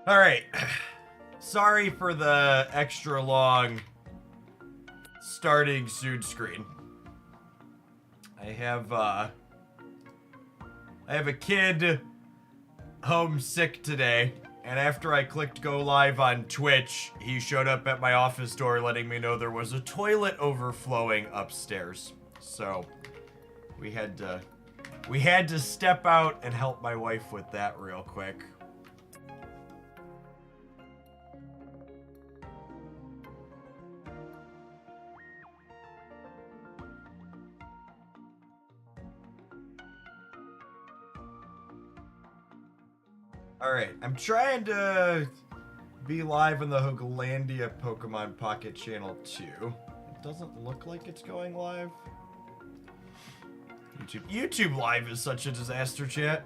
All right. Sorry for the extra long starting soon screen. I have a kid home sick today, and after I clicked go live on Twitch, he showed up at my office door letting me know there was a toilet overflowing upstairs. So we had to step out and help my wife with that real quick. Alright, I'm trying to be live on the Hooglandia Pokemon Pocket channel too. It doesn't look like it's going live. YouTube live is such a disaster, chat.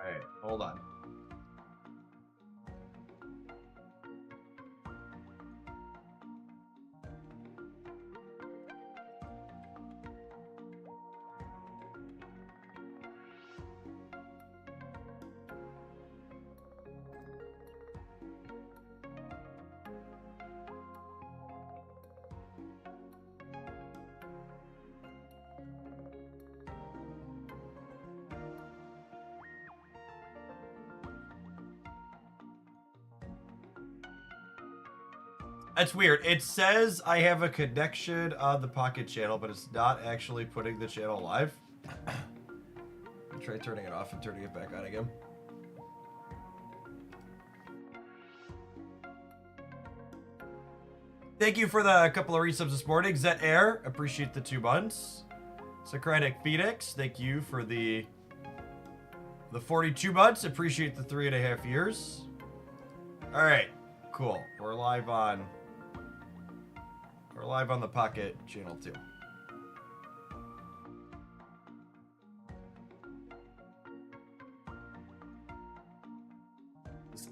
Alright, hold on. That's weird. It says I have a connection on the Pocket channel, but it's not actually putting the channel live. I'll try turning it off and turning it back on again. Thank you for the couple of resubs this morning. Zet Air, appreciate the 2 months. Socratic Phoenix, thank you for the 42 months. Appreciate the 3.5 years. All right, cool. We're live on the Pocket channel too.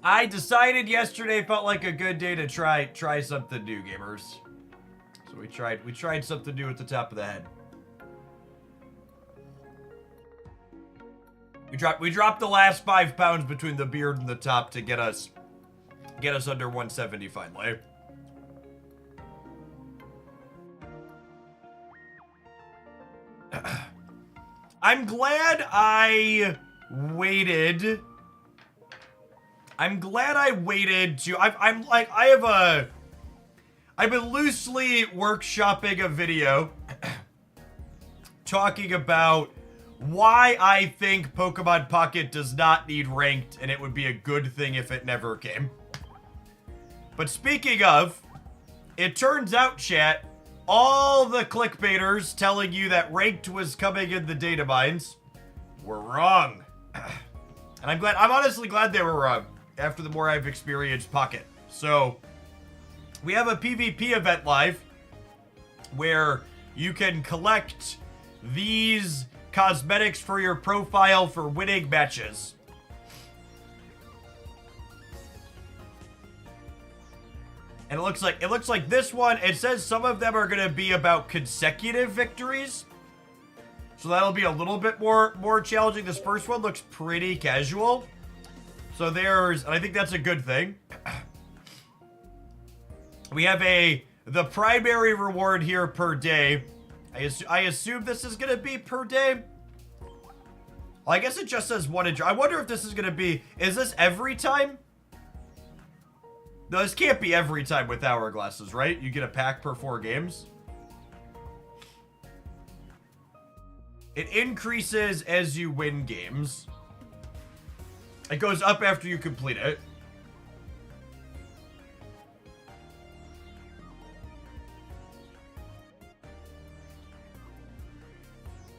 I decided yesterday felt like a good day to try something new, gamers. So we tried something new at the top of the head. We dropped the last 5 pounds between the beard and the top to get us under 170 finally. I'm glad I waited to I've been loosely workshopping a video talking about why I think Pokemon Pocket does not need ranked and it would be a good thing if it never came. But speaking of, it turns out, chat, all the clickbaiters telling you that ranked was coming in the data mines were wrong. And I'm honestly glad they were wrong after the more I've experienced Pocket. So, we have a PvP event live where you can collect these cosmetics for your profile for winning matches. And it looks like this one, it says some of them are going to be about consecutive victories. So that'll be a little bit more challenging. This first one looks pretty casual. So and I think that's a good thing. We have the primary reward here per day. I assume this is going to be per day. Well, I guess it just says one. I wonder if this is going to be, is this every time? No, this can't be every time with hourglasses, right? You get a pack per 4 games. It increases as you win games. It goes up after you complete it.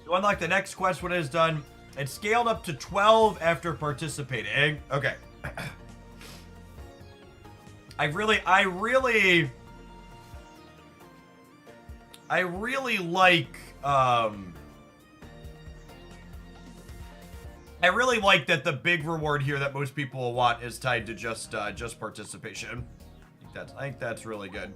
To unlock the next quest when it is done, it's scaled up to 12 after participating. Okay. I really like I really like that the big reward here that most people will want is tied to just participation. I think that's really good.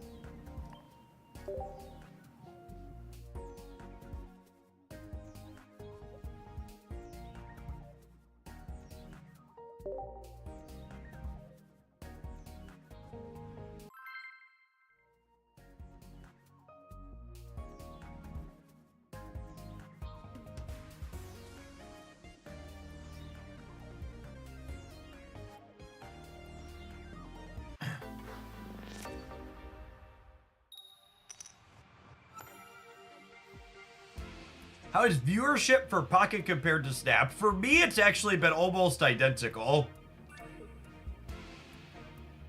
How is viewership for Pocket compared to Snap? For me, it's actually been almost identical.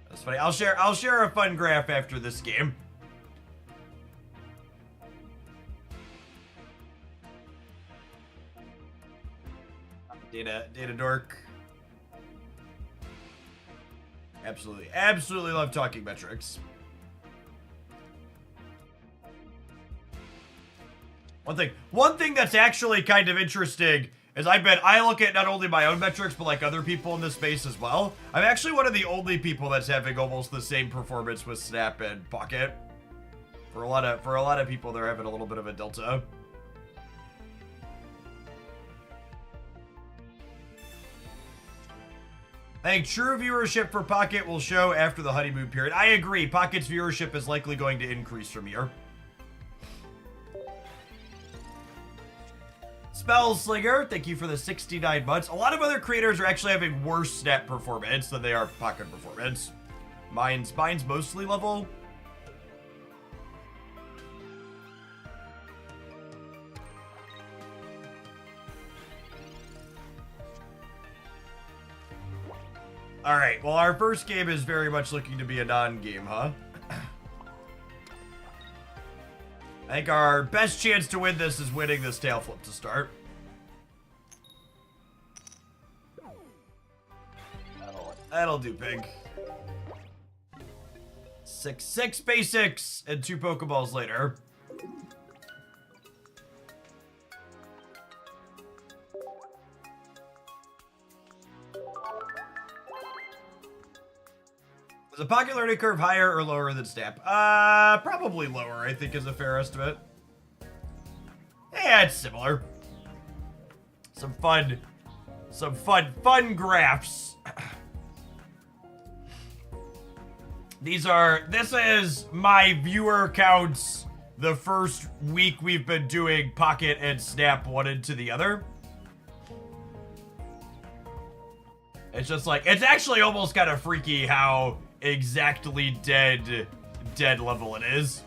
That's funny. I'll share a fun graph after this game. Data dork. Absolutely love talking metrics. One thing that's actually kind of interesting is I look at not only my own metrics, but like other people in this space as well. I'm actually one of the only people that's having almost the same performance with Snap and Pocket. For a lot of people, they're having a little bit of a delta. I think true viewership for Pocket will show after the honeymoon period. I agree. Pocket's viewership is likely going to increase from here. Spellslinger, thank you for the 69 months. A lot of other creators are actually having worse Snap performance than they are Pocket performance. Mine's mostly level. All right, well, our first game is very much looking to be a non-game, huh? I think our best chance to win this is winning this tail flip to start. That'll do, pig. 6 basics and 2 Pokeballs later. Is the Pocket learning curve higher or lower than Snap? Probably lower, I think, is a fair estimate. Yeah, it's similar. Some fun graphs. This is my viewer counts the first week we've been doing Pocket and Snap one into the other. It's just like, it's actually almost kind of freaky how exactly dead level it is.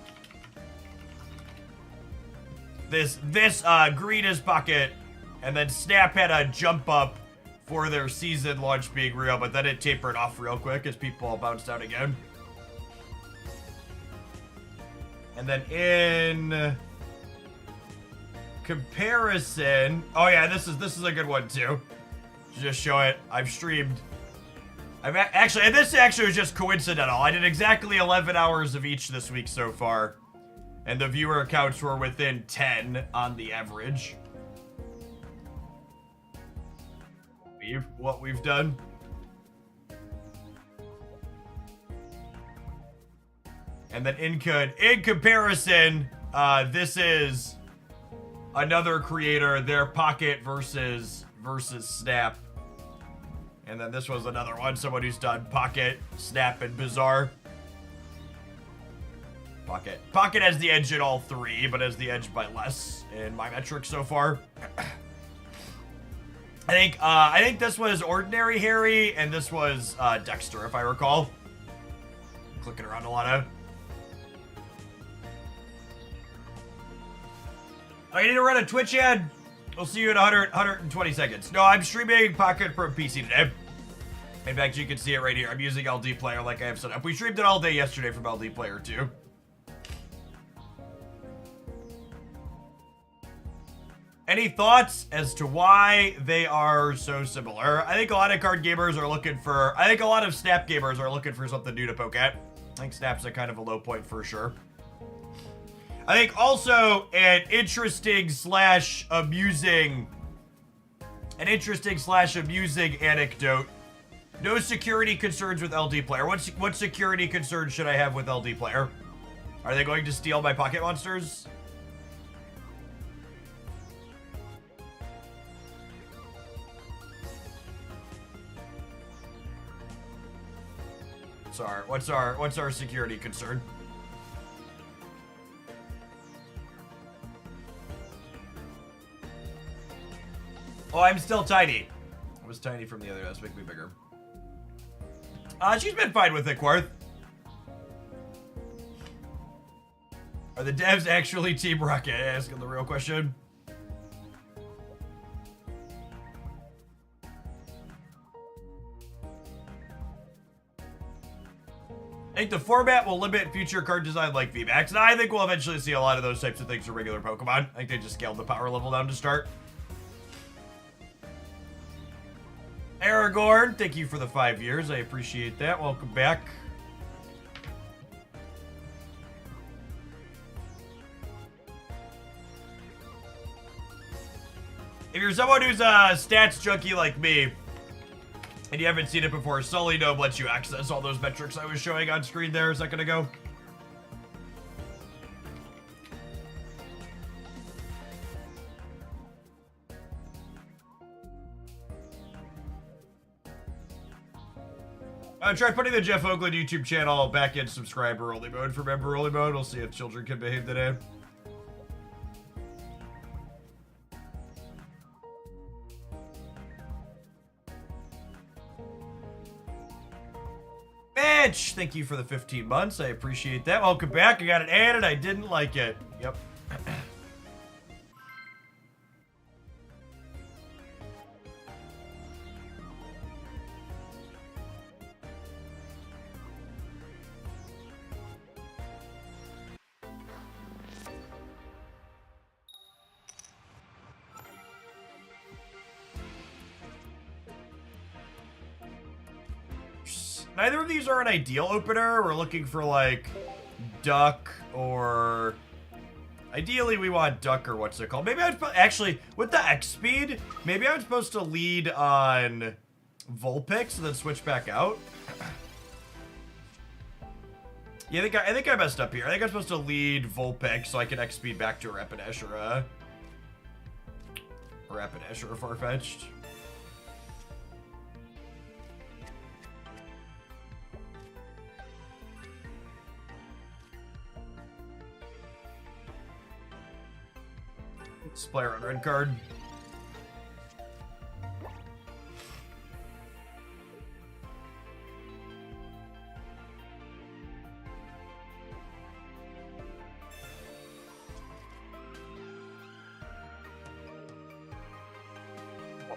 This green is Pocket, and then Snap had a jump up for their season launch being real, but then it tapered off real quick as people all bounced out again. And then in comparison, oh yeah, this is a good one too. Just show it. I've streamed. This actually was just coincidental. I did exactly 11 hours of each this week so far, and the viewer accounts were within 10 on the average. What we've done. And then in comparison, this is another creator, their Pocket versus Snap. And then this was another one, someone who's done Pocket, Snap, and Bizarre. Pocket has the edge in all 3, but has the edge by less in my metrics so far. I think this was Ordinary Harry, and this was Dexter, if I recall. I'm clicking around a lot of. Oh, you need to run a Twitch ad? We'll see you in 120 seconds. No, I'm streaming Pocket from PC today. In fact, you can see it right here. I'm using LD Player like I have set up. We streamed it all day yesterday from LD Player too. Any thoughts as to why they are so similar? I think a lot of card gamers are looking for... I think a lot of Snap gamers are looking for something new to poke at. I think Snap's a kind of a low point for sure. I think also an interesting / amusing An interesting / amusing anecdote. No security concerns with LD player. What security concerns should I have with LD player? Are they going to steal my pocket monsters? What's our security concern? Oh, I'm still tiny. I was tiny from the other. Let's make me bigger. She's been fine with it, Quarth. Are the devs actually Team Rocket? Asking the real question. I think the format will limit future card design like VMAX, and I think we'll eventually see a lot of those types of things for regular Pokemon. I think they just scaled the power level down to start. Aragorn, thank you for the 5 years. I appreciate that. Welcome back. If you're someone who's a stats junkie like me, and you haven't seen it before, Sully Gnome lets you access all those metrics I was showing on screen there a second ago. Try putting the Jeff Oakland YouTube channel back in subscriber-only mode for member-only mode. We'll see if children can behave today. Mitch, thank you for the 15 months. I appreciate that. Welcome back. I got it added. I didn't like it. Yep. Neither of these are an ideal opener. We're looking for, like, Duck or... Ideally, we want Duck or what's it called? Maybe I'm... Actually, with the X speed, maybe I'm supposed to lead on Vulpix and then switch back out. Yeah, I think I messed up here. I think I'm supposed to lead Vulpix so I can X speed back to a Rapidash or a Farfetch'd. Player on red card.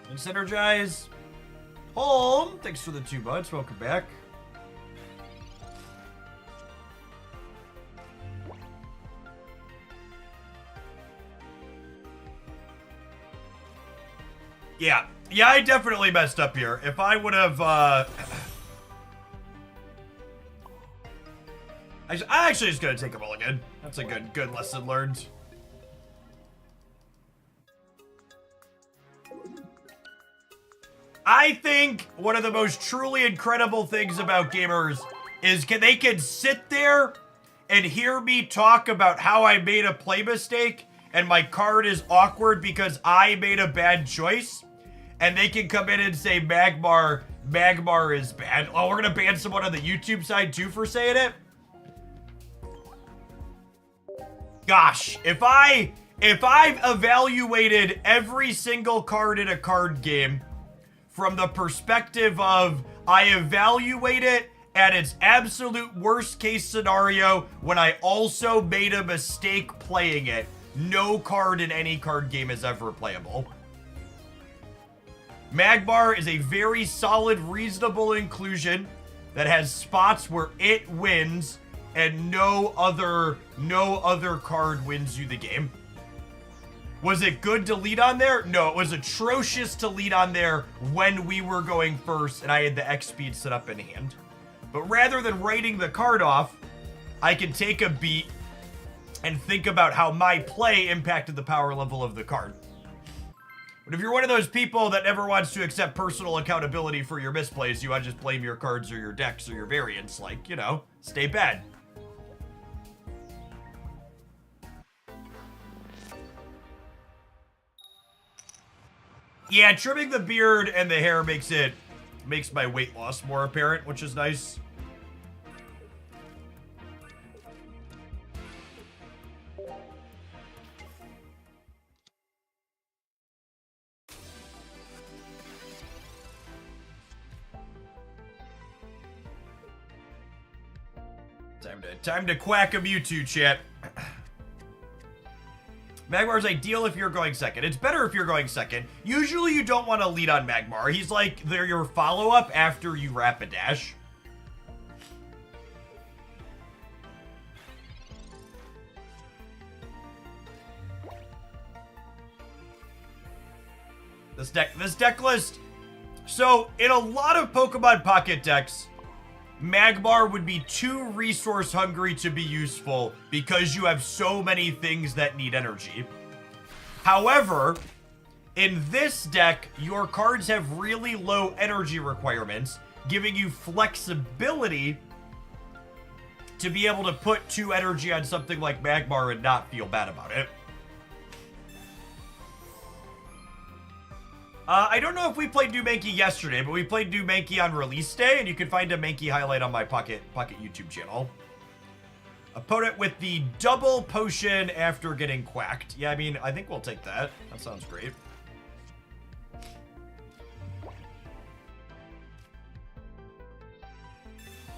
And synergize. Home, thanks for the 2 months. Welcome back. Yeah, I definitely messed up here. If I would have, I'm actually just gonna take a mulligan. That's a good lesson learned. I think one of the most truly incredible things about gamers is they can sit there and hear me talk about how I made a play mistake and my card is awkward because I made a bad choice. And they can come in and say Magmar is bad. Oh, we're gonna ban someone on the YouTube side too for saying it? Gosh, if I've evaluated every single card in a card game from the perspective of I evaluate it at its absolute worst case scenario when I also made a mistake playing it, no card in any card game is ever playable. Magmar is a very solid, reasonable inclusion that has spots where it wins and no other card wins you the game. Was it good to lead on there? No, it was atrocious to lead on there when we were going first and I had the X speed set up in hand. But rather than writing the card off, I can take a beat and think about how my play impacted the power level of the card. But if you're one of those people that never wants to accept personal accountability for your misplays, you want to just blame your cards or your decks or your variants, like, you know, stay bad. Yeah, trimming the beard and the hair makes my weight loss more apparent, which is nice. Time to quack a Mewtwo, chat. Magmar's ideal if you're going second. It's better if you're going second. Usually you don't want to lead on Magmar. He's like, they're your follow-up after you Rapidash. This deck list. So, in a lot of Pokemon Pocket decks, Magmar would be too resource hungry to be useful because you have so many things that need energy. However, in this deck, your cards have really low energy requirements, giving you flexibility to be able to put 2 energy on something like Magmar and not feel bad about it. I don't know if we played New Mankey yesterday, but we played New Mankey on release day, and you can find a Mankey highlight on my Pocket YouTube channel. Opponent with the double potion after getting quacked. Yeah, I mean, I think we'll take that. That sounds great.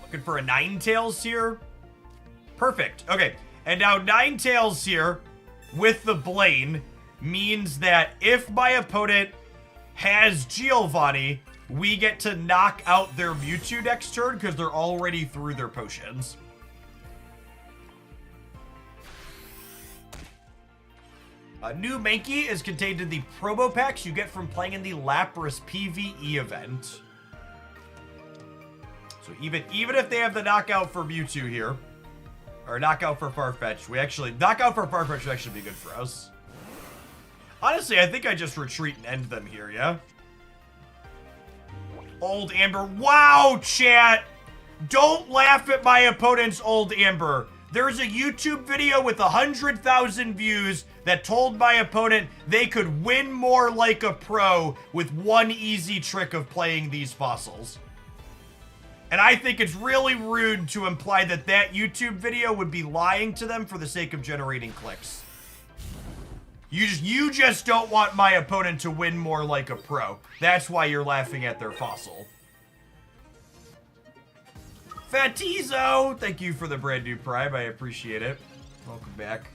Looking for a Ninetales here. Perfect. Okay, and now Ninetales here with the Blaine means that if my opponent has Giovanni, we get to knock out their Mewtwo next turn because they're already through their potions. New Mankey is contained in the promo packs you get from playing in the Lapras PvE event. So even if they have the knockout for Mewtwo here, or knockout for Farfetch, knockout for Farfetch would actually be good for us. Honestly, I think I just retreat and end them here, yeah? Old Amber. Wow, chat! Don't laugh at my opponent's Old Amber. There's a YouTube video with 100,000 views that told my opponent they could win more like a pro with one easy trick of playing these fossils. And I think it's really rude to imply that that YouTube video would be lying to them for the sake of generating clicks. You just don't want my opponent to win more like a pro. That's why you're laughing at their fossil. Fatizo! Thank you for the brand new Prime. I appreciate it. Welcome back.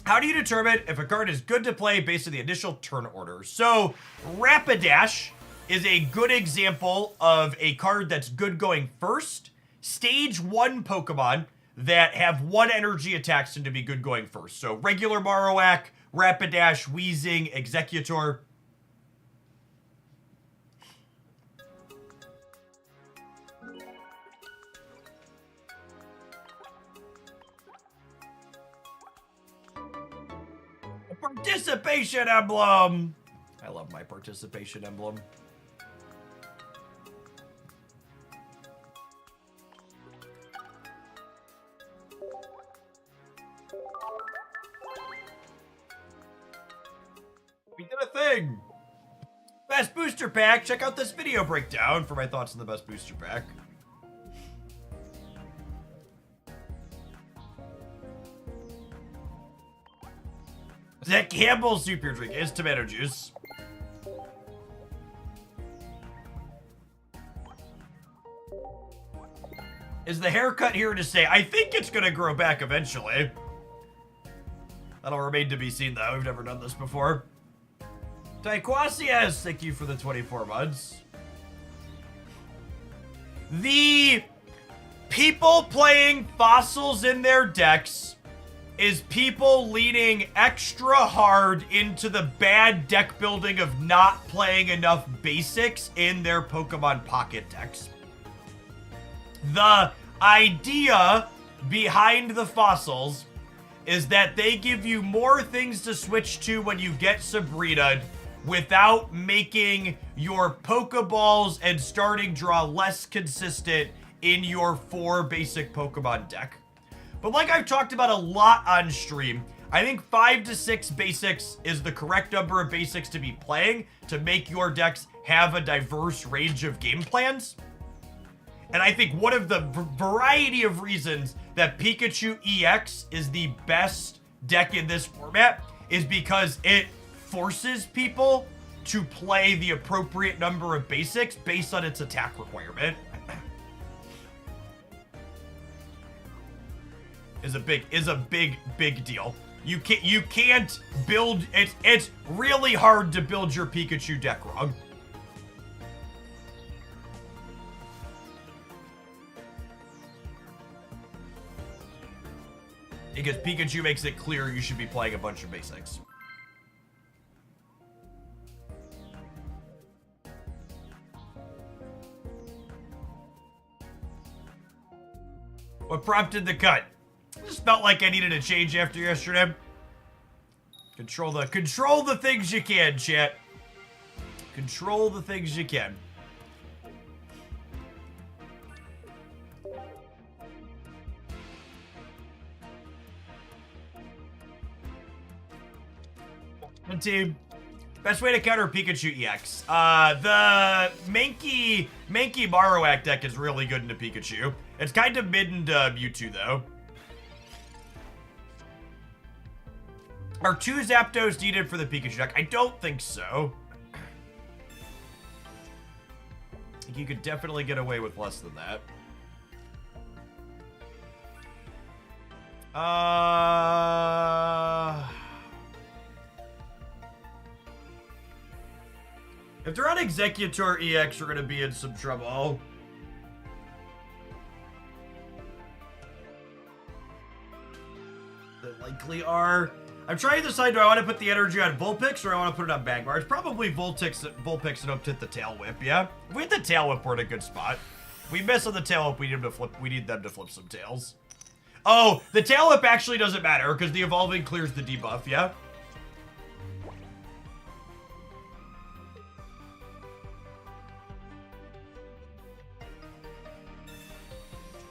How do you determine if a card is good to play based on the initial turn order? So, Rapidash is a good example of a card that's good going first. Stage 1 Pokemon that have 1 energy attacks tend to be good going first. So regular Marowak, Rapidash, Weezing, Executor. A participation emblem! I love my participation emblem. We did a thing! Best booster pack! Check out this video breakdown for my thoughts on the best booster pack. That Campbell's super drink is tomato juice. Is the haircut here to stay? I think it's gonna grow back eventually. That'll remain to be seen though. We've never done this before. Taekwasias, thank you for the 24 months. The people playing fossils in their decks is people leaning extra hard into the bad deck building of not playing enough basics in their Pokemon Pocket decks. The idea behind the fossils is that they give you more things to switch to when you get Sabrina without making your Pokeballs and starting draw less consistent in your 4 basic Pokemon deck. But like I've talked about a lot on stream, I think 5 to 6 basics is the correct number of basics to be playing to make your decks have a diverse range of game plans. And I think one of the variety of reasons that Pikachu EX is the best deck in this format is because it forces people to play the appropriate number of basics based on its attack requirement. is a big deal. You can't build it's really hard to build your Pikachu deck wrong. Because Pikachu makes it clear you should be playing a bunch of basics. What prompted the cut? Just felt like I needed a change after yesterday. Control the things you can, chat. Control the things you can. And team, best way to counter Pikachu EX. The Mankey Marowak deck is really good into Pikachu. It's kind of mid into Mewtwo though. Are 2 Zapdos needed for the Pikachu deck? I don't think so. I think you could definitely get away with less than that. If they're on Executor EX, we're gonna be in some trouble. They likely are. I'm trying to decide, do I want to put the energy on Vulpix or I want to put it on Magmar? It's probably Vulpix and hope to hit the Tail Whip, yeah? If we hit the Tail Whip, we're in a good spot. If we miss on the Tail Whip, we need them to flip some tails. Oh, the Tail Whip actually doesn't matter because the Evolving clears the debuff, yeah?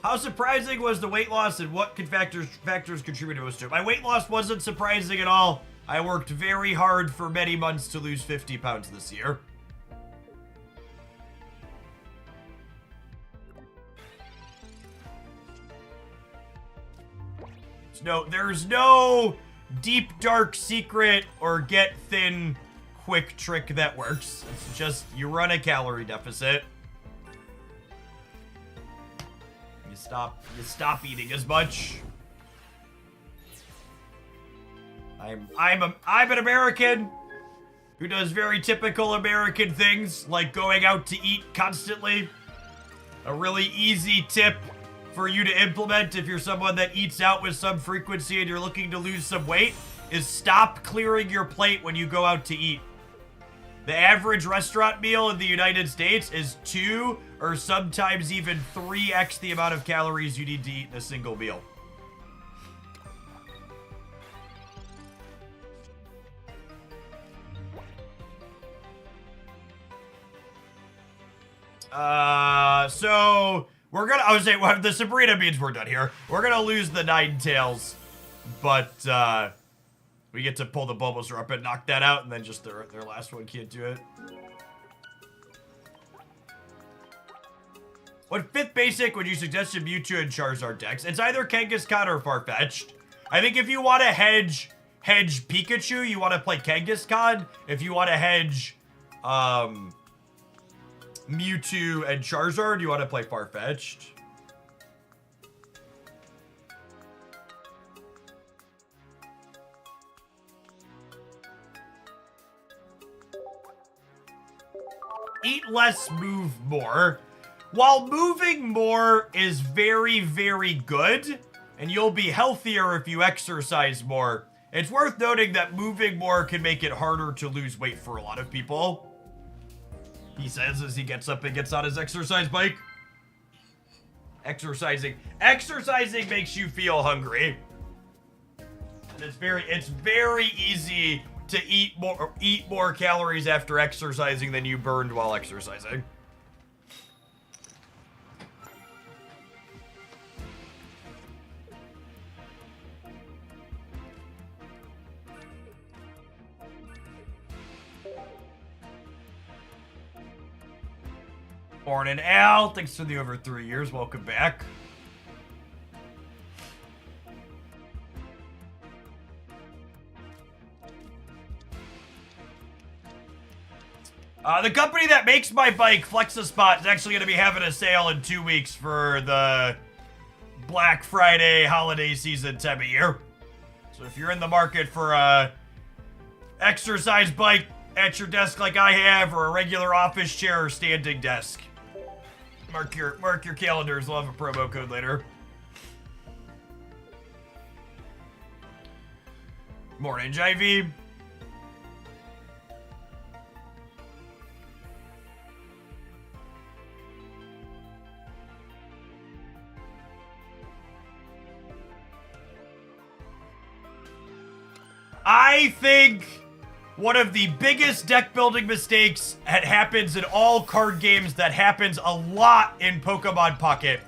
How surprising was the weight loss and what factors contributed most to it? My weight loss wasn't surprising at all. I worked very hard for many months to lose 50 pounds this year. There's no deep, dark secret or get thin quick trick that works. It's just you run a calorie deficit. You stop eating as much. I'm an American who does very typical American things like going out to eat constantly. A really easy tip for you to implement if you're someone that eats out with some frequency and you're looking to lose some weight is stop clearing your plate when you go out to eat. The average restaurant meal in the United States is 2 or sometimes even 3x the amount of calories you need to eat in a single meal. So we're gonna, I would say, well, the Sabrina means we're done here. We're gonna lose the Ninetales, but we get to pull the Bulbasaur up and knock that out, and then just their last one can't do it. What 5th basic would you suggest to Mewtwo and Charizard decks? It's either Kangaskhan or Farfetch'd. I think if you want to hedge Pikachu, you want to play Kangaskhan. If you want to hedge Mewtwo and Charizard, you want to play Farfetch'd. Eat less, move more. While moving more is very, very good, and you'll be healthier if you exercise more, it's worth noting that moving more can make it harder to lose weight for a lot of people. He says as he gets up and gets on his exercise bike. Exercising makes you feel hungry. And it's very easy to eat more calories after exercising than you burned while exercising. Born in Al, thanks for the over 3 years. Welcome back. The company that makes my bike, FlexiSpot, is actually going to be having a sale in 2 weeks for the Black Friday holiday season time of year. So if you're in the market for a exercise bike at your desk like I have, or a regular office chair or standing desk, mark your calendars. We'll have a promo code later. Morning, JV. I think one of the biggest deck building mistakes that happens in all card games, that happens a lot in Pokemon Pocket,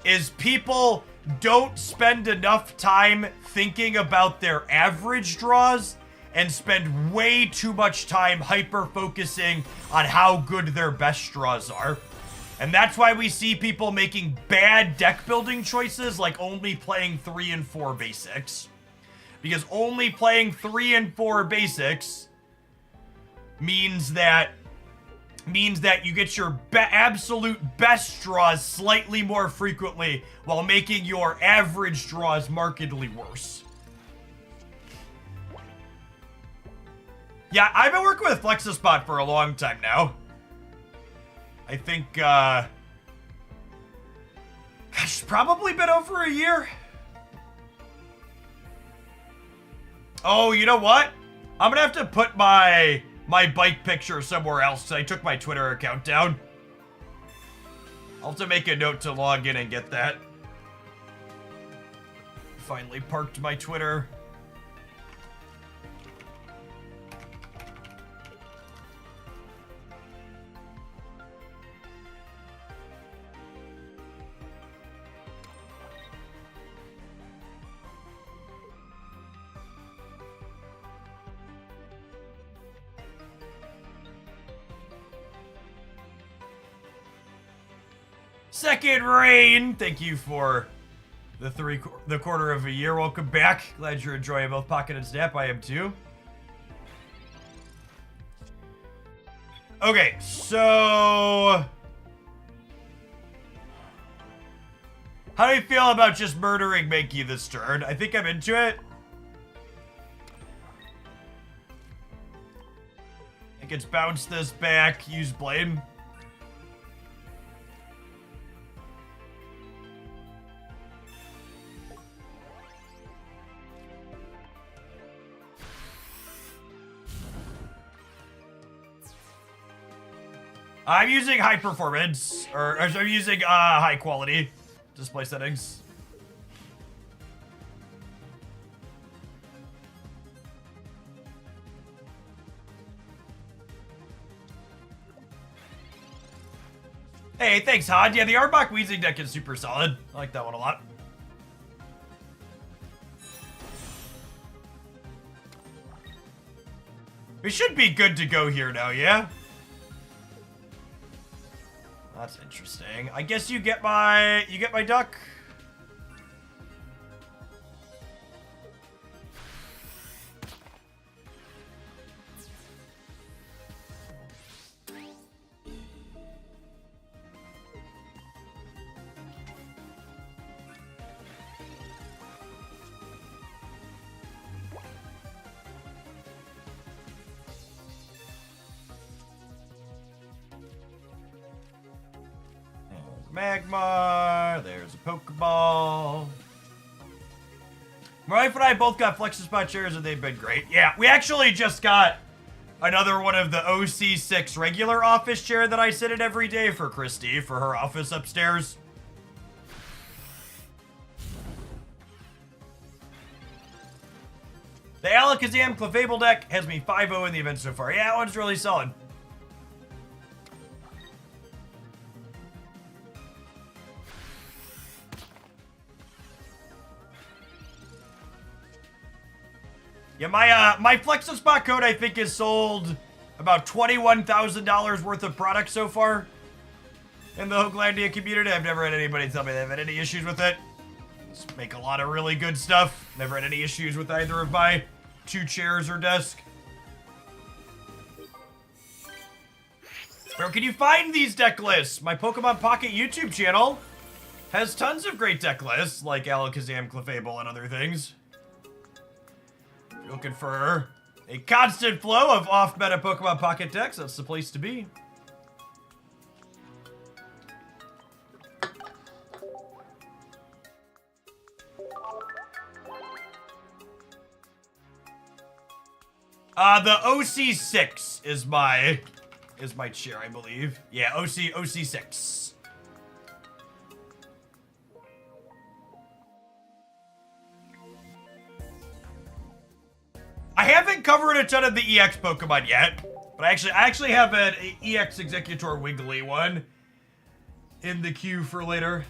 is people don't spend enough time thinking about their average draws and spend way too much time hyper-focusing on how good their best draws are. And that's why we see people making bad deck building choices, like only playing 3 and 4 basics. Because only playing 3 and 4 basics means that you get your absolute best draws slightly more frequently while making your average draws markedly worse. Yeah, I've been working with FlexiSpot for a long time now. I think, gosh, it's probably been over a year. Oh, you know what? I'm gonna have to put my bike picture somewhere else because I took my Twitter account down. I'll have to make a note to log in and get that. Finally parked my Twitter. Second Rain, thank you for the quarter of a year. Welcome back. Glad you're enjoying both Pocket and Snap. I am too. Okay, so how do you feel about just murdering Mankey this turn? I think I'm into it. I think it's bounce this back, use Blame. I'm using high performance, or I'm using high quality display settings. Hey, thanks, Hod. Yeah, the Arbok Weezing deck is super solid. I like that one a lot. We should be good to go here now, yeah? That's interesting. I guess you get my duck. Magmar, there's a Pokeball. My wife and I both got FlexiSpot chairs and they've been great. Yeah, we actually just got another one of the OC6 regular office chair that I sit in every day for Christy for her office upstairs. The Alakazam Clefable deck has me 5-0 in the event so far. Yeah, that one's really solid. Yeah, my FlexiSpot code, I think, has sold about $21,000 worth of product so far in the Hooglandia community. I've never had anybody tell me they've had any issues with it. Just make a lot of really good stuff. Never had any issues with either of my 2 chairs or desk. Where can you find these deck lists? My Pokemon Pocket YouTube channel has tons of great deck lists, like Alakazam, Clefable, and other things. If you're looking for a constant flow of off-meta Pokemon Pocket decks, that's the place to be. The OC6 is my chair, I believe. Yeah, OC6. I haven't covered a ton of the EX Pokemon yet, but I actually have an EX Executor Wiggly one in the queue for later.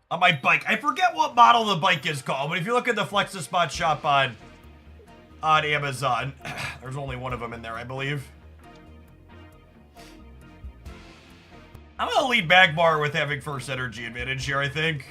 On my bike. I forget what model the bike is called, but if you look at the FlexiSpot shop on Amazon, there's only one of them in there, I believe. I'm gonna lead Magmar with having first energy advantage here, I think.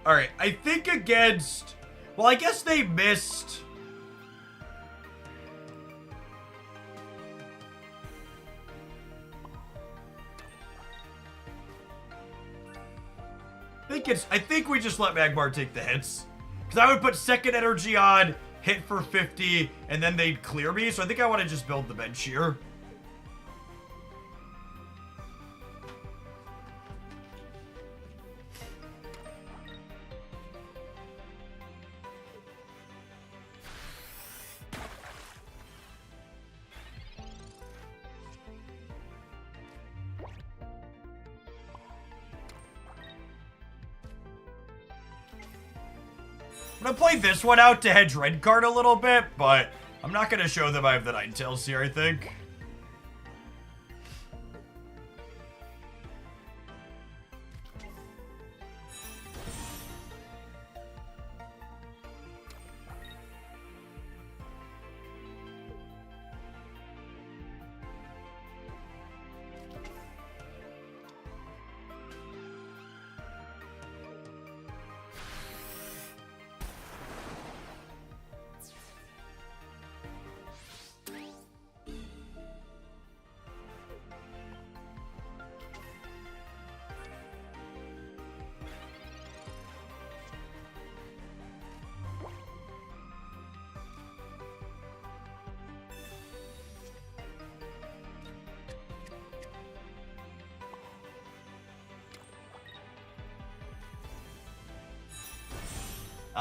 Alright, I think against... Well, I guess they missed... I think we just let Magmar take the hits. Because I would put second energy on, hit for 50, and then they'd clear me. So I think I want to just build the bench here. I'm gonna play this one out to hedge red card a little bit, but I'm not gonna show them I have the Ninetales here, I think.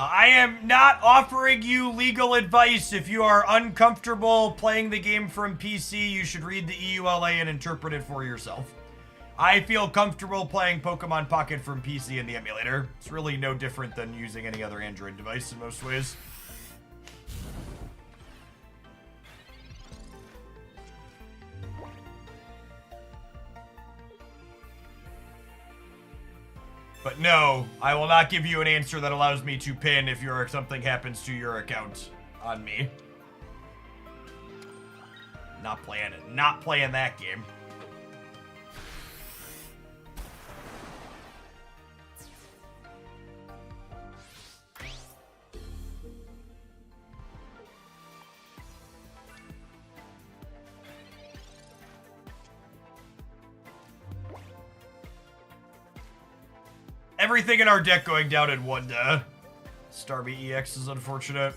I am not offering you legal advice. If you are uncomfortable playing the game from PC, you should read the EULA and interpret it for yourself. I feel comfortable playing Pokemon Pocket from PC in the emulator. It's really no different than using any other Android device in most ways. But no, I will not give you an answer that allows me to pin if something happens to your account on me. Not playing it. Not playing that game. Everything in our deck going down in one Starmie EX is unfortunate.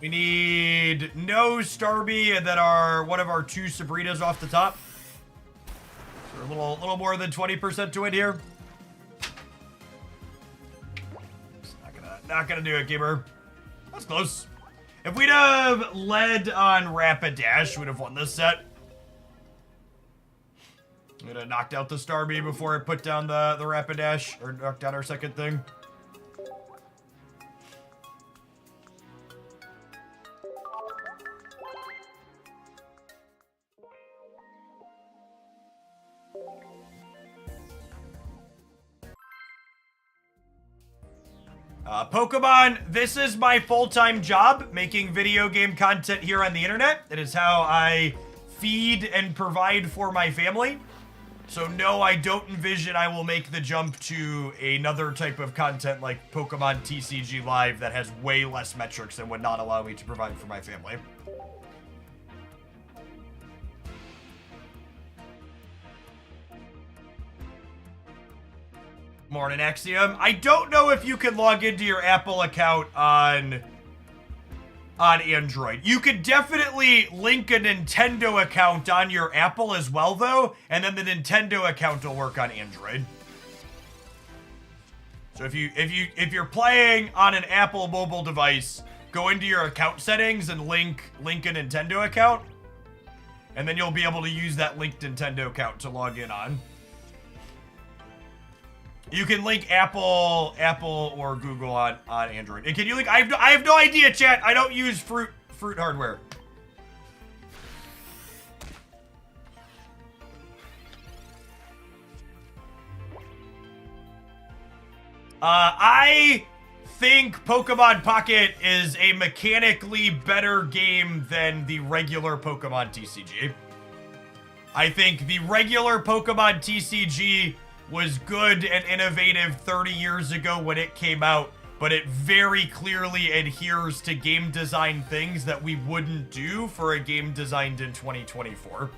We need no Starmie and then one of our 2 Sabrinas off the top. So we're a little more than 20% to win here. It's not gonna do it, gamer. That's close. If we'd have led on Rapidash, we'd have won this set. We'd have knocked out the Starmie before it put down the Rapidash, or knocked down our second thing. Pokemon, this is my full-time job, making video game content here on the internet. It is how I feed and provide for my family. So no, I don't envision I will make the jump to another type of content like Pokemon TCG Live that has way less metrics and would not allow me to provide for my family. Morning, Axiom. I don't know if you can log into your Apple account on Android. You could definitely link a Nintendo account on your Apple as well, though, and then the Nintendo account will work on Android. So if you're playing on an Apple mobile device, go into your account settings and link a Nintendo account, and then you'll be able to use that linked Nintendo account to log in on. You can link Apple or Google on Android. And can you link? I have no idea, chat. I don't use fruit hardware. I think Pokemon Pocket is a mechanically better game than the regular Pokemon TCG. I think the regular Pokemon TCG was good and innovative 30 years ago when it came out, but it very clearly adheres to game design things that we wouldn't do for a game designed in 2024.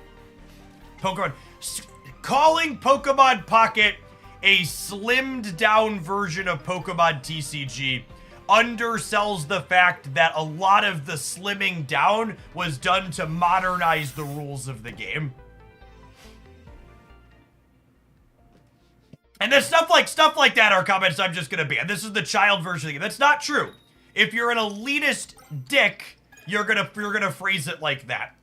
Calling Pokemon Pocket a slimmed down version of Pokemon TCG undersells the fact that a lot of the slimming down was done to modernize the rules of the game. And then stuff like that are comments I'm just gonna ban. This is the child version of the game. That's not true. If you're an elitist dick, you're gonna phrase it like that.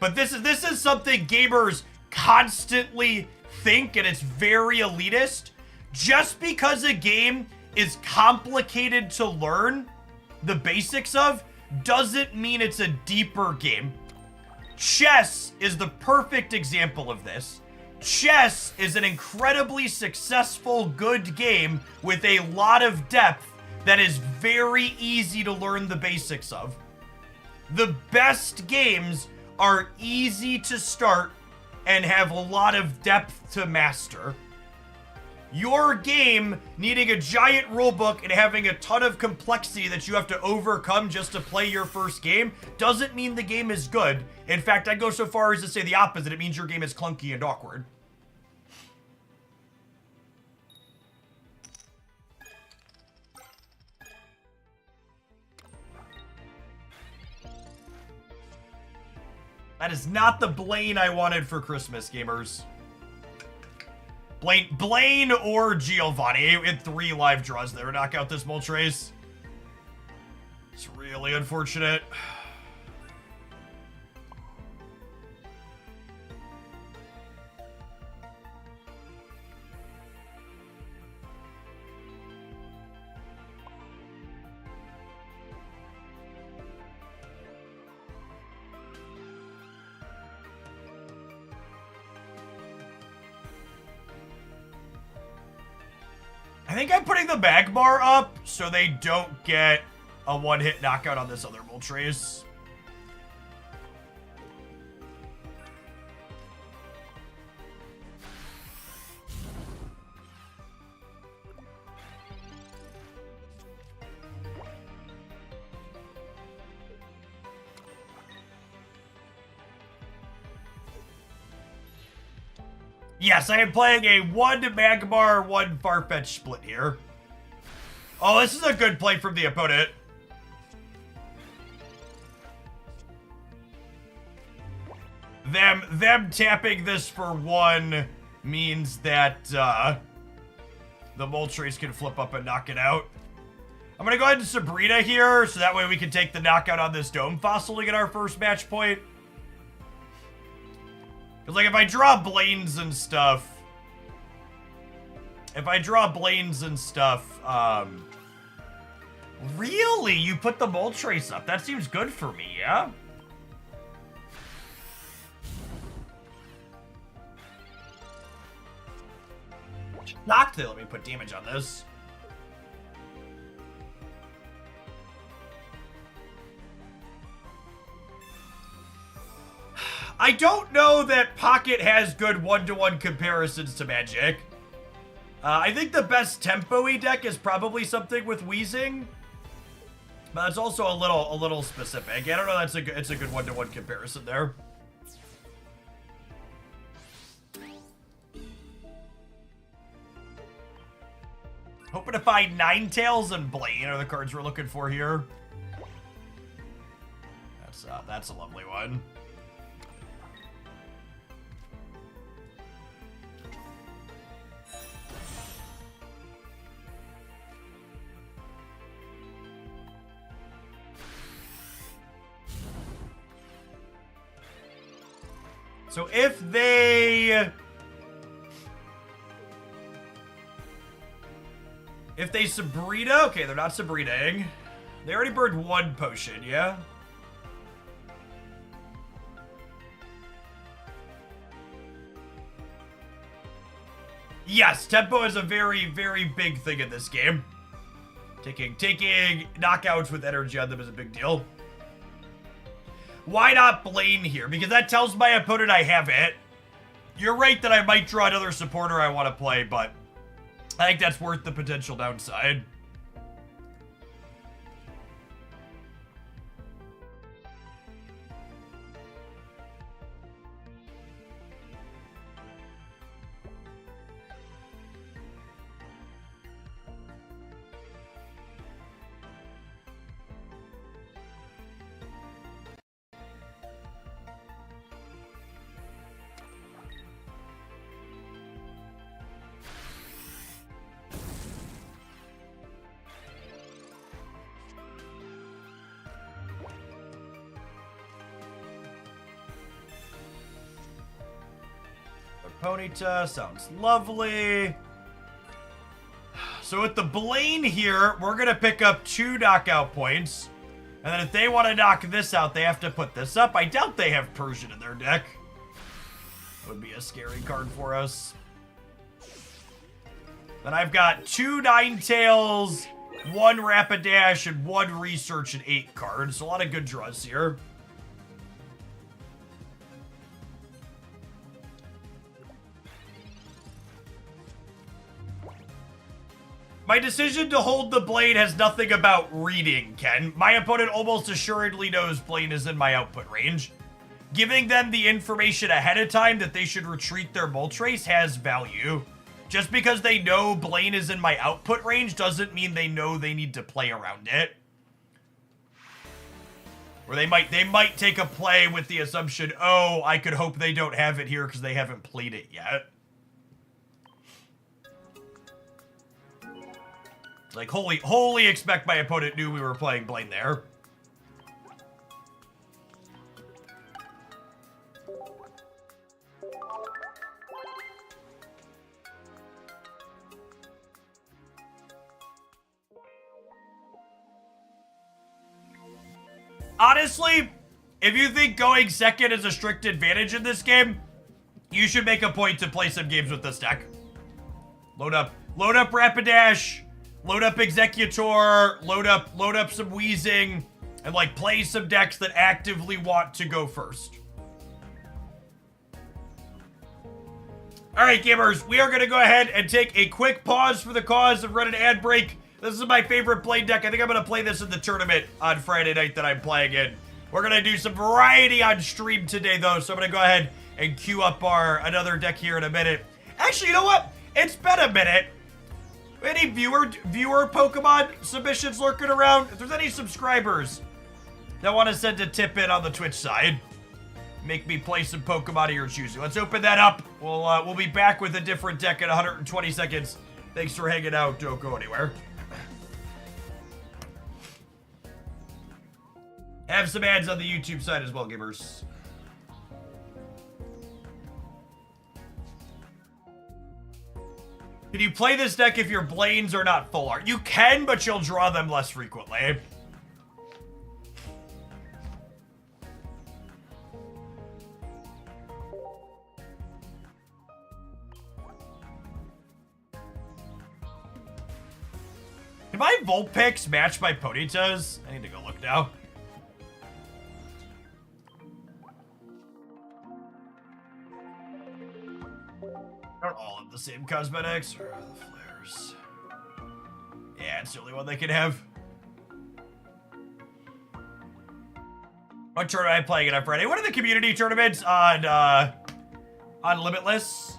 But this is something gamers constantly think, and it's very elitist. Just because a game is complicated to learn the basics of doesn't mean it's a deeper game. Chess is the perfect example of this. Chess is an incredibly successful, good game with a lot of depth that is very easy to learn the basics of. The best games are easy to start and have a lot of depth to master. Your game needing a giant rulebook and having a ton of complexity that you have to overcome just to play your first game doesn't mean the game is good. In fact, I go so far as to say the opposite. It means your game is clunky and awkward. That is not the Blaine I wanted for Christmas, gamers. Blaine or Giovanni. We had 3 live draws there to knock out this Moltres. It's really unfortunate. think I'm putting the mag bar up so they don't get a one-hit knockout on this other Moltres. Yes, I am playing a 1 Magmar, 1 Farfetch split here. Oh, this is a good play from the opponent. Them tapping this for 1 means that the Moltres can flip up and knock it out. I'm gonna go ahead and Sabrina here, so that way we can take the knockout on this Dome Fossil to get our first match point. Because, like, if I draw Blaines and stuff... Really? You put the Moltres up? That seems good for me, yeah? Knocked it. Let me put damage on this. I don't know that Pocket has good one-to-one comparisons to Magic. I think the best tempo-y deck is probably something with Wheezing. But it's also a little specific. I don't know, it's a good one-to-one comparison there. Hoping to find Ninetales and Blaine are the cards we're looking for here. That's a lovely one. So if they Sabrina, okay, they're not Sabrinaing. They already burned 1 potion, yeah? Yes, tempo is a very, very big thing in this game. Taking knockouts with energy on them is a big deal. Why not Blaine here? Because that tells my opponent I have it. You're right that I might draw another supporter I want to play, but I think that's worth the potential downside. Ponyta sounds lovely. So with the Blaine here, we're going to pick up 2 knockout points. And then if they want to knock this out, they have to put this up. I doubt they have Persian in their deck. Would be a scary card for us. Then I've got 2 Ninetales, 1 Rapidash, and 1 Research and 8 cards. So a lot of good draws here. My decision to hold the Blade has nothing about reading, Ken. My opponent almost assuredly knows Blaine is in my output range. Giving them the information ahead of time that they should retreat their Moltres has value. Just because they know Blaine is in my output range doesn't mean they know they need to play around it. Or they might take a play with the assumption, oh, I could hope they don't have it here because they haven't played it yet. Like, wholly expect my opponent knew we were playing Blaine there. Honestly, if you think going second is a strict advantage in this game, you should make a point to play some games with this deck. Load up Load up Rapidash, load up Executor, load up some Wheezing, and like play some decks that actively want to go first. Alright, gamers, we are going to go ahead and take a quick pause for the cause of run an ad break. This is my favorite play deck. I think I'm going to play this in the tournament on Friday night that I'm playing in. We're going to do some variety on stream today, though, so I'm going to go ahead and queue up another deck here in a minute. Actually, you know what? It's been a minute. Any viewer Pokemon submissions lurking around? If there's any subscribers that want to send a tip in on the Twitch side, make me play some Pokemon of your choosing. Let's open that up. We'll be back with a different deck in 120 seconds. Thanks for hanging out. Don't go anywhere. Have some ads on the YouTube side as well, gamers. Can you play this deck if your Blaines are not full art? You can, but you'll draw them less frequently. Can my Vulpix match my Ponytas? I need to go look now. Aren't all of the same cosmetics or the flares? Yeah, it's the only one they can have. What tournament am I playing it on Friday? What are the community tournaments on Limitless?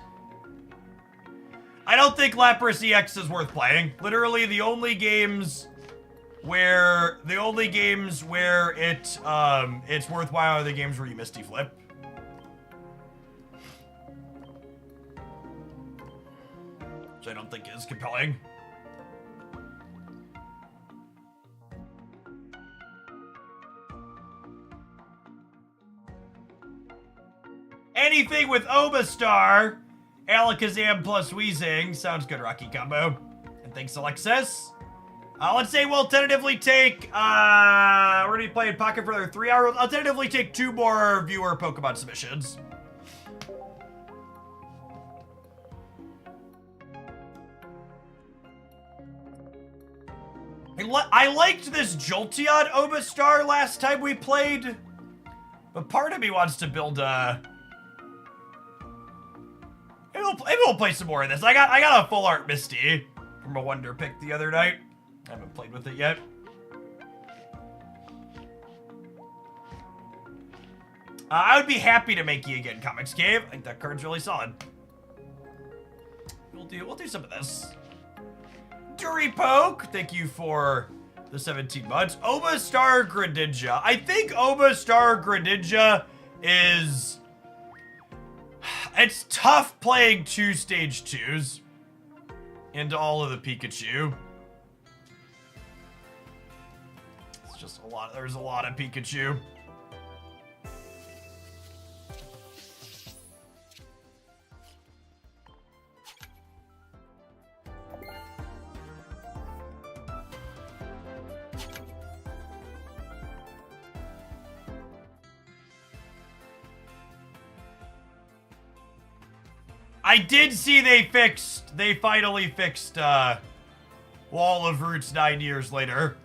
I don't think Lapras EX is worth playing. Literally, the only games where it's worthwhile are the games where you Misty Flip. Which I don't think is compelling. Anything with Omastar, Alakazam plus Weezing. Sounds good, Rocky combo. And thanks, Alexis. Let's say we'll tentatively take, we're gonna be playing Pocket for another 3 hours. I'll tentatively take 2 more viewer Pokemon submissions. I liked this Jolteon Omastar last time we played, but part of me wants to build a... Maybe we'll play some more of this. I got a full art Misty from a Wonder pick the other night. I haven't played with it yet. I would be happy to make you again, Comics Cave. I think that card's really solid. We'll do some of this. Duripoke, thank you for the 17 months. Omastar Greninja. I think Omastar Greninja is... It's tough playing 2 stage 2s into all of the Pikachu. It's just a lot. There's a lot of Pikachu. I did see they finally fixed Wall of Roots 9 years later.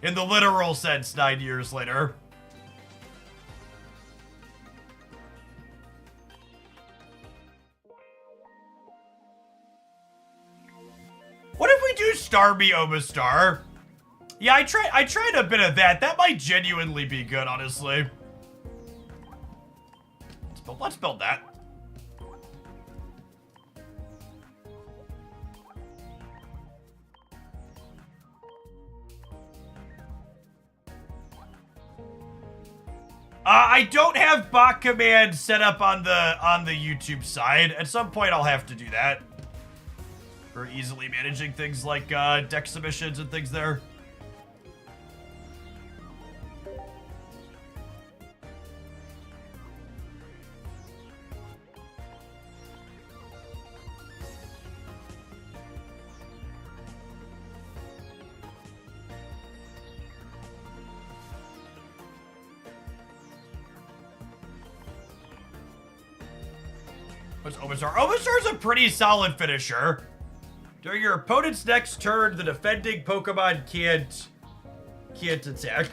In the literal sense, 9 years later. What if we do Starmie Omastar? Yeah, I tried a bit of that. That might genuinely be good, honestly. Let's build that. I don't have bot command set up on the YouTube side. At some point, I'll have to do that for easily managing things like deck submissions and things there. What's Omastar? Omastar's a pretty solid finisher. During your opponent's next turn, the defending Pokemon can't attack.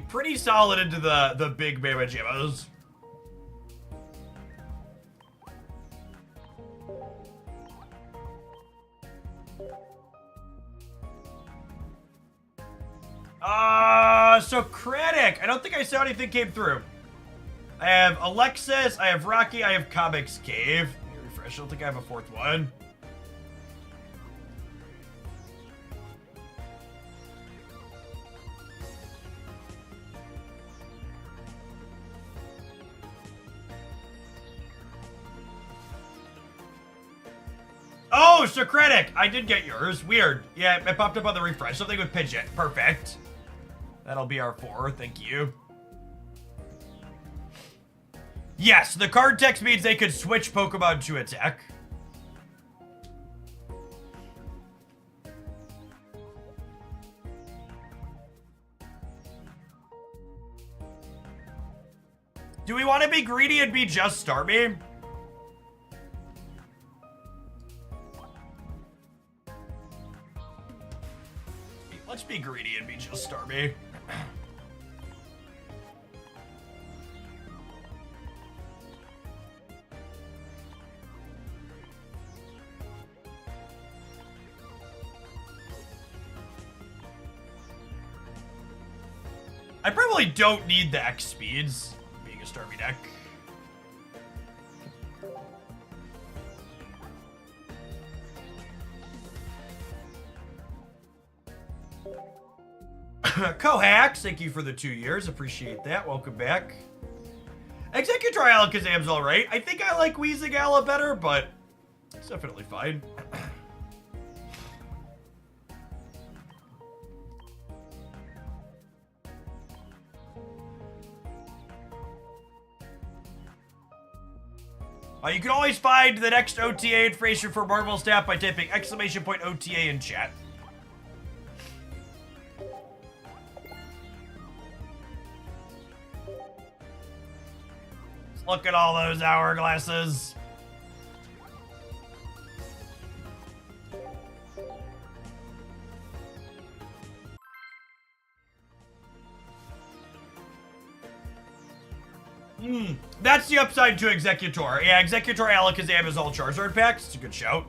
Pretty solid into the big Mamajimos. So Critic. I don't think I saw anything came through. I have Alexis, I have Rocky, I have Comics Cave. Let me refresh. I don't think I have a fourth one. Oh, Socratic! I did get yours. Weird. Yeah, it popped up on the refresh. Something with Pidgeot. Perfect. That'll be our 4. Thank you. Yes, the card text means they could switch Pokemon to attack. Do we want to be greedy and be just Starmie? Let's be greedy and be just Starmie. I probably don't need the X speeds, being a Starmie deck. Cohax, thank you for the 2 years. Appreciate that. Welcome back. Executor Alakazam's alright. I think I like Weezingala better, but it's definitely fine. You can always find the next OTA information for Marvel Staff by typing !OTA in chat. Look at all those hourglasses. That's the upside to Executor. Yeah, Executor Alakazam is all Charizard packs. It's a good shout.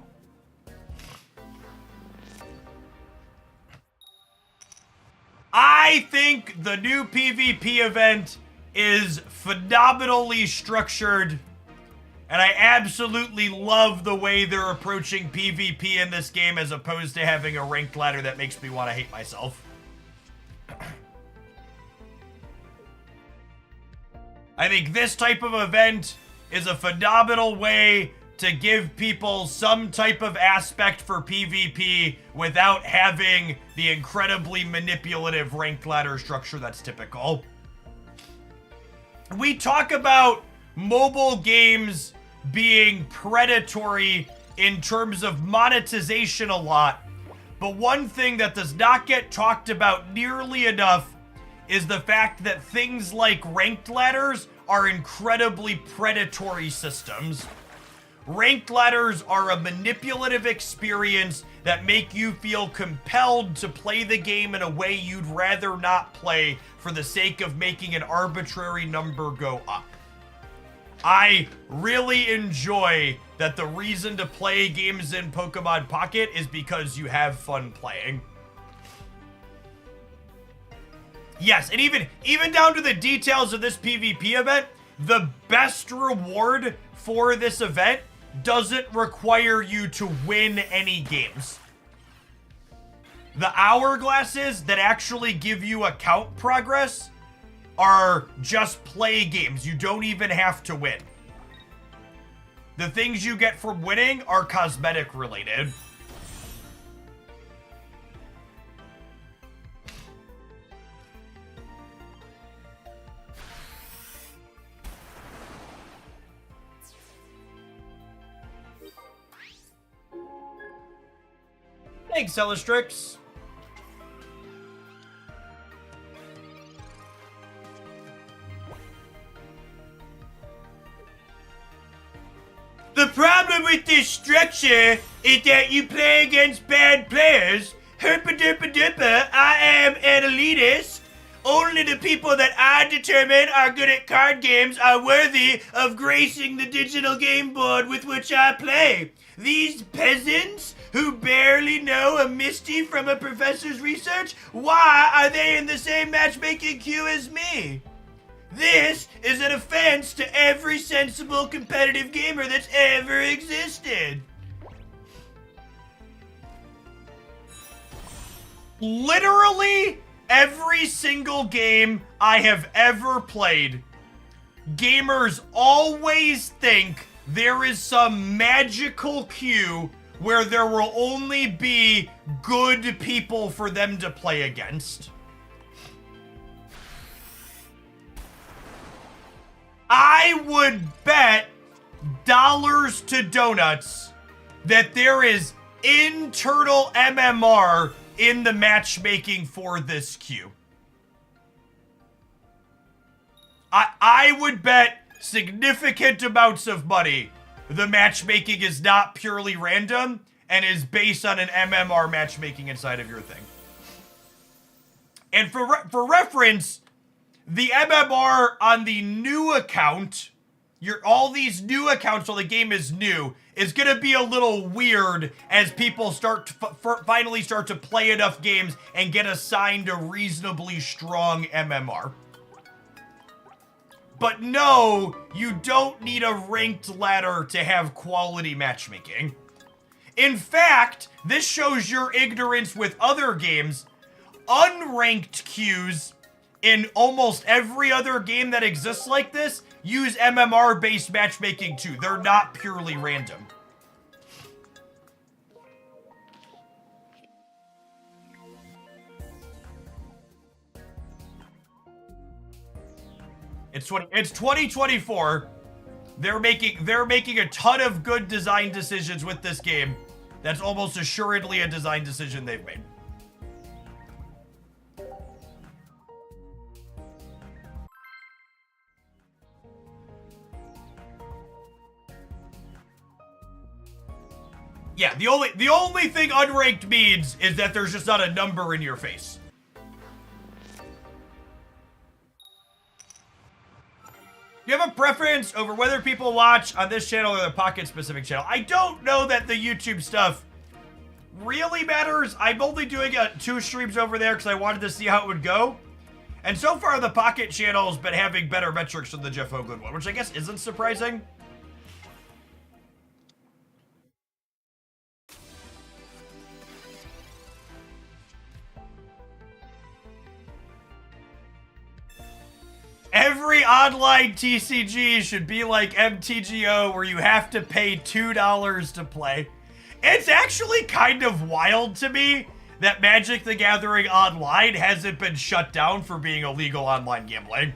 I think the new PvP event is phenomenally structured, and I absolutely love the way they're approaching PvP in this game as opposed to having a ranked ladder that makes me want to hate myself. I think this type of event is a phenomenal way to give people some type of aspect for PvP without having the incredibly manipulative ranked ladder structure that's typical. We talk about mobile games being predatory in terms of monetization a lot, but one thing that does not get talked about nearly enough is the fact that things like ranked ladders are incredibly predatory systems. Ranked ladders are a manipulative experience that make you feel compelled to play the game in a way you'd rather not play for the sake of making an arbitrary number go up. I really enjoy that the reason to play games in Pokemon Pocket is because you have fun playing. Yes, and even down to the details of this PvP event, the best reward for this event doesn't require you to win any games. The hourglasses that actually give you account progress are just play games. You don't even have to win. The things you get from winning are cosmetic related. Thanks, Celestrix. with this structure is that you play against bad players. Herpa-derpa-derpa, I am an elitist. Only the people that I determine are good at card games are worthy of gracing the digital game board with which I play. These peasants who barely know a Misty from a professor's research, why are they in the same matchmaking queue as me? This is an offense to every sensible competitive gamer that's ever existed. Literally every single game I have ever played, gamers always think there is some magical queue where there will only be good people for them to play against. I would bet dollars to donuts that there is internal MMR in the matchmaking for this queue. I would bet significant amounts of money the matchmaking is not purely random and is based on an MMR matchmaking inside of your thing. And for reference, the MMR on the new account, all these new accounts while the game is new, is going to be a little weird as people start to finally start to play enough games and get assigned a reasonably strong MMR. But no, you don't need a ranked ladder to have quality matchmaking. In fact, this shows your ignorance with other games. Unranked queues in almost every other game that exists like this use MMR-based matchmaking too. They're not purely random. It's 2024. They're making a ton of good design decisions with this game. That's almost assuredly a design decision they've made. Yeah, the only thing unranked means is that there's just not a number in your face. Do you have a preference over whether people watch on this channel or the Pocket specific channel? I don't know that the YouTube stuff really matters. I'm only doing 2 streams over there because I wanted to see how it would go. And so far, the Pocket channel has been having better metrics than the Jeff Hoagland one, which I guess isn't surprising. Every online TCG should be like MTGO where you have to pay $2 to play. It's actually kind of wild to me that Magic the Gathering Online hasn't been shut down for being illegal online gambling.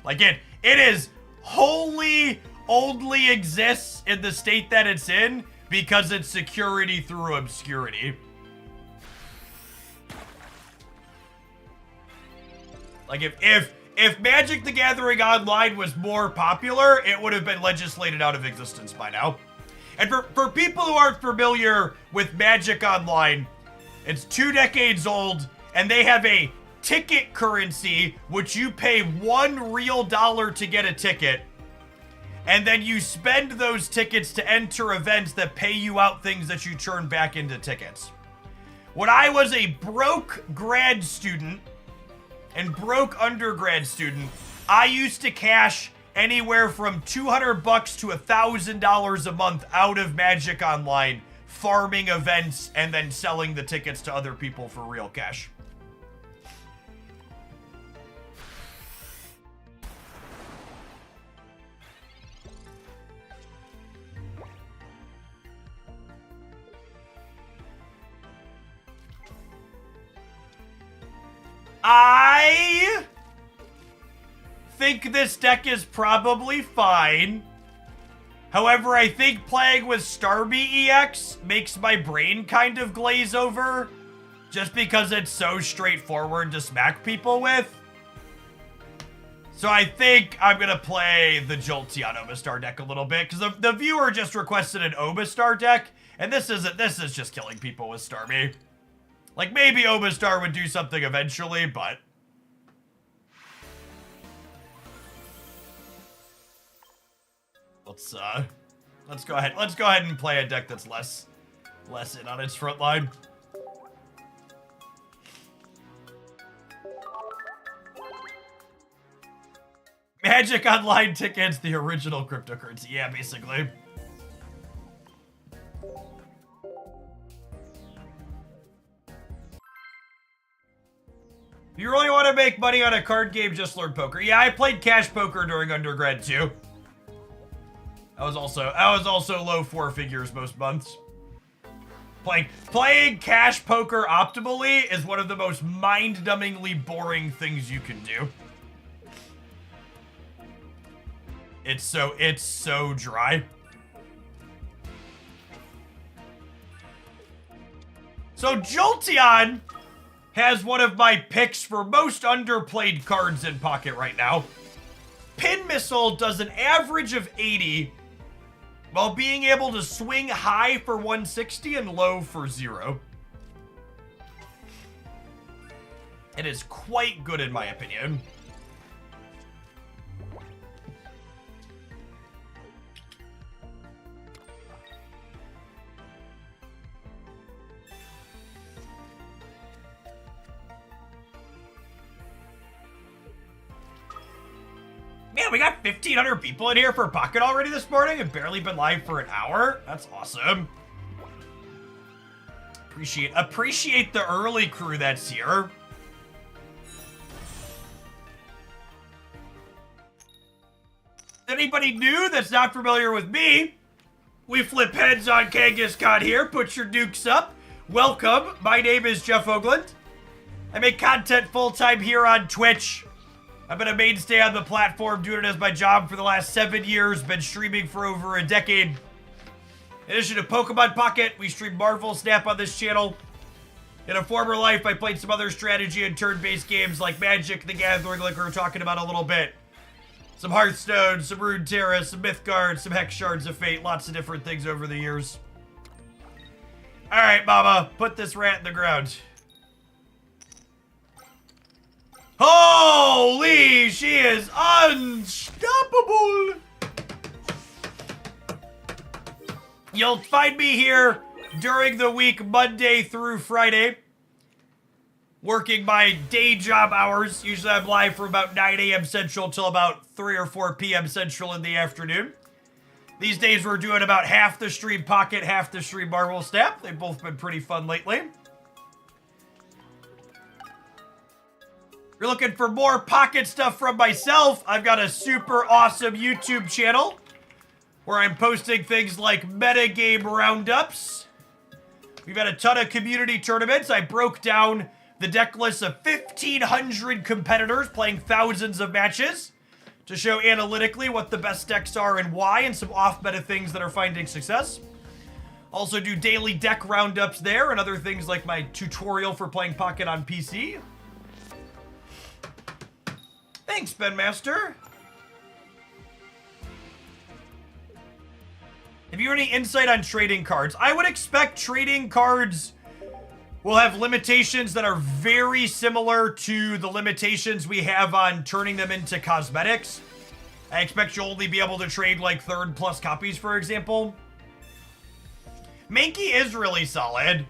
Like it is only exists in the state that it's in because it's security through obscurity. Like if Magic the Gathering Online was more popular, it would have been legislated out of existence by now. And for people who aren't familiar with Magic Online, it's 2 decades old, and they have a ticket currency, which you pay $1 real to get a ticket, and then you spend those tickets to enter events that pay you out things that you turn back into tickets. When I was a broke grad student, and broke undergrad student, I used to cash anywhere from $200 to $1,000 a month out of Magic Online, farming events and then selling the tickets to other people for real cash. I think this deck is probably fine. However, I think playing with Starmie EX makes my brain kind of glaze over, just because it's so straightforward to smack people with. So I think I'm gonna play the Jolteon Omastar deck a little bit, because the viewer just requested an Omastar deck, and this is just killing people with Starmie. Like, maybe Omastar would do something eventually, but... Let's go ahead and play a deck that's less in on its front line. Magic Online tickets, the original cryptocurrency. Yeah, basically. If you really want to make money on a card game, just learn poker. Yeah, I played cash poker during undergrad too. I was also low four figures most months. Playing cash poker optimally is one of the most mind-numbingly boring things you can do. It's so dry. So Jolteon has one of my picks for most underplayed cards in Pocket right now. Pin Missile does an average of 80 while being able to swing high for 160 and low for 0. It is quite good in my opinion. Man, we got 1,500 people in here for Pocket already this morning and barely been live for an hour. That's awesome. Appreciate the early crew that's here. Anybody new that's not familiar with me? We flip heads on Kangaskhan here. Put your dukes up. Welcome. My name is Jeff Oakland. I make content full-time here on Twitch. I've been a mainstay on the platform, doing it as my job for the last 7 years, been streaming for over a decade. In addition to Pokemon Pocket, we stream Marvel Snap on this channel. In a former life, I played some other strategy and turn-based games like Magic, the Gathering, like we were talking about a little bit. Some Hearthstone, some Runeterra, some Mythgard, some Hex Shards of Fate, lots of different things over the years. Alright, mama, put this rat in the ground. Holy, she is unstoppable. You'll find me here during the week, Monday through Friday, working my day job hours. Usually I'm live from about 9 a.m. Central till about 3 or 4 p.m. Central in the afternoon. These days we're doing about half the stream Pocket, half the stream Marvel Snap. They've both been pretty fun lately. If you're looking for more Pocket stuff from myself, I've got a super awesome YouTube channel where I'm posting things like metagame roundups. We've had a ton of community tournaments. I broke down the deck list of 1,500 competitors playing thousands of matches to show analytically what the best decks are and why, and some off-meta things that are finding success. Also do daily deck roundups there and other things like my tutorial for playing Pocket on PC. Thanks, Ben Master. Have you any insight on trading cards? I would expect trading cards will have limitations that are very similar to the limitations we have on turning them into cosmetics. I expect you'll only be able to trade like 3rd plus copies, for example. Mankey is really solid.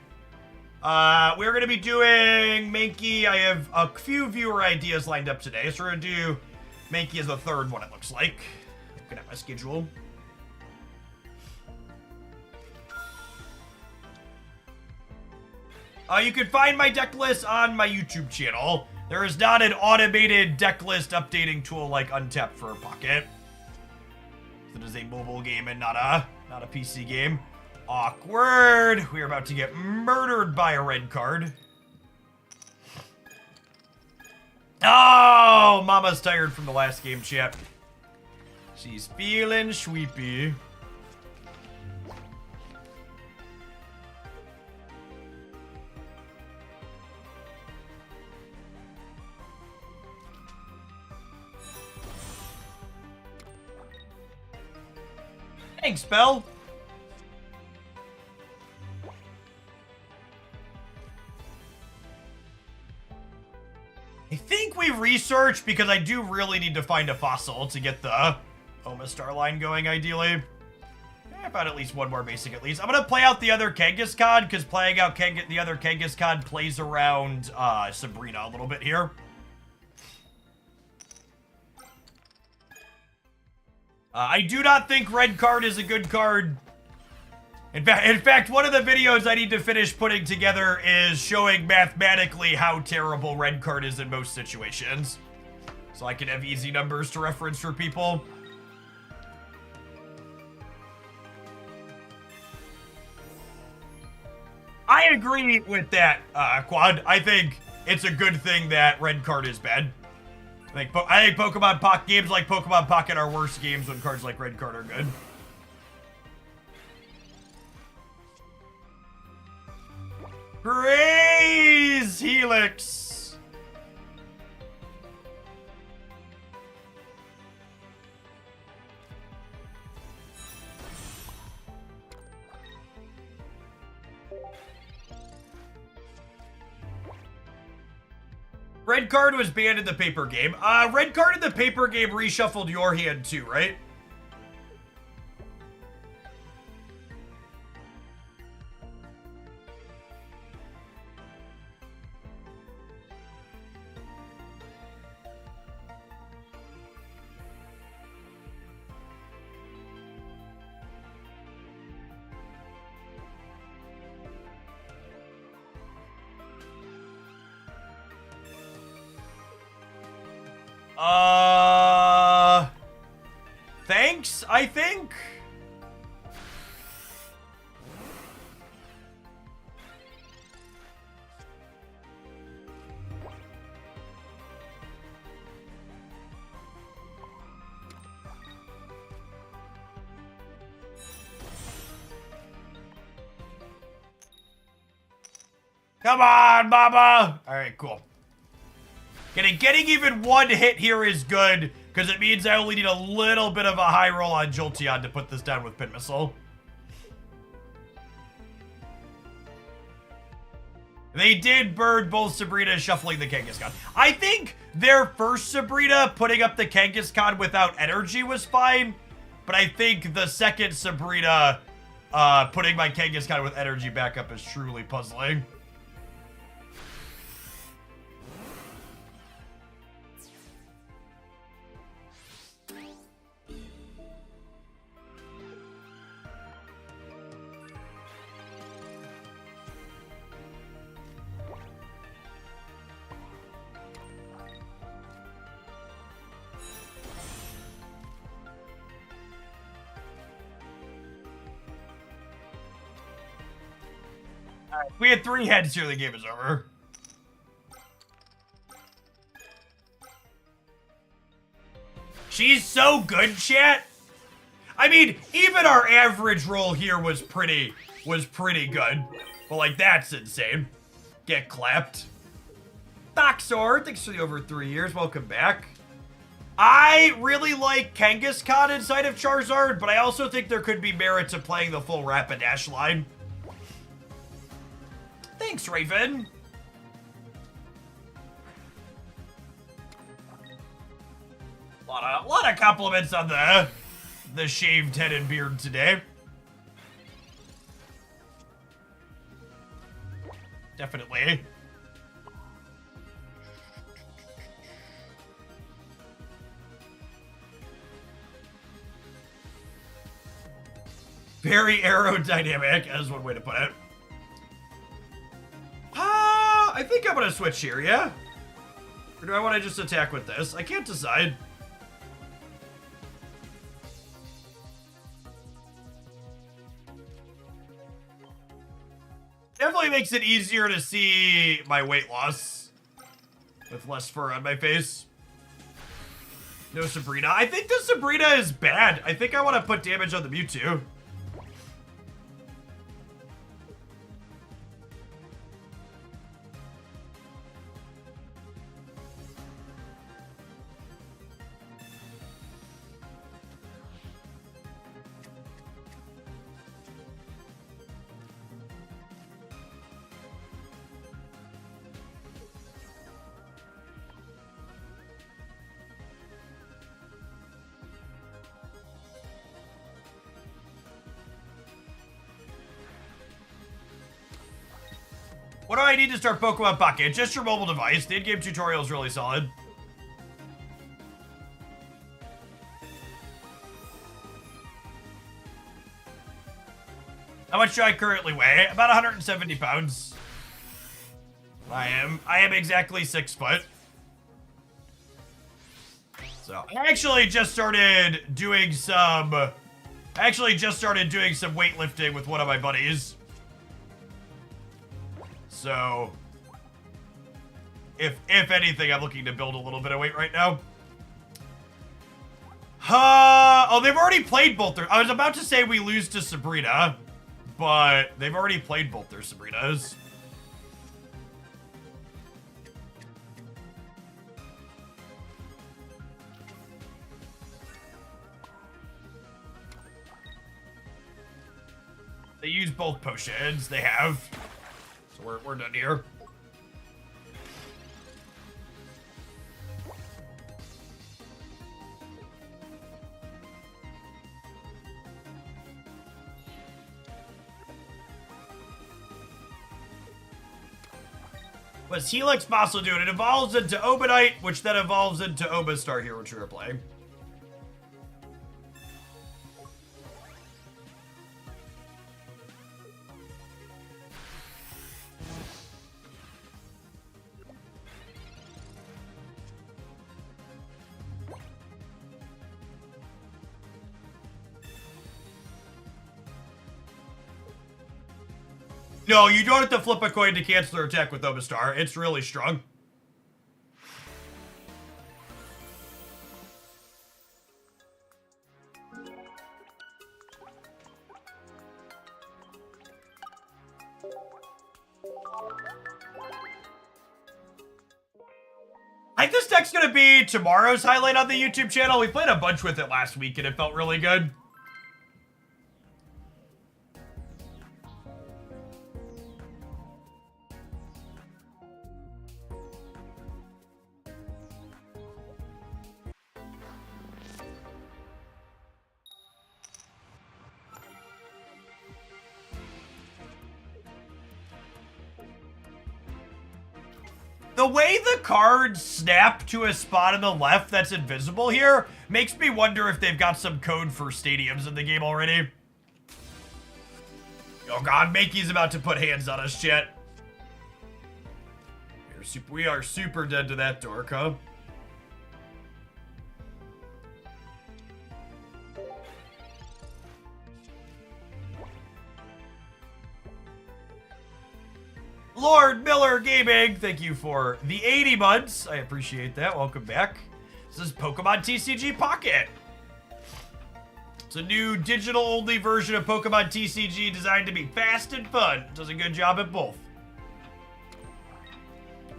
We're going to be doing Mankey. I have a few viewer ideas lined up today, so we're going to do Mankey as the 3rd one, it looks like. Looking at my schedule. You can find my deck list on my YouTube channel. There is not an automated deck list updating tool like Untapped for Pocket. It is a mobile game and not a PC game. Awkward. We are about to get murdered by a red card. Oh, Mama's tired from the last game, chat. She's feeling sweepy. Thanks, Bell. I think we researched because I do really need to find a fossil to get the Omastar line going, ideally. About at least one more basic at least. I'm gonna play out the other Kangaskhan, because playing out the other Kangaskhan plays around Sabrina a little bit here. I do not think red card is a good card. In fact, one of the videos I need to finish putting together is showing mathematically how terrible red card is in most situations. So I can have easy numbers to reference for people. I agree with that, Quad. I think it's a good thing that red card is bad. I think Pokemon Pocket games like Pokemon Pocket are worse games when cards like red card are good. Praise Helix. Red card was banned in the paper game. Red card in the paper game reshuffled your hand too, right? Thanks, I think? Come on, Mama! Alright, cool. Getting even one hit here is good, because it means I only need a little bit of a high roll on Jolteon to put this down with Pin Missile. They did burn both Sabrina shuffling the Kangaskhan. I think their first Sabrina putting up the Kangaskhan without energy was fine, but I think the second Sabrina putting my Kangaskhan with energy back up is truly puzzling. We had 3 heads here, the game is over. She's so good, chat. I mean, even our average roll here was pretty good. But like, that's insane. Get clapped. Doxor, thanks for the over 3 years. Welcome back. I really like Kangaskhan inside of Charizard, but I also think there could be merit to playing the full Rapidash line. Thanks, Raven. A lot of compliments on the shaved head and beard today. Definitely. Very aerodynamic, as one way to put it. I think I'm gonna switch here, yeah? Or do I want to just attack with this? I can't decide. Definitely makes it easier to see my weight loss with less fur on my face. No Sabrina. I think the Sabrina is bad. I think I want to put damage on the Mewtwo. What do I need to start Pokemon Pocket? Just your mobile device. The in-game tutorial is really solid. How much do I currently weigh? About 170 pounds. I am exactly 6 foot. So I actually just started doing some weightlifting with one of my buddies. So if anything, I'm looking to build a little bit of weight right now. Oh, they've already played both their... I was about to say we lose to Sabrina, but they've already played both their Sabrinas. They use both potions. They have. So we're done here. What's Helix Fossil doing? It evolves into Obanite, which then evolves into Obastar here, which we were playing. No, you don't have to flip a coin to cancel their attack with Obastar. It's really strong. I think this deck's gonna be tomorrow's highlight on the YouTube channel. We played a bunch with it last week and it felt really good. The way the cards snap to a spot on the left that's invisible here makes me wonder if they've got some code for stadiums in the game already. Oh god, Makey's about to put hands on us, chat. We are super dead to that dork, huh? Lord Miller Gaming, thank you for the 80 months. I appreciate that. Welcome back. This is Pokemon TCG Pocket. It's a new digital-only version of Pokemon TCG designed to be fast and fun. It does a good job at both.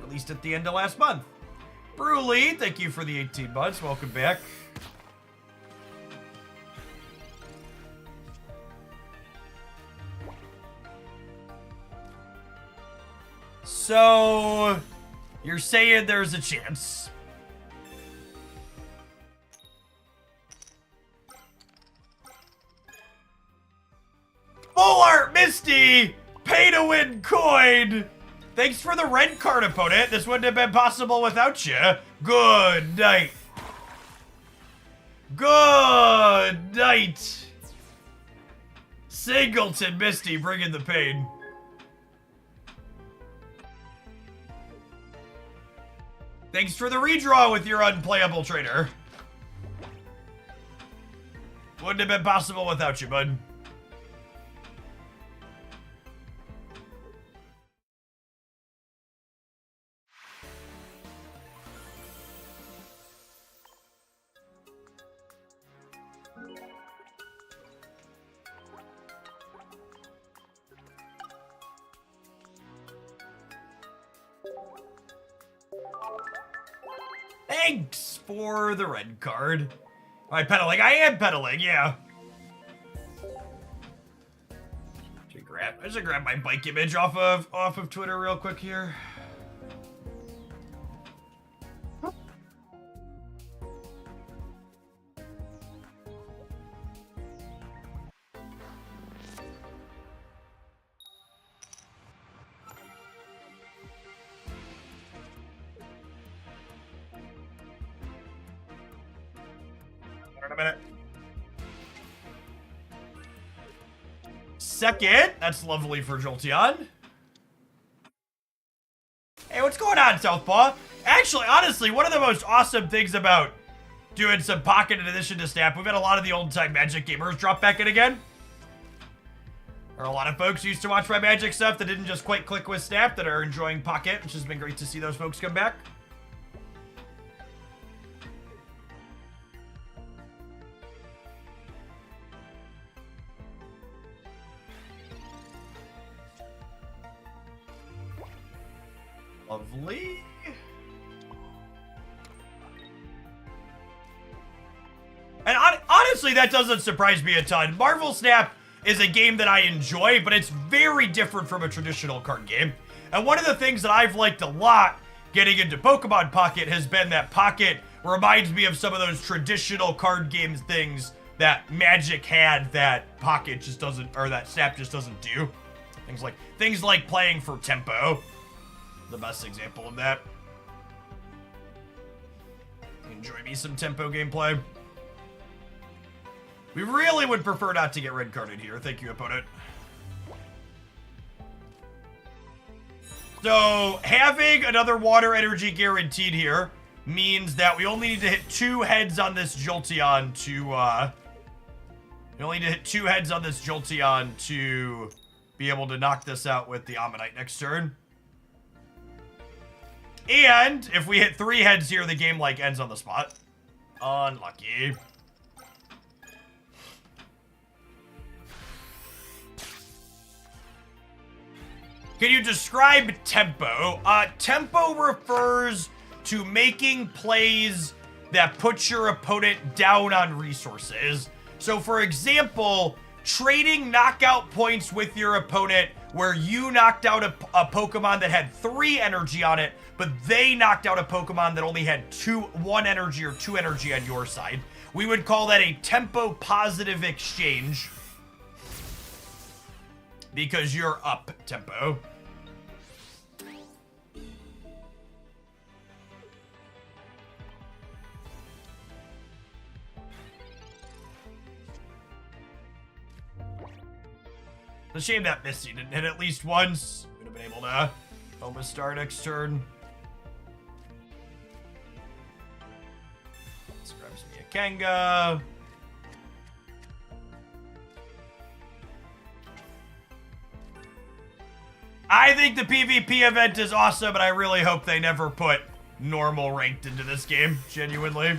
Released at the end of last month. Brewly, thank you for the 18 months. Welcome back. So, you're saying there's a chance. Full Art Misty, pay to win coin. Thanks for the red card, opponent. This wouldn't have been possible without you. Good night. Good night. Singleton Misty bringing the pain. Thanks for the redraw with your unplayable trainer. Wouldn't have been possible without you, bud. Thanks for the red card. All right, pedaling. I am pedaling, yeah. I should grab my bike image off of Twitter real quick here. a minute. Second. That's lovely for Jolteon. Hey, what's going on, Southpaw? Actually, honestly, one of the most awesome things about doing some Pocket in addition to Snap, we've had a lot of the old-time Magic gamers drop back in again. There are a lot of folks who used to watch my Magic stuff that didn't just quite click with Snap that are enjoying Pocket, which has been great to see those folks come back. Lovely. And honestly, that doesn't surprise me a ton. Marvel Snap is a game that I enjoy, but it's very different from a traditional card game. And one of the things that I've liked a lot getting into Pokemon Pocket has been that Pocket reminds me of some of those traditional card games things that Magic had that Pocket just doesn't, or that Snap just doesn't do. Things like playing for tempo. The best example of that. Enjoy me some tempo gameplay. We really would prefer not to get red carded here. Thank you, opponent. So, having another water energy guaranteed here means that we only need to hit 2 heads on this Jolteon to, we only need to hit 2 heads on this Jolteon to be able to knock this out with the Ammonite next turn. And if we hit 3 heads here, the game, ends on the spot. Unlucky. Can you describe tempo? Tempo refers to making plays that put your opponent down on resources. So, for example, trading knockout points with your opponent where you knocked out a Pokemon that had 3 energy on it, but they knocked out a Pokemon that only had 1 energy or 2 energy on your side. We would call that a tempo positive exchange because you're up tempo. It's a shame that Misty didn't hit at least once. Would have been able to almost start next turn. Let's grab some Kanga. I think the PvP event is awesome, but I really hope they never put normal ranked into this game, genuinely.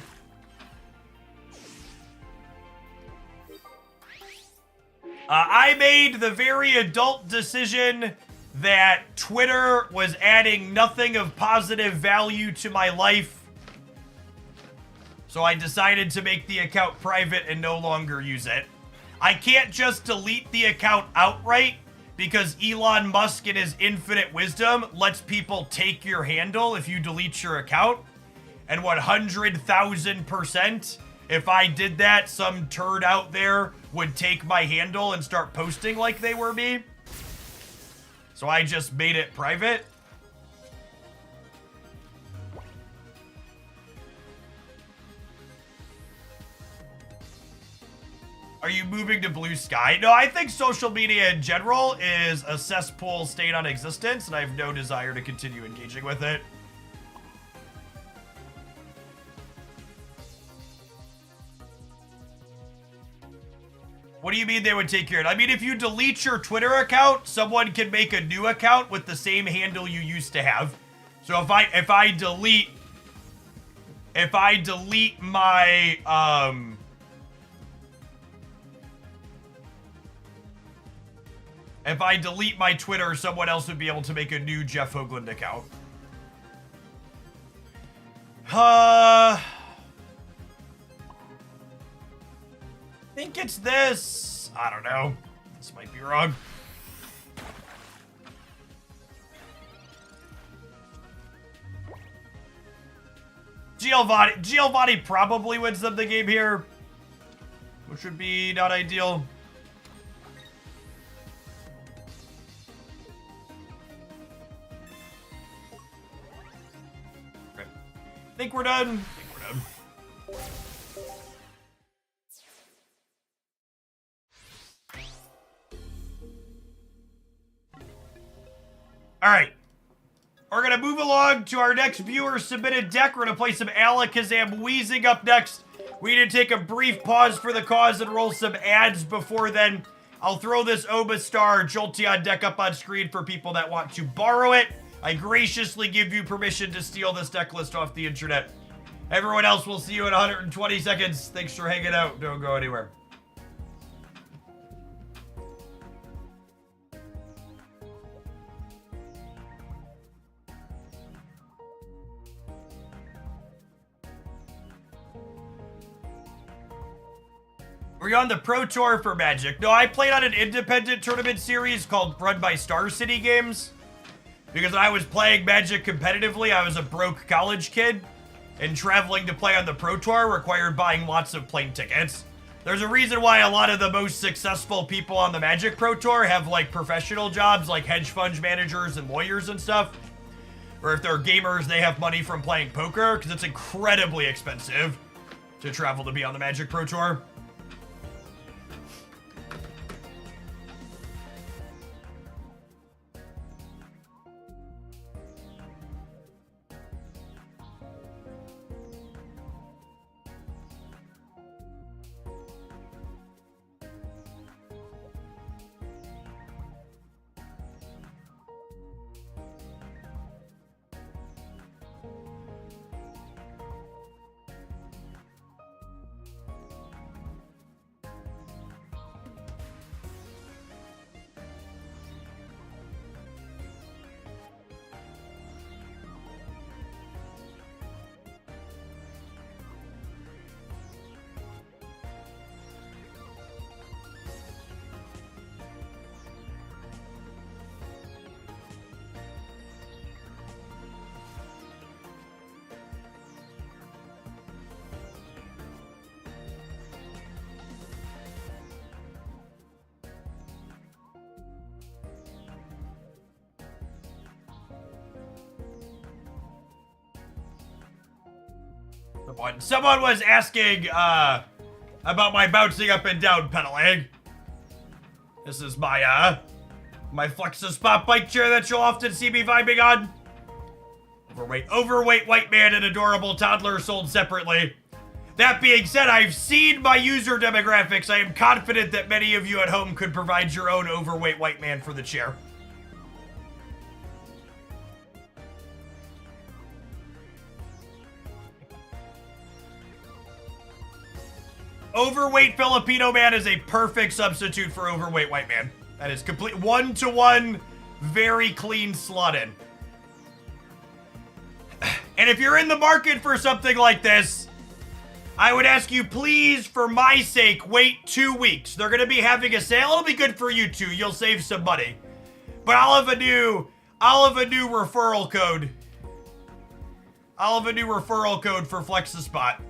I made the very adult decision that Twitter was adding nothing of positive value to my life. So I decided to make the account private and no longer use it. I can't just delete the account outright because Elon Musk in his infinite wisdom lets people take your handle if you delete your account. And 100,000%, if I did that, some turd out there would take my handle and start posting like they were me. So I just made it private. Are you moving to Blue Sky? No, I think social media in general is a cesspool state on existence, and I have no desire to continue engaging with it. What do you mean they would take your... I mean, if you delete your Twitter account, someone can make a new account with the same handle you used to have. So if I delete my if I delete my Twitter, someone else would be able to make a new Jeff Hoagland account. I think it's this. I don't know. This might be wrong. Giovanni probably wins them the game here, which would be not ideal. Okay. I think we're done. Alright. We're going to move along to our next viewer-submitted deck. We're going to play some Alakazam Wheezing up next. We need to take a brief pause for the cause and roll some ads before then. I'll throw this Omastar Jolteon deck up on screen for people that want to borrow it. I graciously give you permission to steal this deck list off the internet. Everyone else, we'll see you in 120 seconds. Thanks for hanging out. Don't go anywhere. Were you on the Pro Tour for Magic? No, I played on an independent tournament series run by Star City Games. Because I was playing Magic competitively, I was a broke college kid. And traveling to play on the Pro Tour required buying lots of plane tickets. There's a reason why a lot of the most successful people on the Magic Pro Tour have, like, professional jobs, like hedge fund managers and lawyers and stuff. Or if they're gamers, they have money from playing poker, because it's incredibly expensive to travel to be on the Magic Pro Tour. Someone was asking about my bouncing up and down pedaling. This is my my Flex-a-Spot bike chair that you'll often see me vibing on. Overweight white man and adorable toddler sold separately. That being said, I've seen my user demographics. I am confident that many of you at home could provide your own overweight white man for the chair. Overweight Filipino man is a perfect substitute for overweight white man. That is complete one-to-one, very clean slot in. And if you're in the market for something like this, I would ask you, please, for my sake, wait 2 weeks. They're going to be having a sale. It'll be good for you too. You'll save some money. But I'll have a new referral code. I'll have a new referral code for Flex-a-Spot.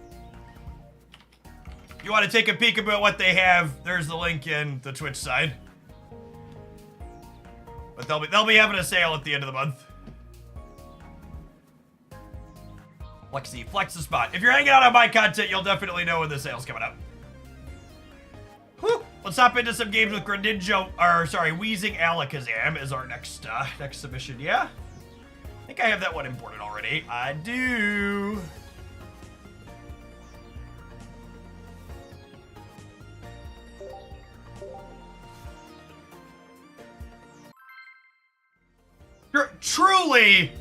You want to take a peek about what they have, there's the link in the Twitch side. But they'll be having a sale at the end of the month. Flex-a-Spot. If you're hanging out on my content, you'll definitely know when the sale's coming up. Whew. Let's hop into some games with Wheezing Alakazam is our next submission. Yeah? I think I have that one imported already. I do. Truly,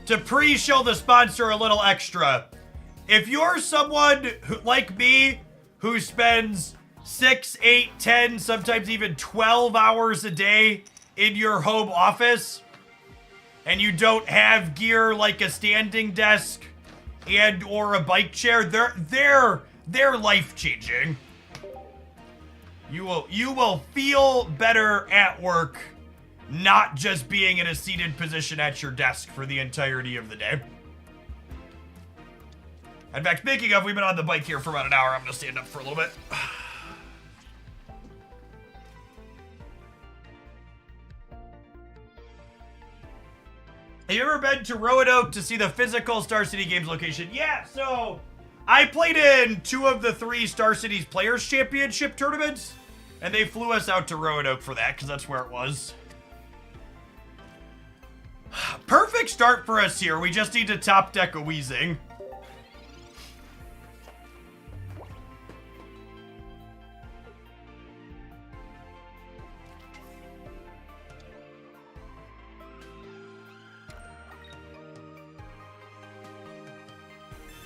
to pre-show the sponsor a little extra, if you're someone who, like me, who spends 6, 8, 10, sometimes even 12 hours a day in your home office, and you don't have gear like a standing desk and or a bike chair, they're life-changing. You will feel better at work, not just being in a seated position at your desk for the entirety of the day. In fact, speaking of, we've been on the bike here for about an hour. I'm gonna stand up for a little bit. Have you ever been to Roanoke to see the physical Star City Games location? Yeah, so I played in 2 of the 3 Star Cities Players Championship tournaments, and they flew us out to Roanoke for that, because that's where it was. Perfect start for us here. We just need to top deck a Wheezing.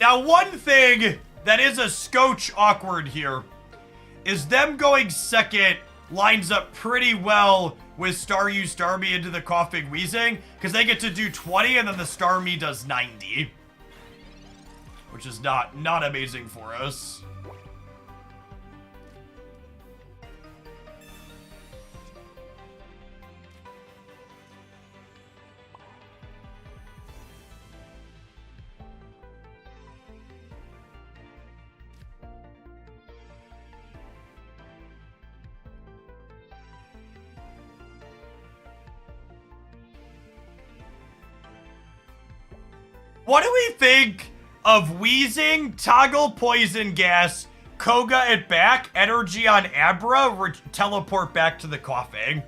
Now, one thing that is a scotch awkward here is them going second lines up pretty well with Staryu Starmie into the Coughing Wheezing, because they get to do 20 and then the Starmie does 90. Which is not amazing for us. What do we think of Wheezing, Toggle Poison Gas, Koga it back, Energy on Abra, teleport back to the Coughing?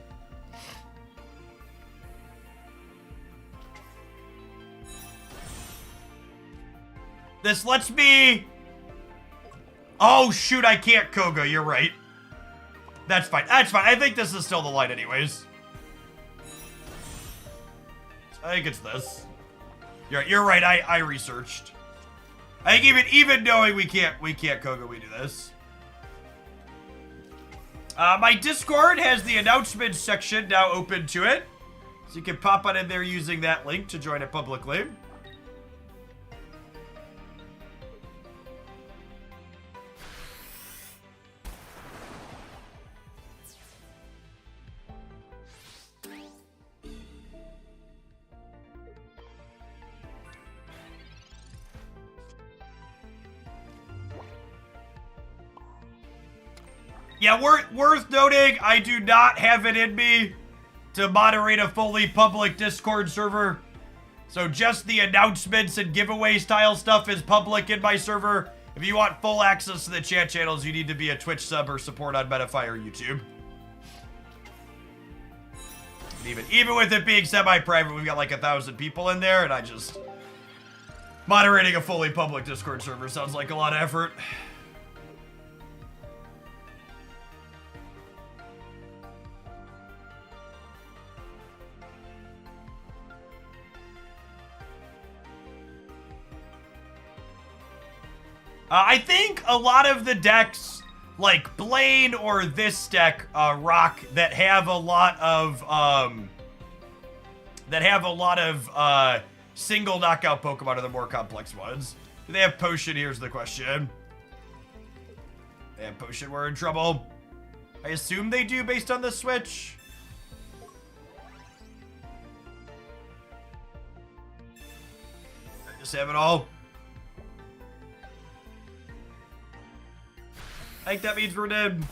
This lets me... Oh, shoot, I can't Koga, you're right. That's fine, that's fine. I think this is still the line anyways. I think it's this. You're right. I researched. I think even knowing we can't Koga, we do this. My Discord has the announcements section now open to it, so you can pop on in there using that link to join it publicly. Yeah, worth noting, I do not have it in me to moderate a fully public Discord server. So just the announcements and giveaway style stuff is public in my server. If you want full access to the chat channels, you need to be a Twitch sub or support on Metafy or YouTube. Even with it being semi-private, we've got like 1,000 people in there, and I just... Moderating a fully public Discord server sounds like a lot of effort. I think a lot of the decks, like Blaine or this deck, Rock, that have a lot of single knockout Pokemon are the more complex ones. Do they have Potion? Here's the question. They have Potion, we're in trouble. I assume they do based on the switch. I just have it all. I think that means we're dead.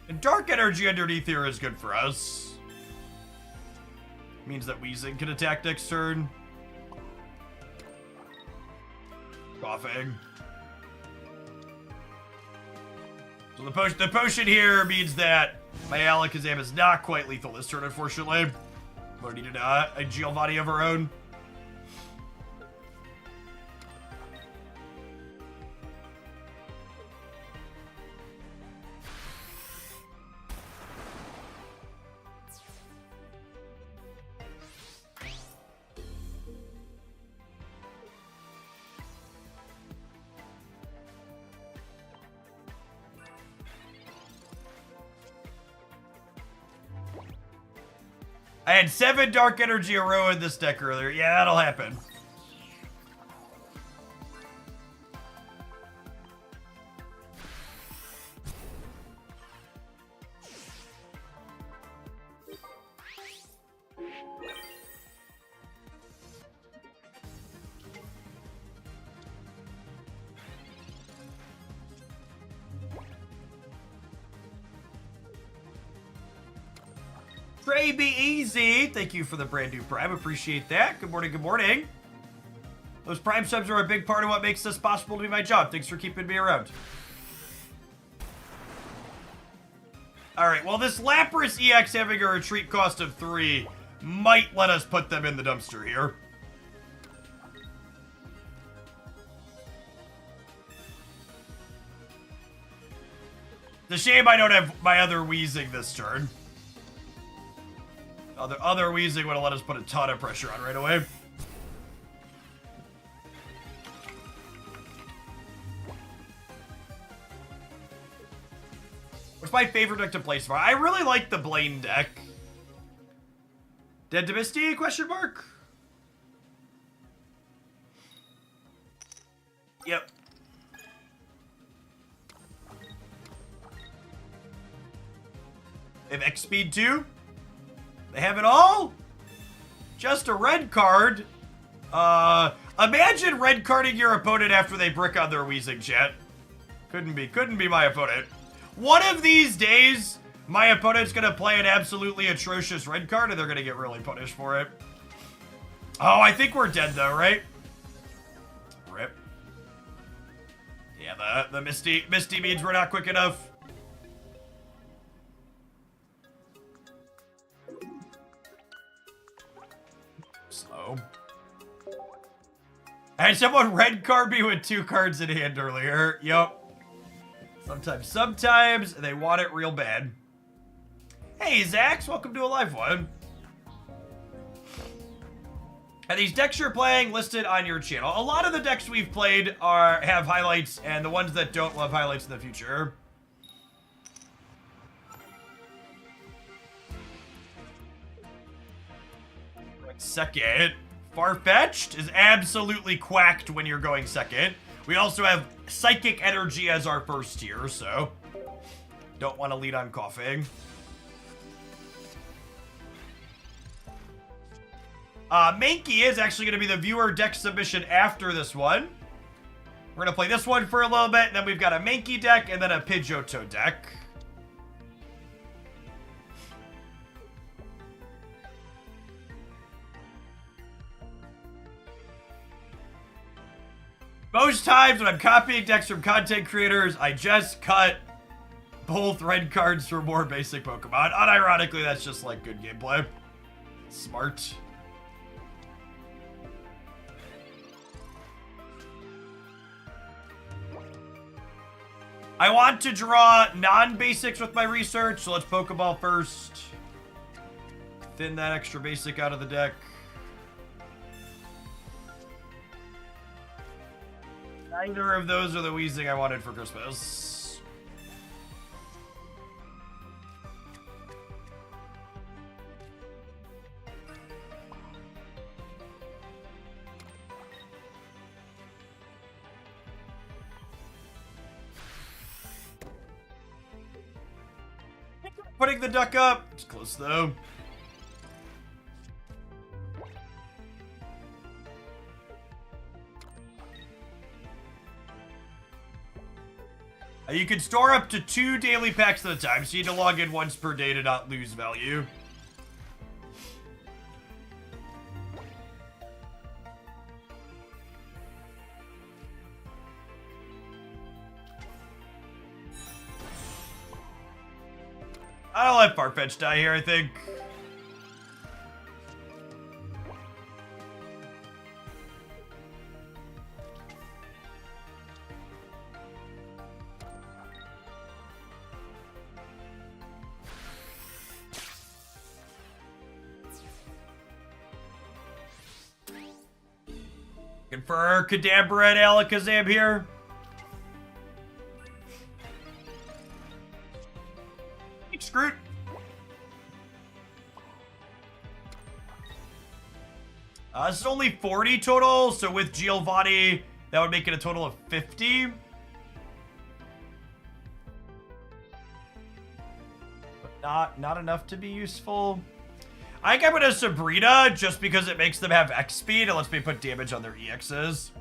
And Dark Energy underneath here is good for us. Means that Wheezing can attack next turn. Coughing. So the potion here means that my Alakazam is not quite lethal this turn, unfortunately. We're needed a Giovanni of our own. I had 7 Dark Energy a row in this deck earlier. Yeah, that'll happen. Trey Be Easy, thank you for the brand new Prime. Appreciate that. Good morning, good morning. Those Prime subs are a big part of what makes this possible to be my job. Thanks for keeping me around. Alright, well this Lapras EX having a retreat cost of 3 might let us put them in the dumpster here. It's a shame I don't have my other Weezing this turn. Other Weezing would have let us put a ton of pressure on right away. What's my favorite deck to play so far? I really like the Blaine deck. Dead to Misty? Question mark? Yep. They have X speed too. They have it all. Just a red card. Imagine red carding your opponent after they brick on their Weezing, chat. Couldn't be my opponent. One of these days, my opponent's gonna play an absolutely atrocious red card and they're gonna get really punished for it. Oh, I think we're dead though, right? Rip. Yeah, the Misty means we're not quick enough. Slow. I had someone red card me with 2 cards in hand earlier. Yup. Sometimes they want it real bad. Hey, Zax, welcome to a live one. Are these decks you're playing listed on your channel? A lot of the decks we've played have highlights, and the ones that don't will have highlights in the future. Second. Farfetch'd is absolutely quacked when you're going second. We also have Psychic Energy as our first tier, so don't want to lead on coughing. Mankey is actually going to be the viewer deck submission after this one. We're going to play this one for a little bit, and then we've got a Mankey deck and then a Pidgeotto deck. Most times when I'm copying decks from content creators, I just cut both red cards for more basic Pokemon. Unironically, that's just like good gameplay. Smart. I want to draw non-basics with my research, so let's Pokeball first. Thin that extra basic out of the deck. Neither of those are the Weezing I wanted for Christmas. Putting the duck up. It's close though. You can store up to 2 daily packs at a time, so you need to log in once per day to not lose value. I'll let Farfetch'd die here, I think. Looking for Kadabra and Alakazam here. Screwed. This is only 40 total, so with Giovanni, that would make it a total of 50. But not enough to be useful. I think I'm gonna Sabrina just because it makes them have X speed and lets me put damage on their EXs.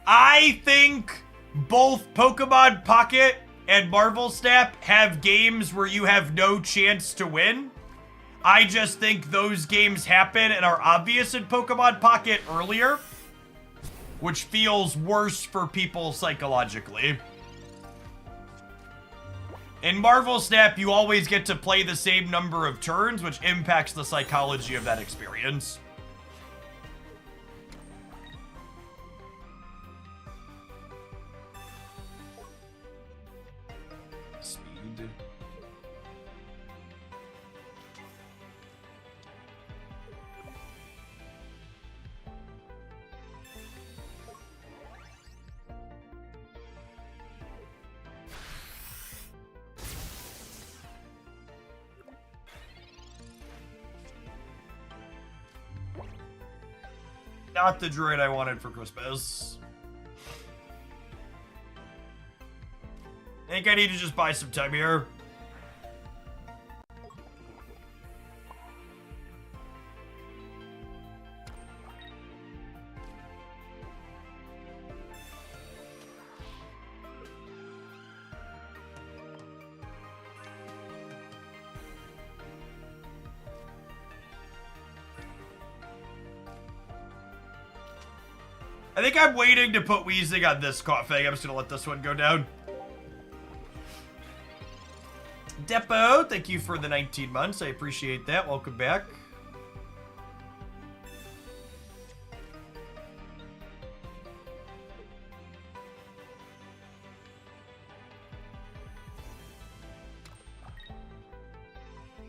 I think both Pokemon Pocket and Marvel Snap have games where you have no chance to win. I just think those games happen and are obvious in Pokemon Pocket earlier, which feels worse for people psychologically. In Marvel Snap, you always get to play the same number of turns, which impacts the psychology of that experience. Speed. Not the droid I wanted for Christmas. I think I need to just buy some time here. I think I'm waiting to put wheezing on this coughing. I'm just gonna let this one go down. Depot, thank you for the 19 months. I appreciate that. Welcome back.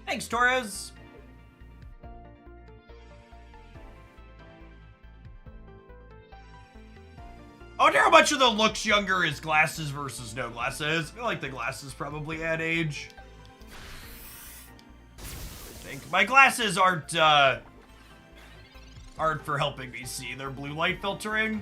Thanks, Torres. I wonder how much of the looks younger is glasses versus no glasses. I feel like the glasses probably add age. I think my glasses aren't for helping me see. They're blue light filtering.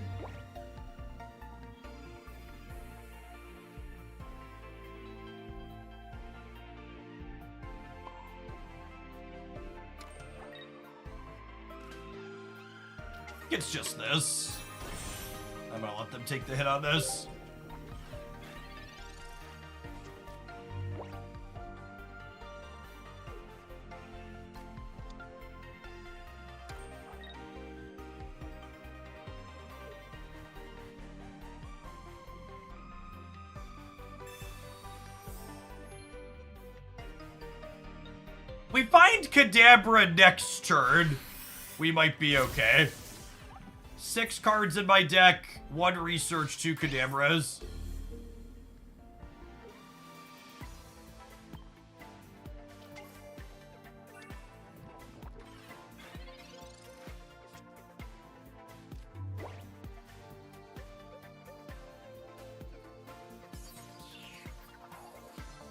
It's just this. I'm gonna let them take the hit on this. We find Kadabra next turn. We might be okay. 6 cards in my deck, 1 research, 2 Kadabras.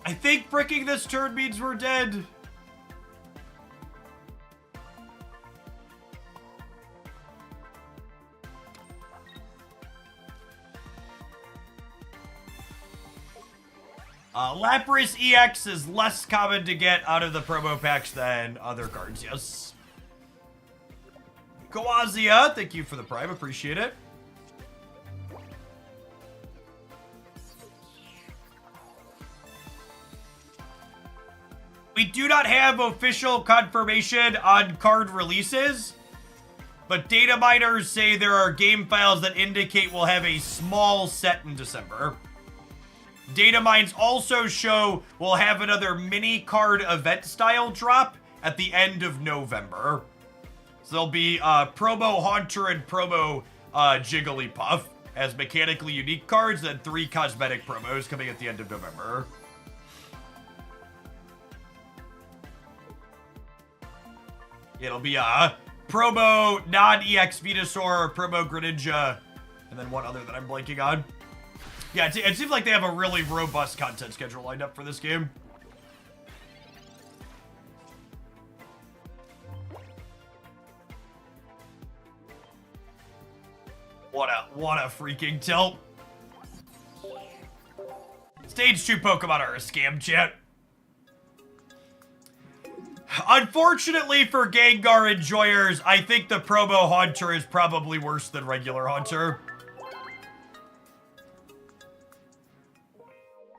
I think bricking this turn means we're dead. Lapras EX is less common to get out of the promo packs than other cards, yes. Kawazia, thank you for the prime, appreciate it. We do not have official confirmation on card releases, but data miners say there are game files that indicate we'll have a small set in December. Data mines also show we'll have another mini card event style drop at the end of November. So there'll be Promo Haunter and Promo Jigglypuff as mechanically unique cards, then 3 cosmetic promos coming at the end of November. It'll be Promo non-EX Venusaur, Promo Greninja, and then one other that I'm blanking on. Yeah, it seems like they have a really robust content schedule lined up for this game. What a freaking tilt. Stage 2 Pokemon are a scam, chat. Unfortunately for Gengar enjoyers, I think the Promo Haunter is probably worse than regular Haunter.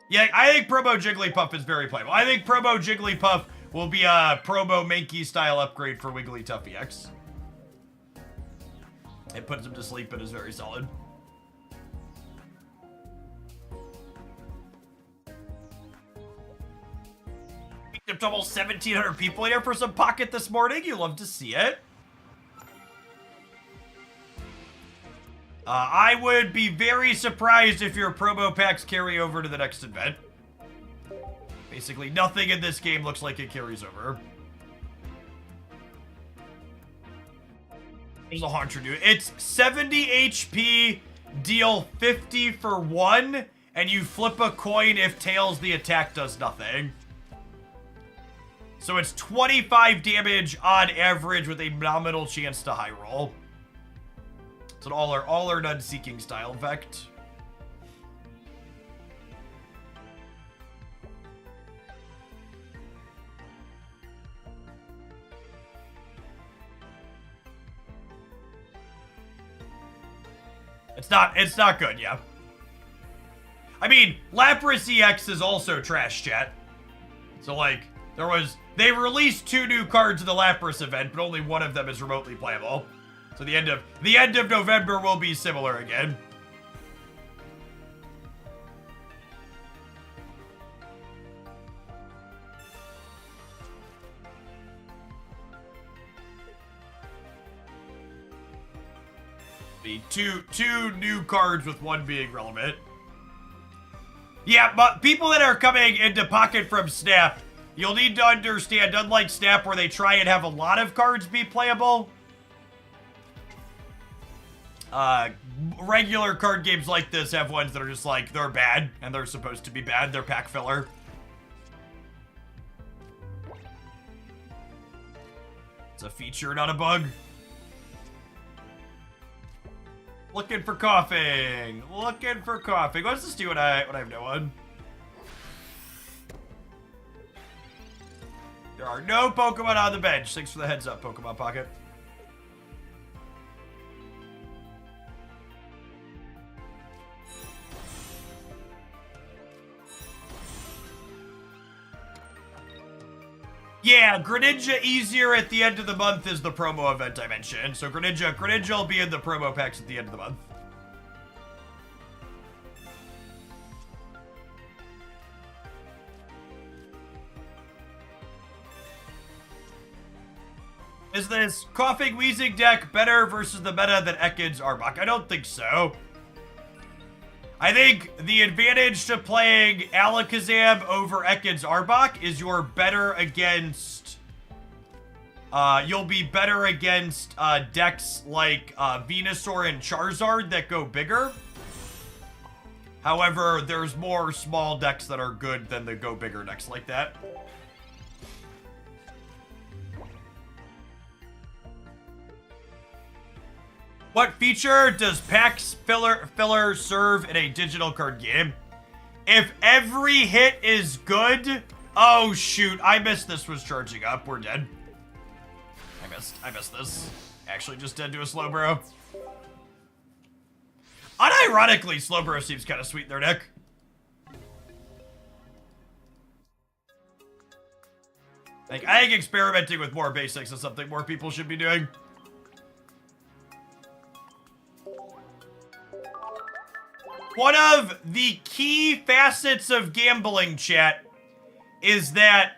Yeah, I think Promo Jigglypuff is very playable. I think Promo Jigglypuff will be a promo Mankey style upgrade for Wigglytuff EX. It puts him to sleep and is very solid. Picked up to almost 1,700 people here for some Pocket this morning. You love to see it. I would be very surprised if your promo packs carry over to the next event. Basically, nothing in this game looks like it carries over. There's a Haunter dude. It's 70 HP, deal 50 for 1, and you flip a coin if Tails the attack does nothing. So it's 25 damage on average with a nominal chance to high roll. It's an all or none seeking style effect. It's not good, yeah. I mean, Lapras EX is also trash, chat. So, like, they released 2 new cards in the Lapras event, but only one of them is remotely playable. So the end of November will be similar again. Be two new cards with one being relevant. Yeah, but people that are coming into Pocket from Snap, you'll need to understand, unlike Snap where they try and have a lot of cards be playable, regular card games like this have ones that are just like, they're bad, and they're supposed to be bad. They're pack filler. It's a feature, not a bug. Looking for coughing. Looking for coughing. What's this do when I have no one? There are no Pokemon on the bench. Thanks for the heads up, Pokemon Pocket. Yeah, Greninja easier at the end of the month is the promo event I mentioned. So Greninja will be in the promo packs at the end of the month. Is this Coughing Wheezing deck better versus the meta than Ekid's Arbok? I don't think so. I think the advantage to playing Alakazam over Ekid's Arbok is you're better against... you'll be better against decks like Venusaur and Charizard that go bigger. However, there's more small decks that are good than the go bigger decks like that. What feature does packs filler serve in a digital card game? If every hit is good... Oh, shoot. I missed this was charging up. We're dead. I missed this. Actually just dead to a Slowbro. Unironically, Slowbro seems kind of sweet in their deck. I think experimenting with more basics is something more people should be doing. One of the key facets of gambling, chat, is that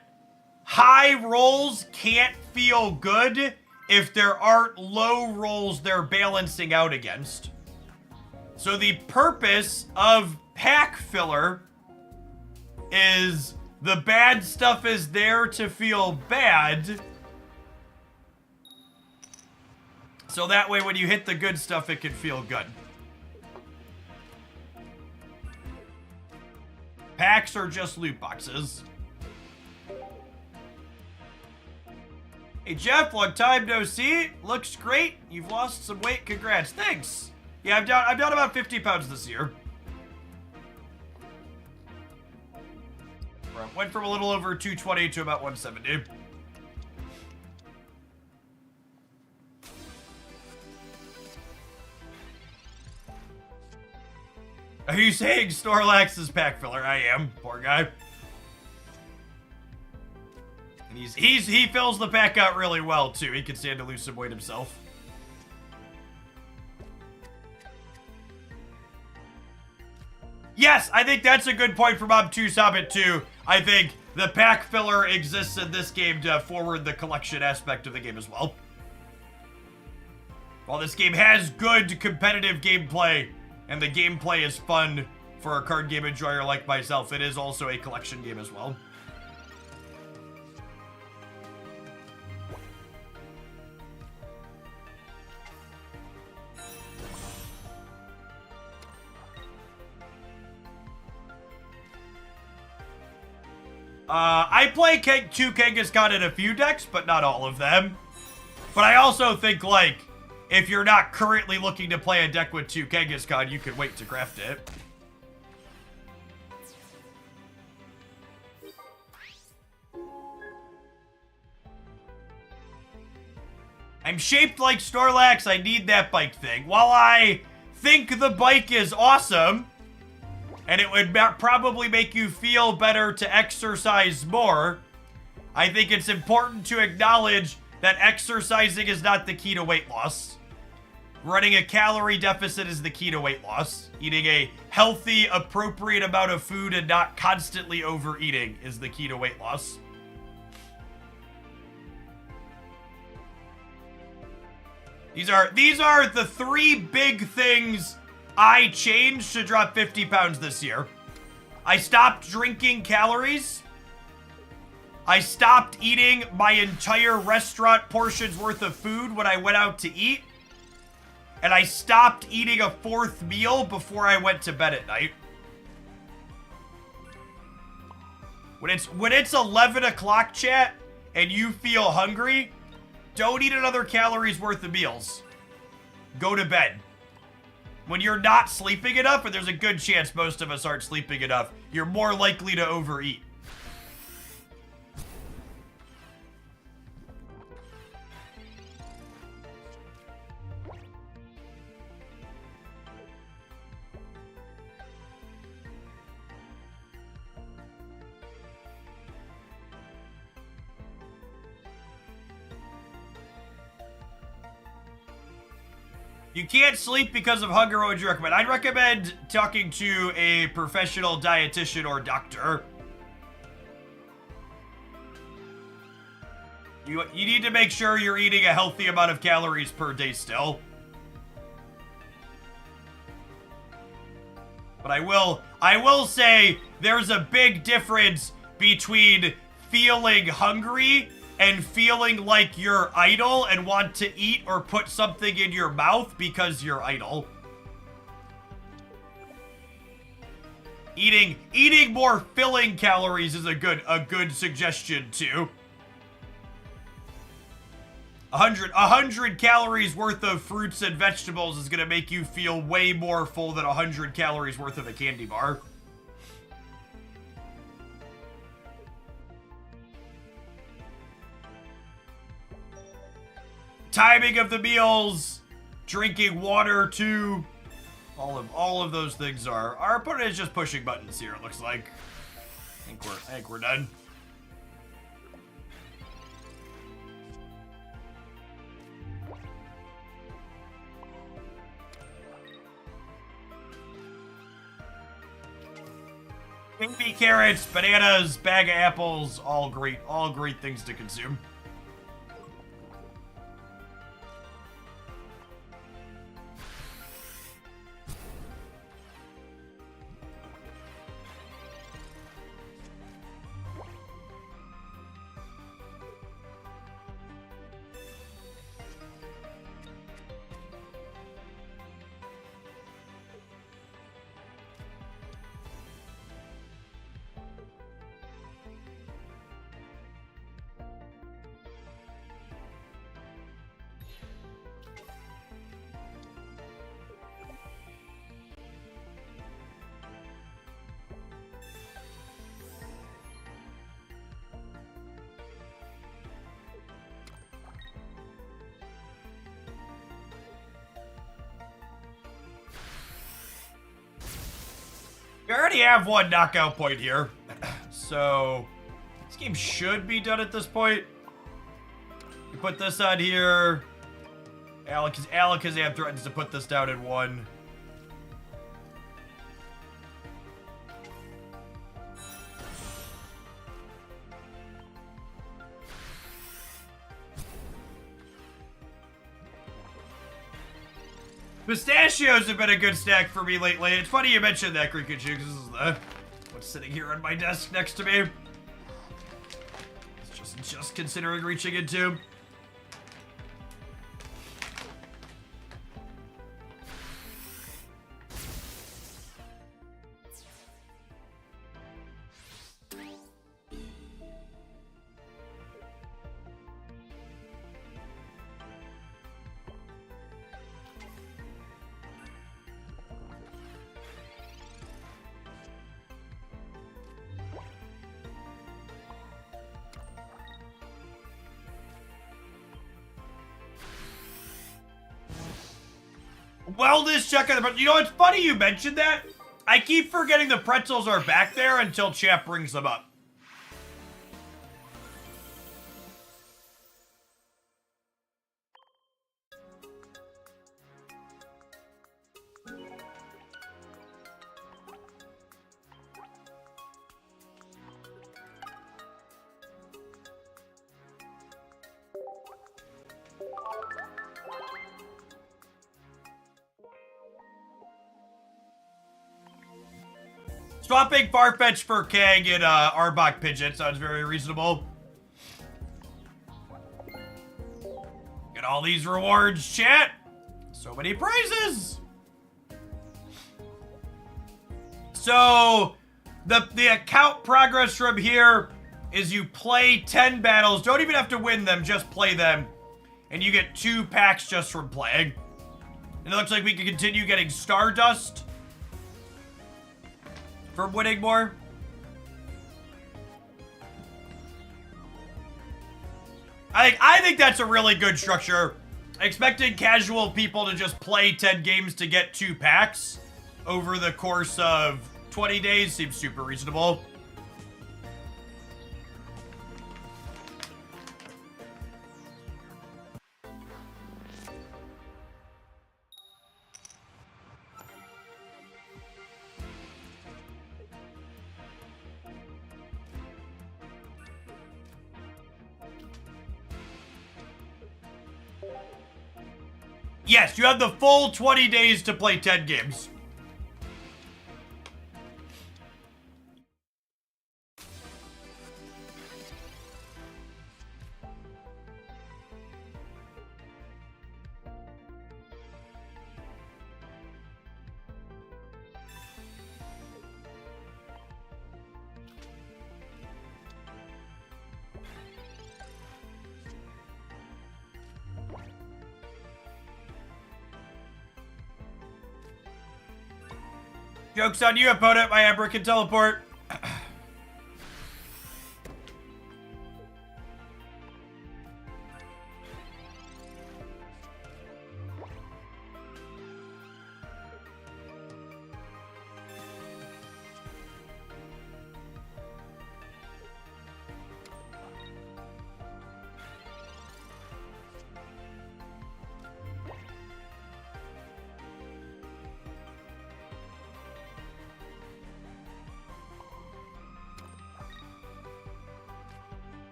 high rolls can't feel good if there aren't low rolls they're balancing out against. So the purpose of pack filler is the bad stuff is there to feel bad. So that way when you hit the good stuff, it can feel good. Packs are just loot boxes. Hey Jeff, long time no see. Looks great. You've lost some weight. Congrats. Thanks. Yeah, I'm down about 50 pounds this year. Went from a little over 220 to about 170. Are you saying Snorlax is pack filler? I am. Poor guy. He fills the pack out really well too. He can stand to lose some weight himself. Yes, I think that's a good point from Obtuse Hobbit too. I think the pack filler exists in this game to forward the collection aspect of the game as well. While this game has good competitive gameplay, and the gameplay is fun for a card game enjoyer like myself, it is also a collection game as well. I play 2 Kangaskhan in a few decks, but not all of them. But I also think, like, if you're not currently looking to play a deck with 2 Kangaskhan, you can wait to craft it. I'm shaped like Snorlax, I need that bike thing. While I think the bike is awesome, and it would probably make you feel better to exercise more, I think it's important to acknowledge that exercising is not the key to weight loss. Running a calorie deficit is the key to weight loss. Eating a healthy, appropriate amount of food and not constantly overeating is the key to weight loss. These are the 3 big things I changed to drop 50 pounds this year. I stopped drinking calories. I stopped eating my entire restaurant portion's worth of food when I went out to eat. And I stopped eating a 4th meal before I went to bed at night. When it's 11 o'clock, chat, and you feel hungry, don't eat another calories worth of meals. Go to bed. When you're not sleeping enough, and there's a good chance most of us aren't sleeping enough, you're more likely to overeat. You can't sleep because of hunger. What would you recommend? I'd recommend talking to a professional dietitian or doctor. You need to make sure you're eating a healthy amount of calories per day still. But I will say there's a big difference between feeling hungry and feeling like you're idle and want to eat or put something in your mouth because you're idle. Eating more filling calories is a good suggestion too. 100 calories worth of fruits and vegetables is gonna make you feel way more full than 100 calories worth of a candy bar. Timing of the meals, drinking water too. All of those things are. Our opponent is just pushing buttons here, it looks like. I think we're done. Baby carrots, bananas, bag of apples, all great things to consume. We already have one knockout point here, so This game should be done at this point. You put this on here. Alakazam threatens to put this down in 1. Pistachios have been a good snack for me lately. It's funny you mentioned that, Rikachu, because this is what's sitting here on my desk next to me. It's just considering reaching into. Wellness check on the pretzels. You know, it's funny you mentioned that. I keep forgetting the pretzels are back there until chat brings them up. Swapping Farfetch for Kang and Arbok Pidgeot sounds very reasonable. Get all these rewards, chat. So many prizes. So the account progress from here is you play 10 battles. Don't even have to win them, just play them. And you get 2 packs just from playing. And it looks like we can continue getting Stardust from winning more. I think that's a really good structure. Expecting casual people to just play 10 games to get 2 packs over the course of 20 days seems super reasonable. Yes, you have the full 20 days to play 10 games. Joke's on you, opponent. My Ember can teleport.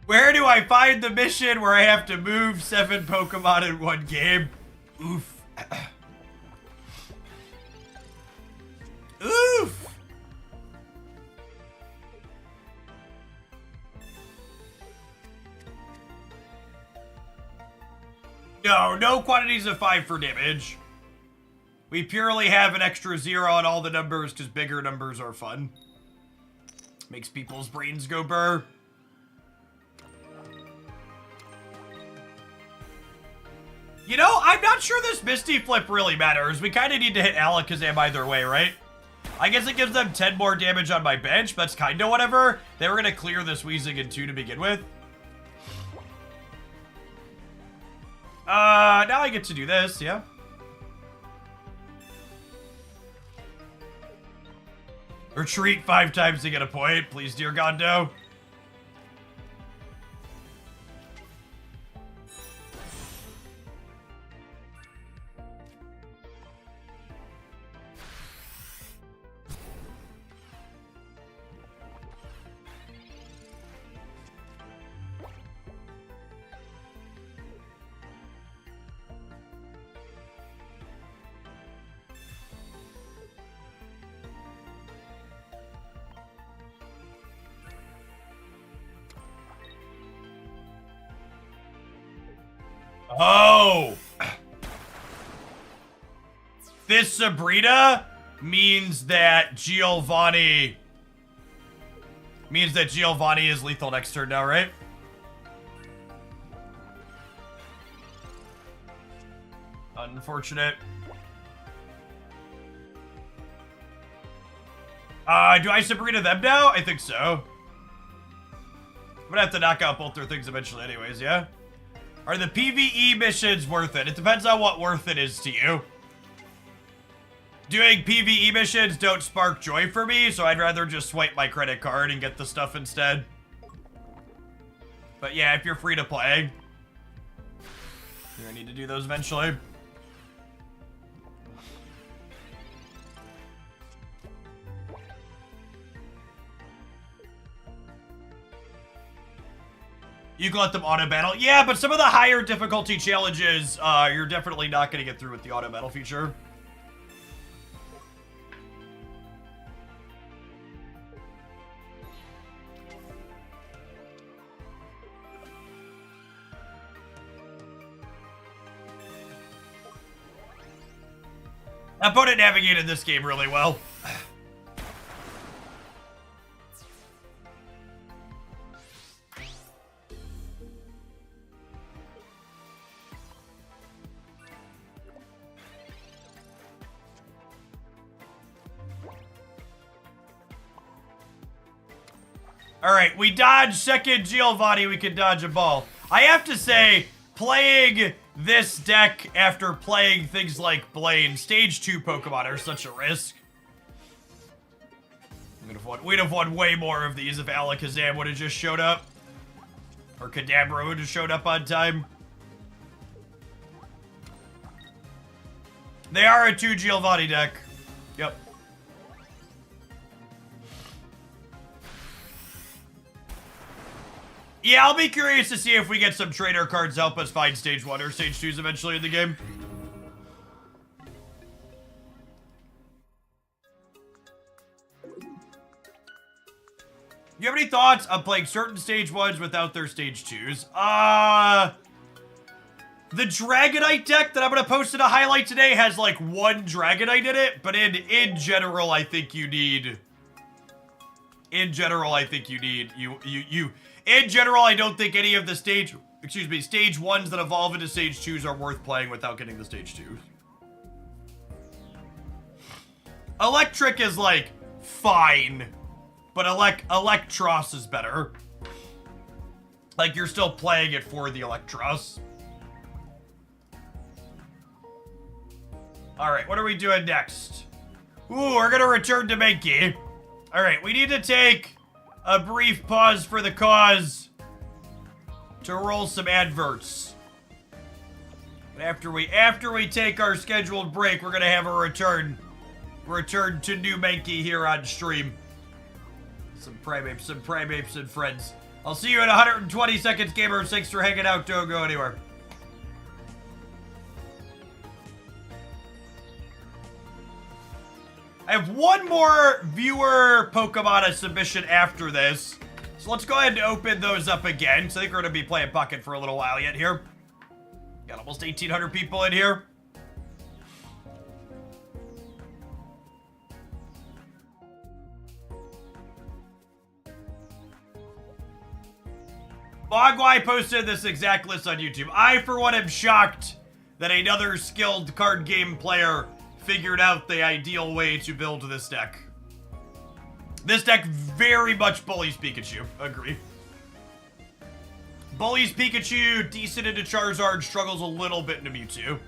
Where do I find the mission where I have to move 7 Pokemon in 1 game? Oof. Oof. No quantities of 5 for damage. We purely have an extra 0 on all the numbers because bigger numbers are fun. Makes people's brains go burr. You know, I'm not sure this Misty Flip really matters. We kind of need to hit Alakazam either way, right? I guess it gives them 10 more damage on my bench. That's kind of whatever. They were going to clear this Weezing in 2 to begin with. Now I get to do this, yeah. Retreat 5 times to get a point. Please, dear Gondo. Oh! This Sabrina means that Giovanni is lethal next turn now, right? Unfortunate. Do I Sabrina them now? I think so. I'm gonna have to knock out both their things eventually anyways, yeah? Are the PvE missions worth it? It depends on what worth it is to you. Doing PvE missions don't spark joy for me, so I'd rather just swipe my credit card and get the stuff instead. But yeah, if you're free to play, you're gonna need to do those eventually. You can let them auto-battle. Yeah, but some of the higher difficulty challenges, you're definitely not going to get through with the auto-battle feature. Opponent navigated this game really well. Alright, we dodge second Giovanni, we can dodge a ball. I have to say, playing this deck after playing things like Blaine, stage 2 Pokemon are such a risk. We'd have won way more of these if Alakazam would have just showed up. Or Kadabra would have showed up on time. They are a 2 Giovanni deck. Yep. Yeah, I'll be curious to see if we get some trainer cards help us find stage 1 or stage 2s eventually in the game. You have any thoughts on playing certain stage 1s without their stage 2s? The Dragonite deck that I'm going to post in a highlight today has like 1 Dragonite in it, but in general, I think you need... In general, I don't think any of the stage 1s that evolve into stage 2s are worth playing without getting the stage 2s. Electric is like fine, but Electros is better. Like you're still playing it for the Electros. Alright, what are we doing next? Ooh, we're gonna return to Mankey. Alright, we need to take a brief pause for the cause to roll some adverts. And after we take our scheduled break, we're gonna have a return to New Mankey here on stream. Some Primeapes and friends. I'll see you in 120 seconds, gamers. Thanks for hanging out. Don't go anywhere. I have one more viewer Pokemon submission after this. So let's go ahead and open those up again. So I think we're going to be playing Pocket for a little while yet here. Got almost 1,800 people in here. Mogwai posted this exact list on YouTube. I, for one, am shocked that another skilled card game player figured out the ideal way to build this deck. This deck very much bullies Pikachu. Agree. Bullies Pikachu, decent into Charizard, struggles a little bit into Mewtwo.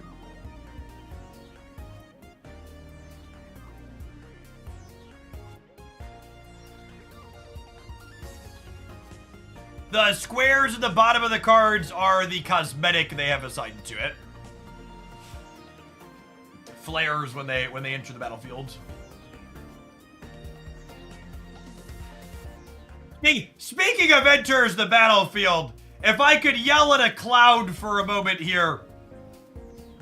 The squares at the bottom of the cards are the cosmetic they have assigned to it. Flares when they enter the battlefield. Hey, speaking of enters the battlefield, if I could yell at a cloud for a moment here.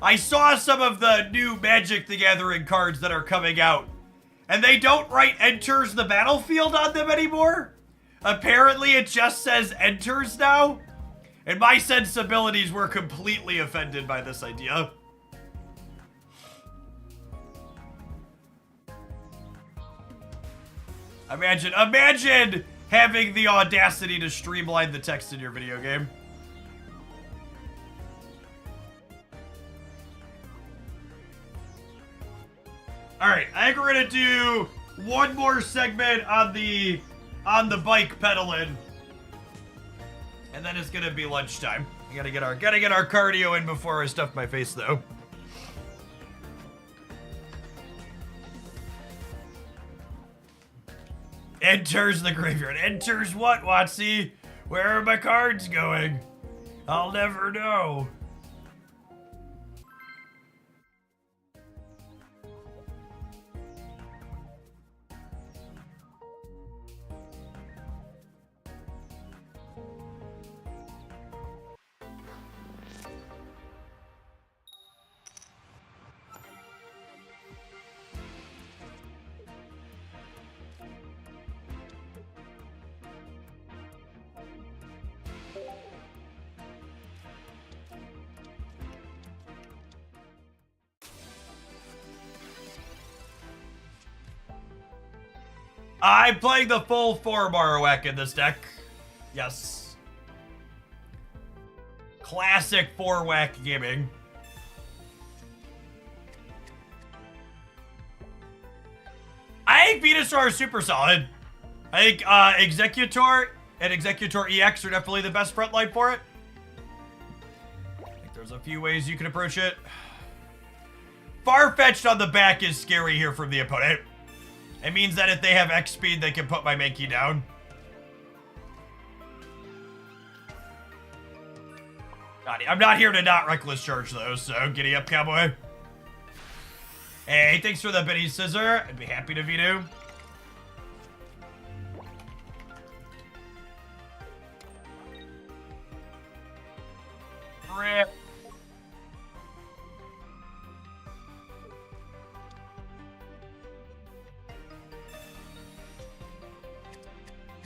I saw some of the new Magic the Gathering cards that are coming out, and they don't write enters the battlefield on them anymore. Apparently it just says enters now, and my sensibilities were completely offended by this idea. Imagine having the audacity to streamline the text in your video game. Alright, I think we're gonna do one more segment on the bike pedaling. And then it's gonna be lunchtime. We gotta get our cardio in before I stuff my face though. Enters the graveyard. Enters what, Watsy? Where are my cards going? I'll never know. I'm playing the full 4 Marowak in this deck. Yes. Classic 4-whack gaming. I think Venusaur is super solid. I think Executor and Executor EX are definitely the best frontline for it. I think there's a few ways you can approach it. Farfetch'd on the back is scary here from the opponent. It means that if they have X speed, they can put my Mankey down. I'm not here to not reckless charge though, so giddy up, cowboy. Hey, thanks for the Benny Scissor. I'd be happy to Vito. Rip.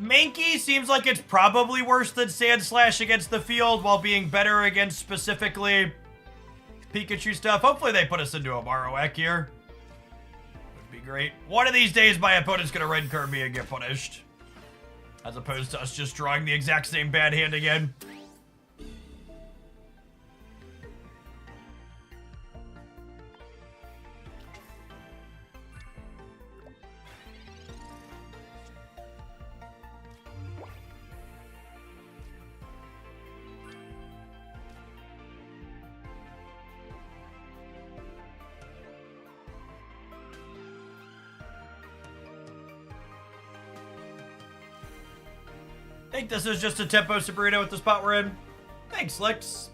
Mankey seems like it's probably worse than Sand Slash against the field while being better against specifically Pikachu stuff. Hopefully they put us into a Marowak here. Would be great. One of these days my opponent's gonna red card me and get punished. As opposed to us just drawing the exact same bad hand again. I think this is just a tempo Sabrina with the spot we're in. Thanks, Licks.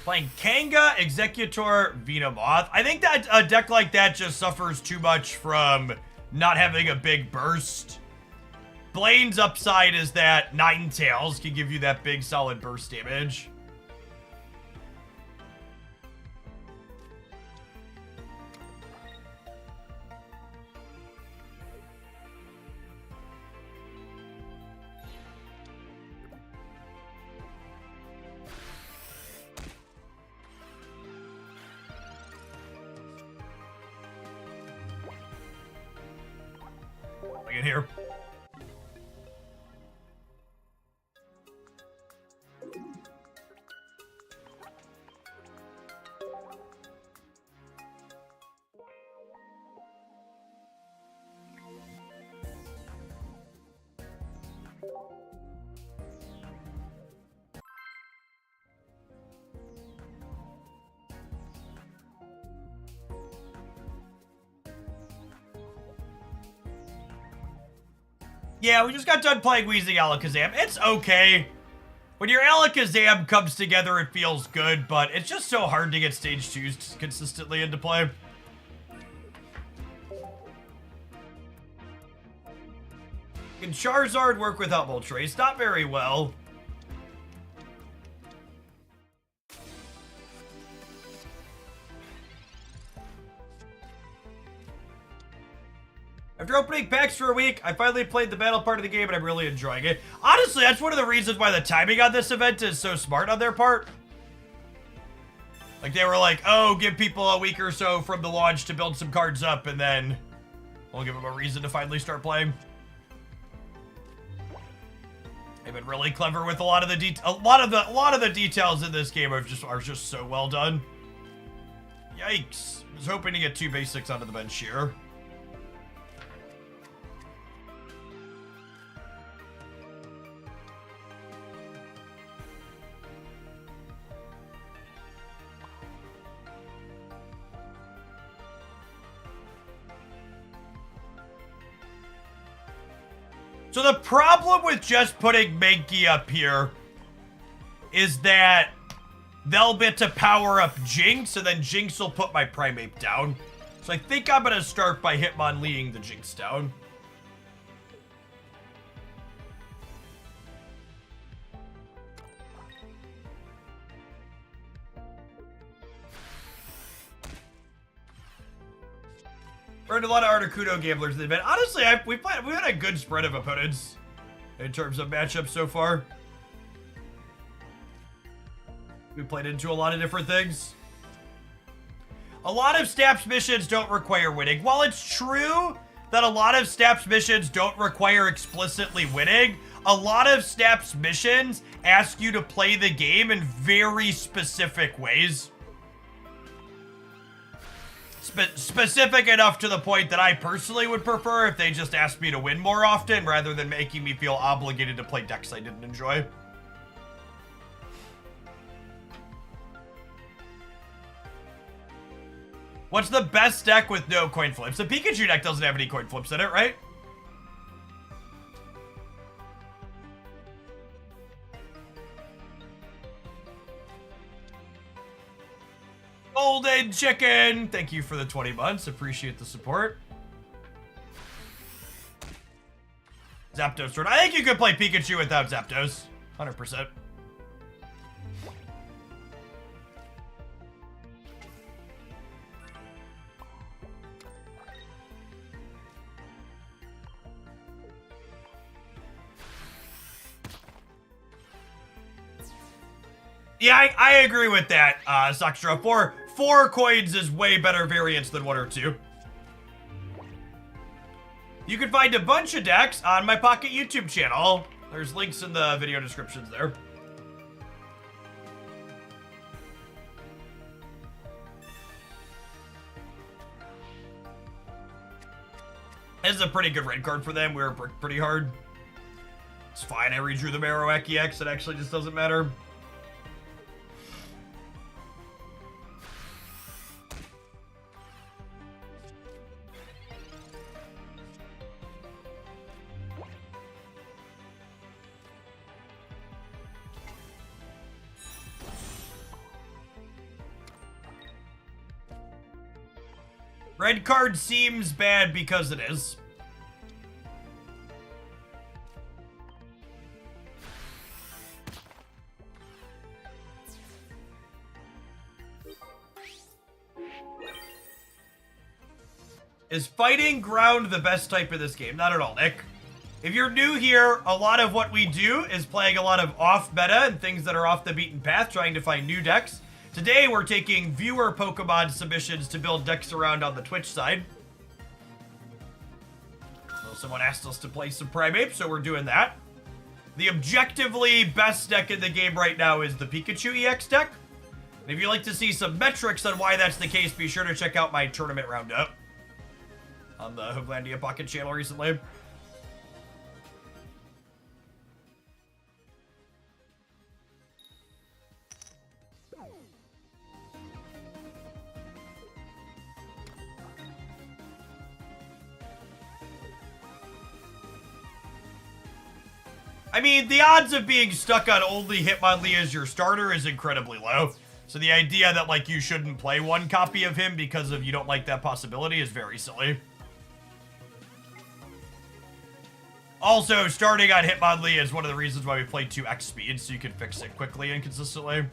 Playing Kanga, Executor, Venomoth. I think that a deck like that just suffers too much from not having a big burst. Blaine's upside is that Ninetales can give you that big solid burst damage. doing in here. Yeah, we just got done playing Wheezing Alakazam. It's okay. When your Alakazam comes together, it feels good, but it's just so hard to get stage 2s consistently into play. Can Charizard work without Moltres? Not very well. After opening packs for a week, I finally played the battle part of the game and I'm really enjoying it. Honestly, that's one of the reasons why the timing on this event is so smart on their part. Like, they were like, oh, give people a week or so from the launch to build some cards up, and then we'll give them a reason to finally start playing. They've been really clever with a lot of the a lot of the details in this game are just so well done. Yikes. I was hoping to get 2 basics onto the bench here. So the problem with just putting Mankey up here is that they'll get to power up Jinx, and then Jinx will put my Primeape down. So I think I'm going to start by Hitmonleeing the Jinx down. We're a lot of Articuno gamblers in the event. Honestly, we've had a good spread of opponents in terms of matchups so far. We played into a lot of different things. A lot of Staps missions don't require winning. While it's true that a lot of Staps missions don't require explicitly winning, a lot of Staps missions ask you to play the game in very specific ways. Specific enough to the point that I personally would prefer if they just asked me to win more often rather than making me feel obligated to play decks I didn't enjoy. What's the best deck with no coin flips? The Pikachu deck doesn't have any coin flips in it, right? Golden Chicken, thank you for the 20 months. Appreciate the support. Zapdos turn. I think you could play Pikachu without Zapdos. 100%. Yeah, I agree with that, Soxtra. Four coins is way better variance than 1 or 2. You can find a bunch of decks on my Pocket YouTube channel. There's links in the video descriptions there. This is a pretty good red card for them. We were pretty hard. It's fine. I redrew the Marowak EX. It actually just doesn't matter. Red card seems bad because it is. Is fighting ground the best type of this game? Not at all, Nick. If you're new here, a lot of what we do is playing a lot of off-meta and things that are off the beaten path, trying to find new decks. Today, we're taking viewer Pokemon submissions to build decks around on the Twitch side. So someone asked us to play some Primeape, so we're doing that. The objectively best deck in the game right now is the Pikachu EX deck. And if you'd like to see some metrics on why that's the case, be sure to check out my tournament roundup on the Hooglandia Pocket channel recently. I mean, the odds of being stuck on only Hitmonlee as your starter is incredibly low. So the idea that, like, you shouldn't play one copy of him because of you don't like that possibility is very silly. Also, starting on Hitmonlee is one of the reasons why we play 2x speed, so you can fix it quickly and consistently.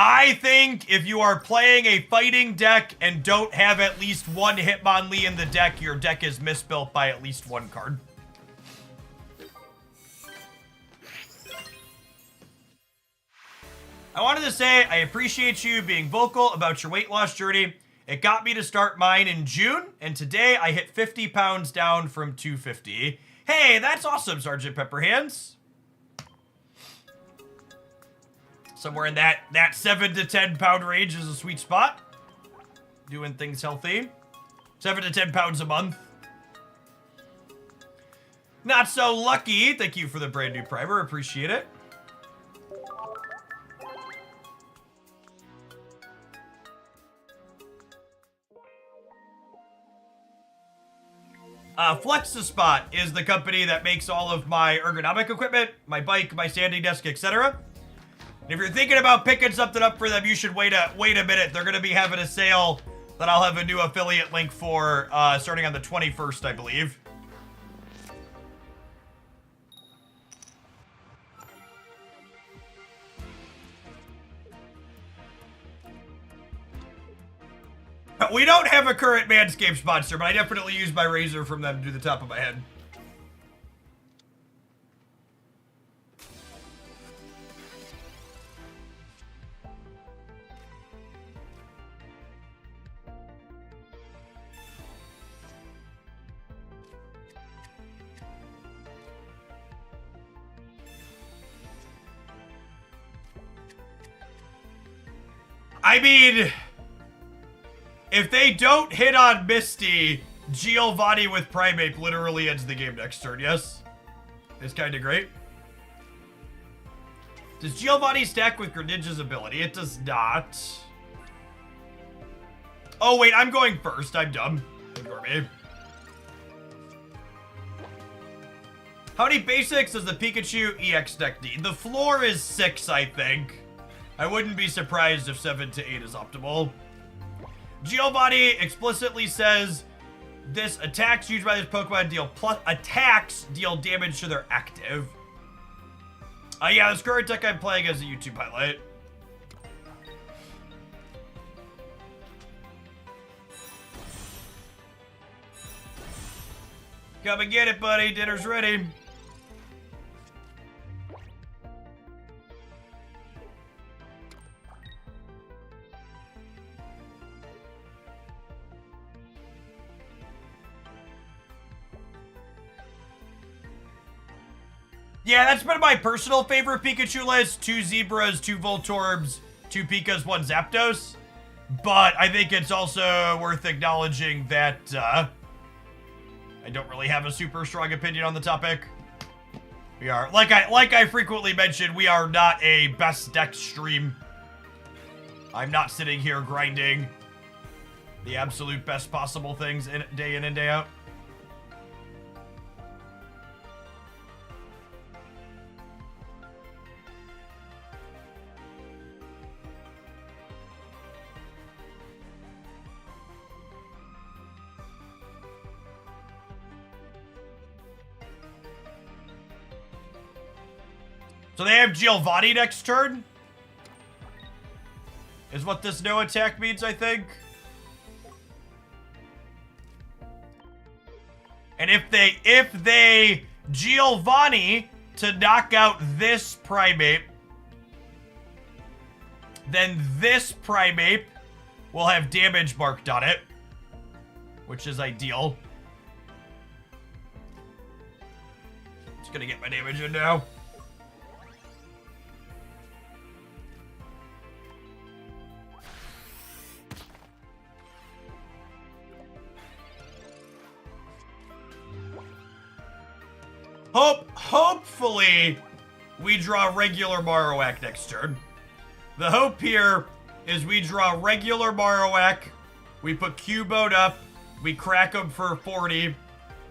I think if you are playing a fighting deck and don't have at least one Hitmonlee in the deck, your deck is misbuilt by at least one card. I wanted to say I appreciate you being vocal about your weight loss journey. It got me to start mine in June, and today I hit 50 pounds down from 250. Hey, that's awesome, Sergeant Pepperhands. Somewhere in that 7 to 10 pound range is a sweet spot. Doing things healthy. 7 to 10 pounds a month. Not so lucky. Thank you for the brand new primer. Appreciate it. Flexispot is the company that makes all of my ergonomic equipment, my bike, my standing desk, etc. And if you're thinking about picking something up for them, you should wait a minute. They're going to be having a sale that I'll have a new affiliate link for starting on the 21st, I believe. We don't have a current Manscaped sponsor, but I definitely use my razor from them to do the top of my head. I mean, if they don't hit on Misty, Giovanni with Primeape literally ends the game next turn, yes? It's kind of great. Does Giovanni stack with Greninja's ability? It does not. Oh, wait, I'm going first. I'm dumb. Ignore me. How many basics does the Pikachu EX deck need? The floor is 6, I think. I wouldn't be surprised if 7 to 8 is optimal. Giovanni explicitly says this attacks used by this Pokemon deal deal damage to their active. Yeah, this current deck I'm playing as a YouTube highlight. Come and get it, buddy. Dinner's ready. Yeah, that's been my personal favorite Pikachu list. 2 Zebras, 2 Voltorbs, 2 Pikas, 1 Zapdos. But I think it's also worth acknowledging that I don't really have a super strong opinion on the topic. We are, like I frequently mention, we are not a best deck stream. I'm not sitting here grinding the absolute best possible things day in and day out. So they have Giovanni next turn? Is what this no attack means, I think. And if they Giovanni to knock out this Primeape, then this Primeape will have damage marked on it, which is ideal. Just gonna get my damage in now. Hopefully, we draw regular Marowak next turn. The hope here is we draw regular Marowak, we put Cubone up, we crack him for 40,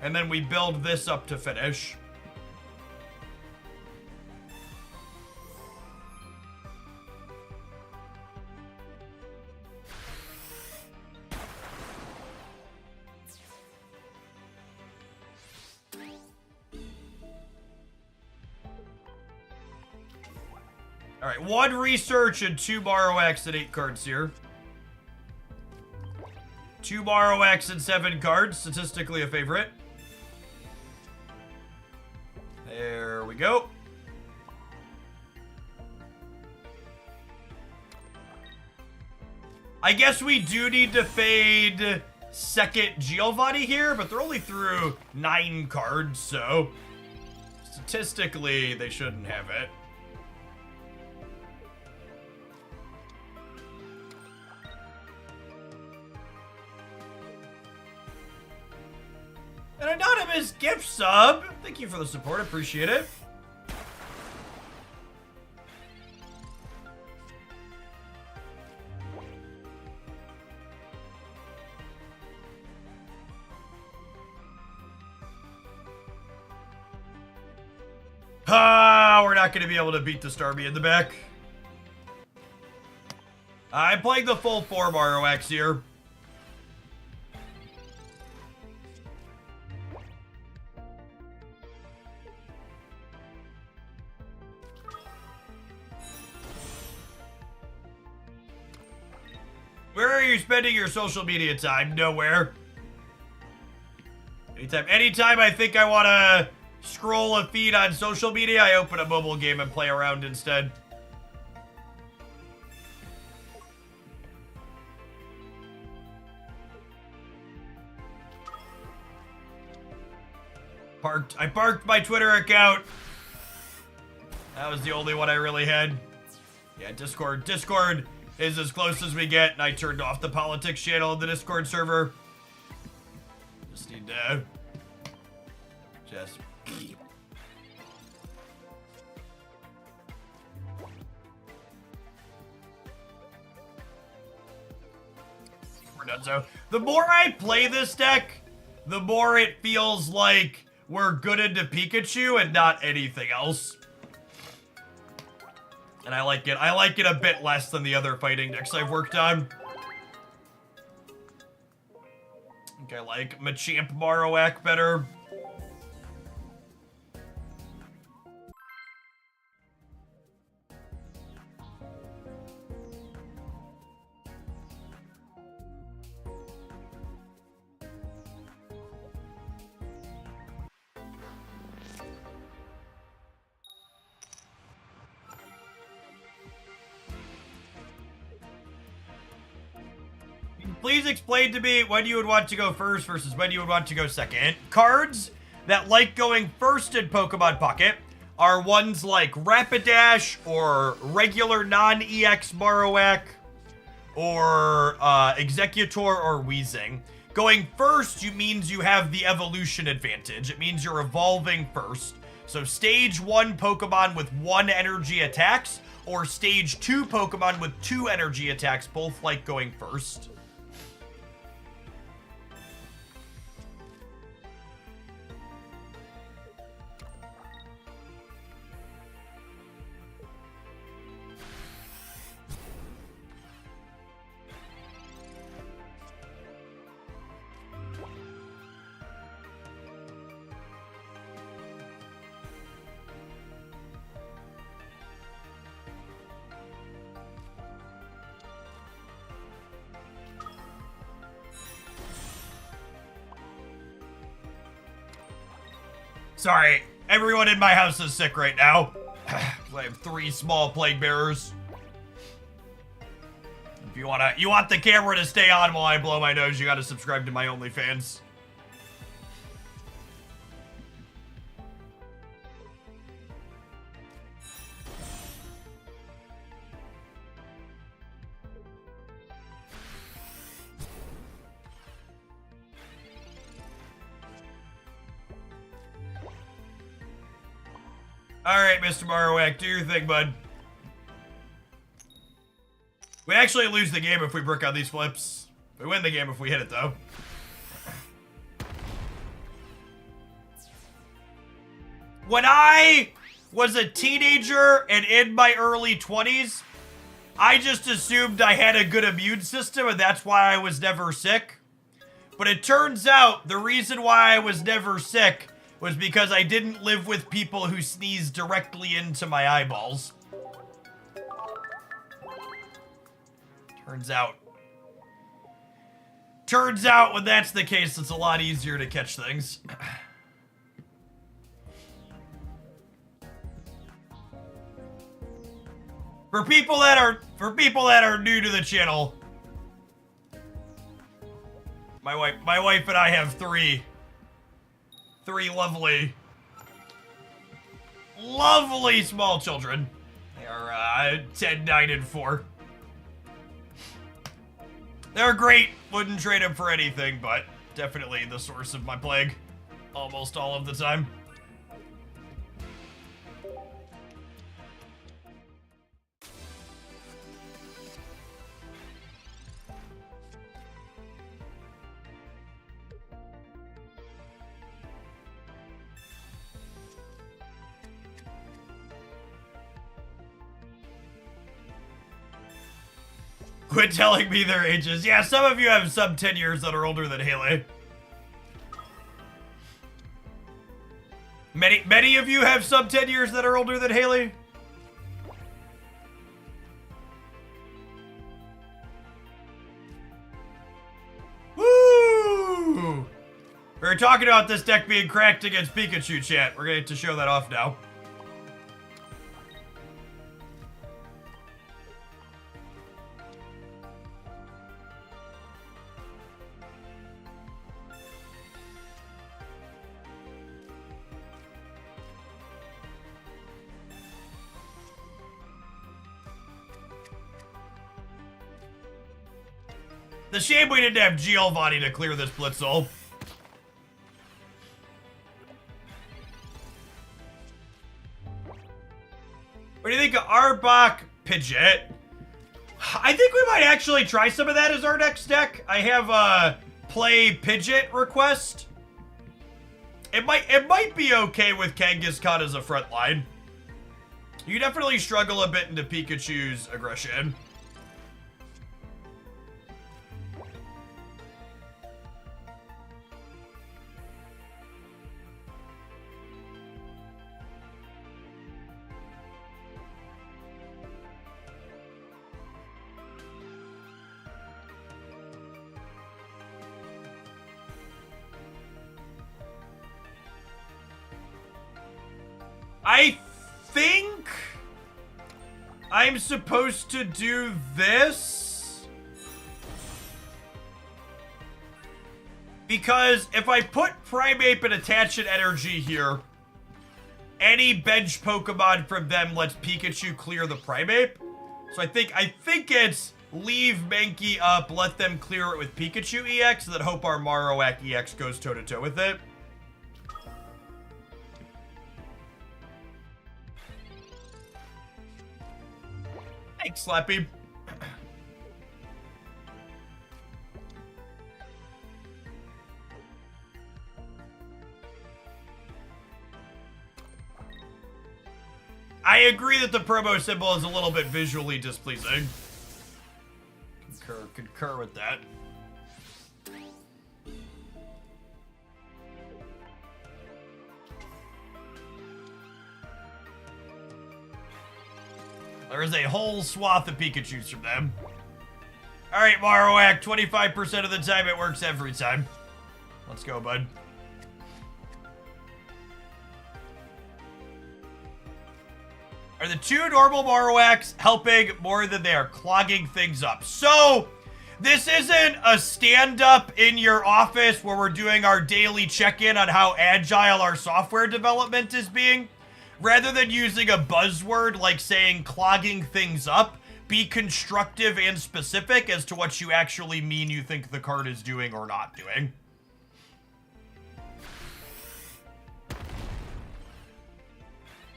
and then we build this up to finish. Alright, 1 research and 2 Marowaks and 8 cards here. 2 Marowaks and 7 cards, statistically a favorite. There we go. I guess we do need to fade second Giovanni here, but they're only through 9 cards, so statistically they shouldn't have it. An anonymous gift sub. Thank you for the support. Appreciate it. We're not going to be able to beat the Starmie in the back. I'm playing the full 4 Marowaks here. Where are you spending your social media time? Nowhere. Anytime I think I want to scroll a feed on social media, I open a mobile game and play around instead. I parked my Twitter account. That was the only one I really had. Yeah, Discord is as close as we get, and I turned off the politics channel in the Discord server. Just need to... We're done. So, the more I play this deck, the more it feels like we're good into Pikachu and not anything else. And I like it. I like it a bit less than the other fighting decks I've worked on. I think I like Machamp Marowak better. Please explain to me when you would want to go first versus when you would want to go second. Cards that like going first in Pokemon Pocket are ones like Rapidash or regular non-EX Marowak or Executor or Weezing. Going first means you have the evolution advantage. It means you're evolving first. So stage 1 Pokemon with 1 energy attacks or stage 2 Pokemon with 2 energy attacks both like going first. Sorry, everyone in my house is sick right now. I have 3 small plague bearers. you want the camera to stay on while I blow my nose, you gotta subscribe to my OnlyFans. Alright, Mr. Marowak, do your thing, bud. We actually lose the game if we brick on these flips. We win the game if we hit it, though. When I was a teenager and in my early 20s, I just assumed I had a good immune system and that's why I was never sick. But it turns out the reason why I was never sick was because I didn't live with people who sneezed directly into my eyeballs. Turns out when that's the case, it's a lot easier to catch things. For people that are new to the channel, my wife and I have three lovely small children. They are 10, 9, and 4. They're great. Wouldn't trade them for anything, but definitely the source of my plague almost all of the time. Quit telling me their ages. Yeah, some of you have sub 10 years that are older than Haley. Many of you have sub 10 years that are older than Haley. Woo! We were talking about this deck being cracked against Pikachu, chat. We're going to show that off now. The shame we didn't have Giovanni to clear this Blitzel. What do you think of Arbok Pidgeot? I think we might actually try some of that as our next deck. I have a play Pidgeot request. It might be okay with Kangaskhan as a front line. You definitely struggle a bit into Pikachu's aggression. I think I'm supposed to do this because if I put Primeape and Attachment Energy here, any bench Pokemon from them lets Pikachu clear the Primeape. So I think it's leave Mankey up, let them clear it with Pikachu EX, and then hope our Marowak EX goes toe-to-toe with it. Thanks, Slappy. I agree that the promo symbol is a little bit visually displeasing. Concur with that. There is a whole swath of Pikachus from them. Alright, Marowak, 25% of the time it works every time. Let's go, bud. Are the two normal Marowaks helping more than they are clogging things up? So, this isn't a stand-up in your office where we're doing our daily check-in on how agile our software development is being. Rather than using a buzzword like saying clogging things up, be constructive and specific as to what you actually mean you think the card is doing or not doing.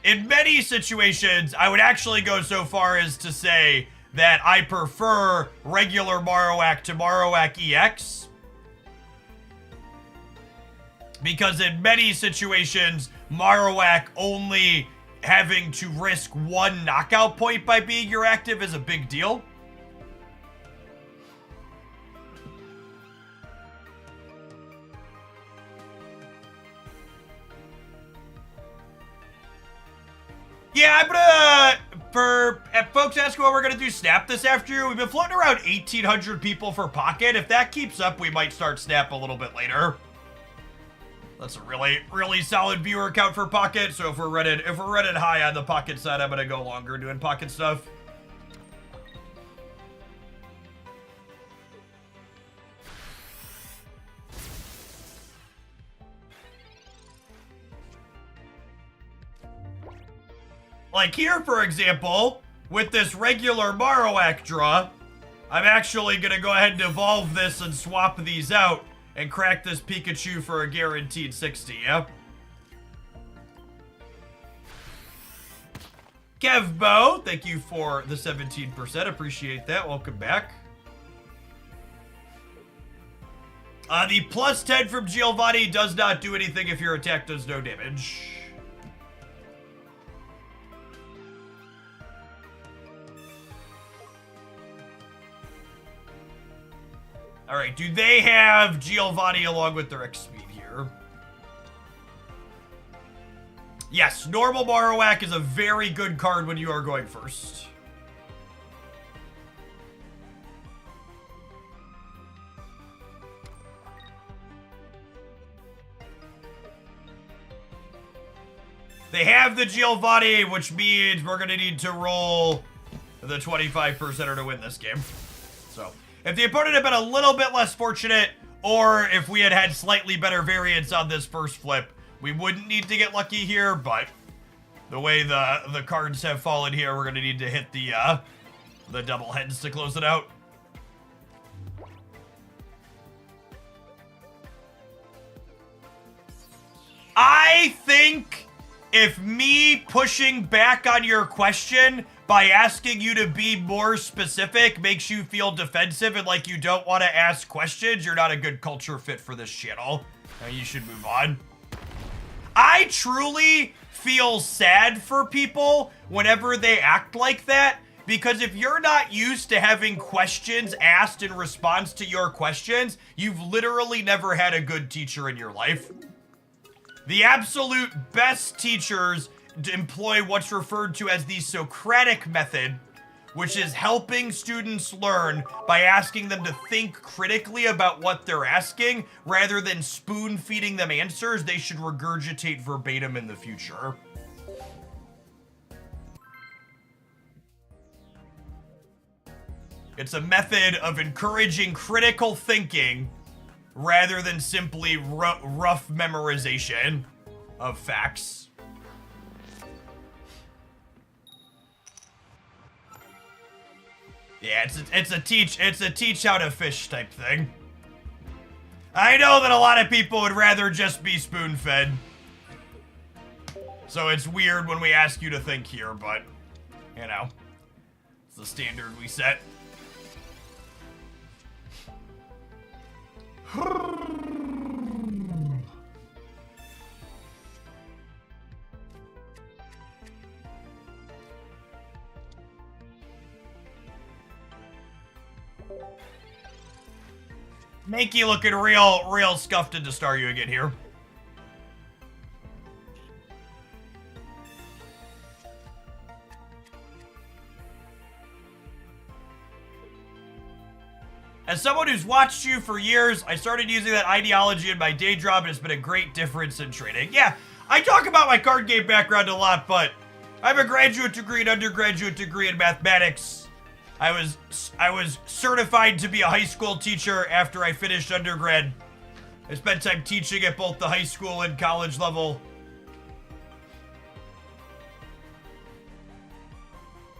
In many situations, I would actually go so far as to say that I prefer regular Marowak to Marowak EX. Because in many situations, Marowak only having to risk one knockout point by being your active is a big deal. Yeah, I'm gonna, for folks asking what we're gonna do Snap this afternoon, we've been floating around 1,800 people for Pocket. If that keeps up, we might start Snap a little bit later. That's a really solid viewer count for Pocket, so if we're running high on the Pocket side, I'm gonna go longer doing Pocket stuff. Like here, for example, with this regular Marowak draw, I'm actually going to go ahead and evolve this and swap these out and crack this Pikachu for a guaranteed 60, yeah? Kevbo, thank you for the 17%. Appreciate that. Welcome back. The plus 10 from Giovanni does not do anything if your attack does no damage. All right, do they have Giovanni along with their X speed here? Yes, normal Marowak is a very good card when you are going first. They have the Giovanni, which means we're going to need to roll the 25%er to win this game. So, if the opponent had been a little bit less fortunate, or if we had had slightly better variance on this first flip, we wouldn't need to get lucky here, but the way the cards have fallen here, we're going to need to hit the double heads to close it out. I think if me pushing back on your question by asking you to be more specific makes you feel defensive and like you don't want to ask questions, you're not a good culture fit for this channel. You should move on. I truly feel sad for people whenever they act like that, because if you're not used to having questions asked in response to your questions, you've literally never had a good teacher in your life. The absolute best teachers employ what's referred to as the Socratic method, which is helping students learn by asking them to think critically about what they're asking rather than spoon-feeding them answers they should regurgitate verbatim in the future. It's a method of encouraging critical thinking rather than simply rough memorization of facts. Yeah, it's a teach how to fish type thing. I know that a lot of people would rather just be spoon-fed. So it's weird when we ask you to think here, but, you know, it's the standard we set. Makey looking real scuffed into Staryu again here. As someone who's watched you for years, I started using that ideology in my day job, and it's been a great difference in trading. Yeah, I talk about my card game background a lot, but I have a graduate degree and undergraduate degree in mathematics. I was certified to be a high school teacher after I finished undergrad. I spent time teaching at both the high school and college level.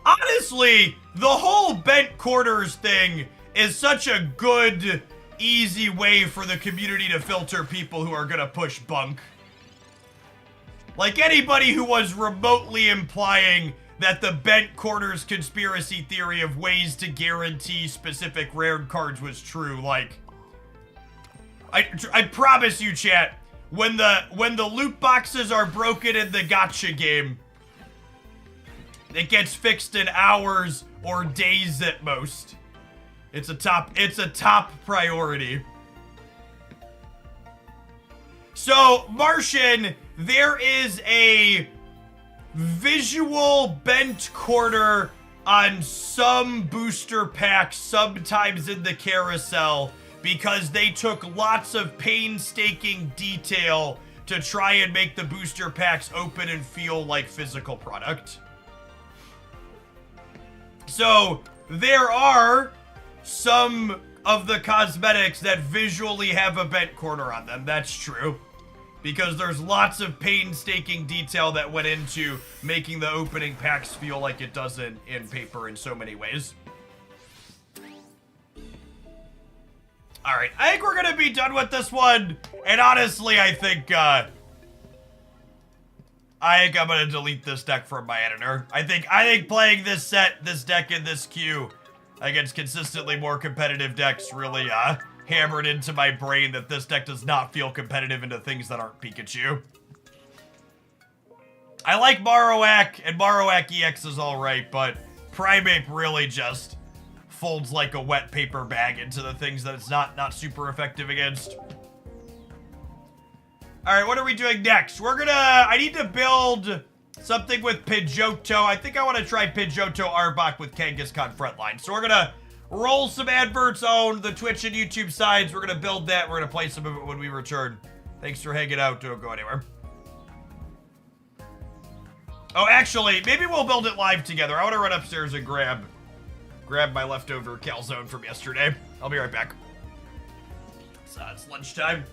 Honestly, the whole bent corners thing is such a good, easy way for the community to filter people who are gonna push bunk. Like, anybody who was remotely implying that the bent corners conspiracy theory of ways to guarantee specific rare cards was true, like, I promise you, chat, when the loot boxes are broken in the gacha game, it gets fixed in hours or days at most. It's a top priority. So, Martian, there is a visual bent corner on some booster packs sometimes in the carousel because they took lots of painstaking detail to try and make the booster packs open and feel like physical product. So, there are some of the cosmetics that visually have a bent corner on them. That's true. Because there's lots of painstaking detail that went into making the opening packs feel like it does in paper in so many ways. Alright, I think we're gonna be done with this one. And honestly, I think I'm gonna delete this deck from my editor. I think playing this set, this deck, in this queue against consistently more competitive decks really hammered into my brain that this deck does not feel competitive into things that aren't Pikachu. I like Marowak, and Marowak EX is alright, but Primeape really just folds like a wet paper bag into the things that it's not super effective against. Alright, what are we doing next? I need to build something with Pidgeotto. I think I want to try Pidgeotto Arbok with Kangaskhan Frontline. So we're gonna roll some adverts on the Twitch and YouTube sides. We're gonna build that. We're gonna play some of it when we return. Thanks for hanging out. Don't go anywhere. Oh, actually, maybe we'll build it live together. I want to run upstairs and grab my leftover calzone from yesterday. I'll be right back. So it's lunchtime.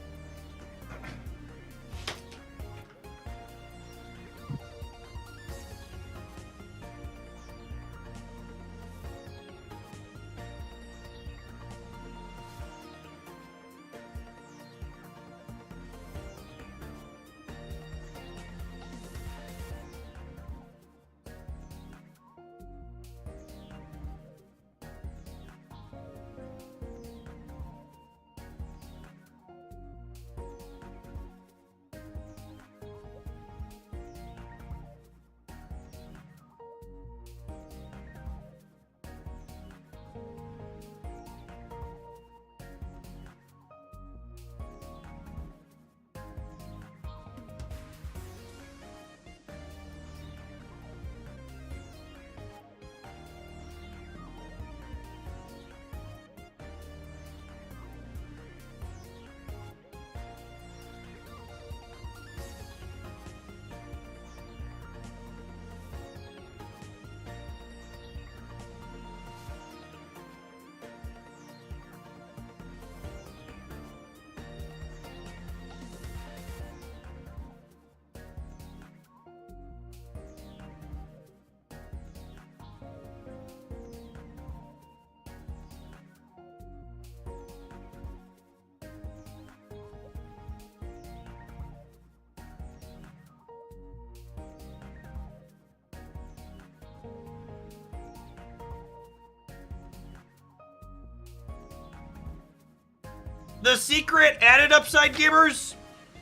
The secret added upside, gamers,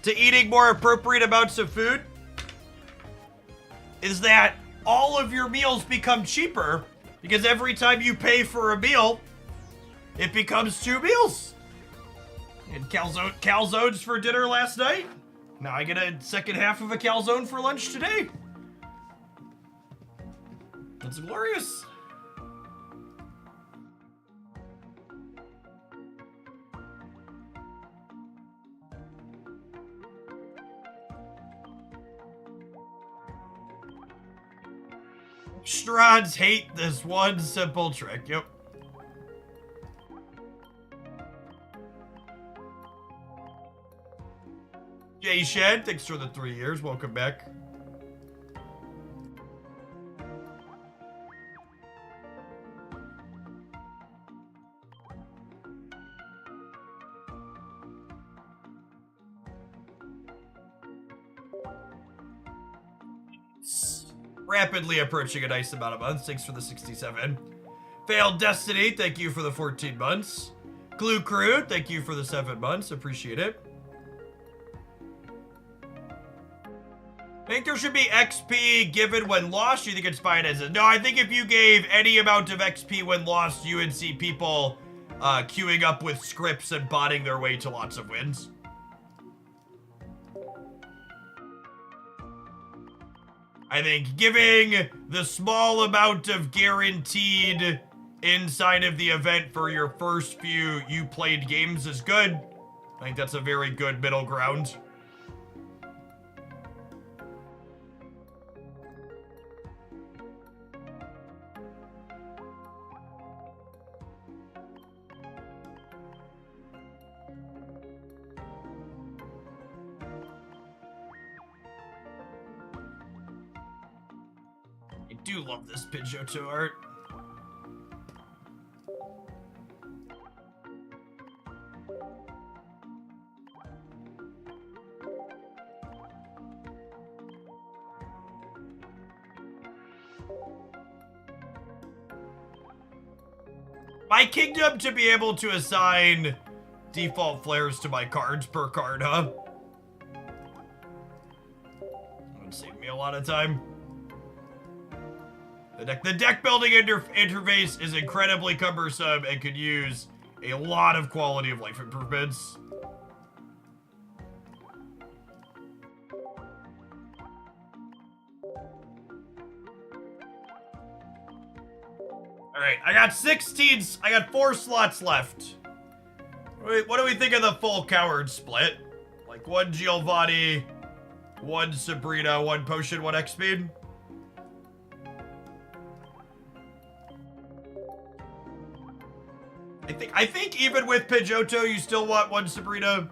to eating more appropriate amounts of food is that all of your meals become cheaper because every time you pay for a meal, it becomes 2 meals. And calzones for dinner last night. Now I get a second half of a calzone for lunch today. That's glorious. Strads hate this one simple trick. Yep. Jay Shed, thanks for the 3 years. Welcome back. Rapidly approaching a nice amount of months. Thanks for the 67. Failed Destiny, thank you for the 14 months. Glue Crew, thank you for the 7 months. Appreciate it. I think there should be XP given when lost. You think it's fine as a... No, I think if you gave any amount of XP when lost, you would see people queuing up with scripts and botting their way to lots of wins. I think giving the small amount of guaranteed inside of the event for your first few you played games is good. I think that's a very good middle ground. I do love this Pidgeotto art. My kingdom to be able to assign default flares to my cards per card, huh? That would save me a lot of time. The deck building interface is incredibly cumbersome and could use a lot of quality of life improvements. Alright, I got 4 slots left. What do we think of the full coward split? Like 1 Giovanni, 1 Sabrina, 1 potion, 1 X speed? I think even with Pidgeotto, you still want 1 Sabrina.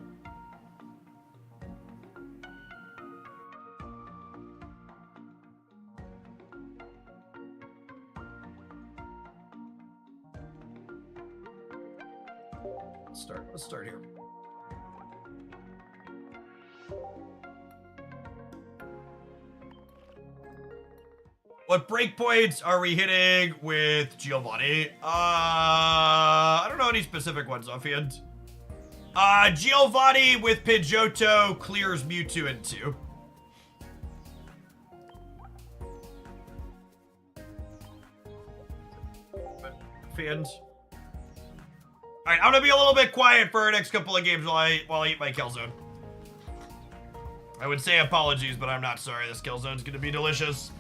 Let's start here. What breakpoints are we hitting with Giovanni? I don't know any specific ones offhand. Giovanni with Pidgeotto clears Mewtwo in 2. Fans. Alright, I'm gonna be a little bit quiet for our next couple of games while I eat my Killzone. I would say apologies, but I'm not sorry. This Killzone's gonna be delicious.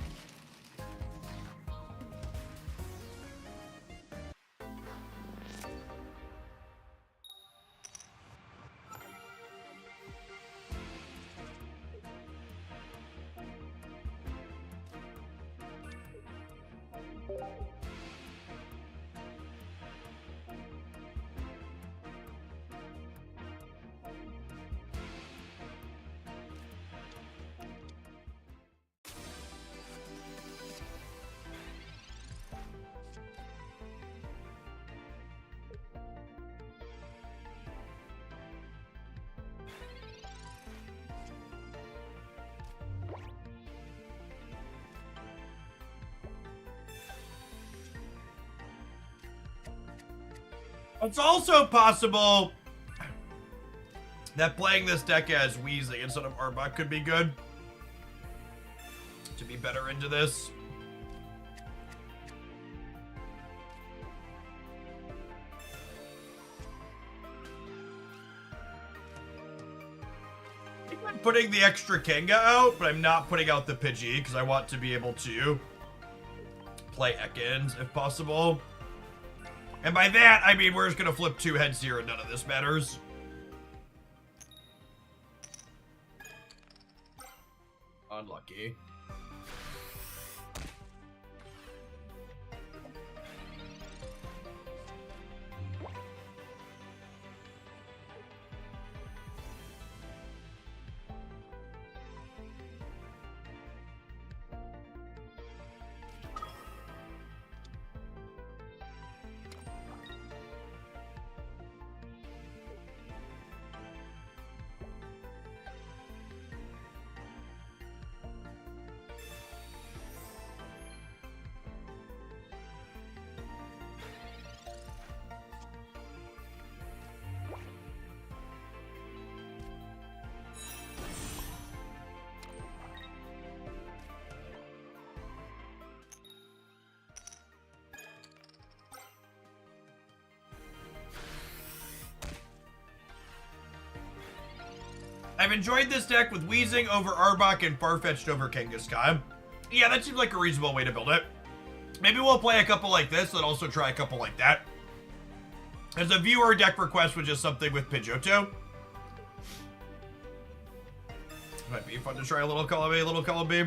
It's also possible that playing this deck as Weezing instead of Arbok could be good. To be better into this. I think I'm putting the extra Kenga out, but I'm not putting out the Pidgey because I want to be able to play Ekans if possible. And by that, I mean we're just going to flip 2 heads here and none of this matters. Unlucky. I've enjoyed this deck with Weezing over Arbok and Farfetch'd over Kangaskhan. Yeah, that seems like a reasonable way to build it. Maybe we'll play a couple like this and also try a couple like that. As a viewer deck request, which is something with Pidgeotto. Might be fun to try a little column A, little column B.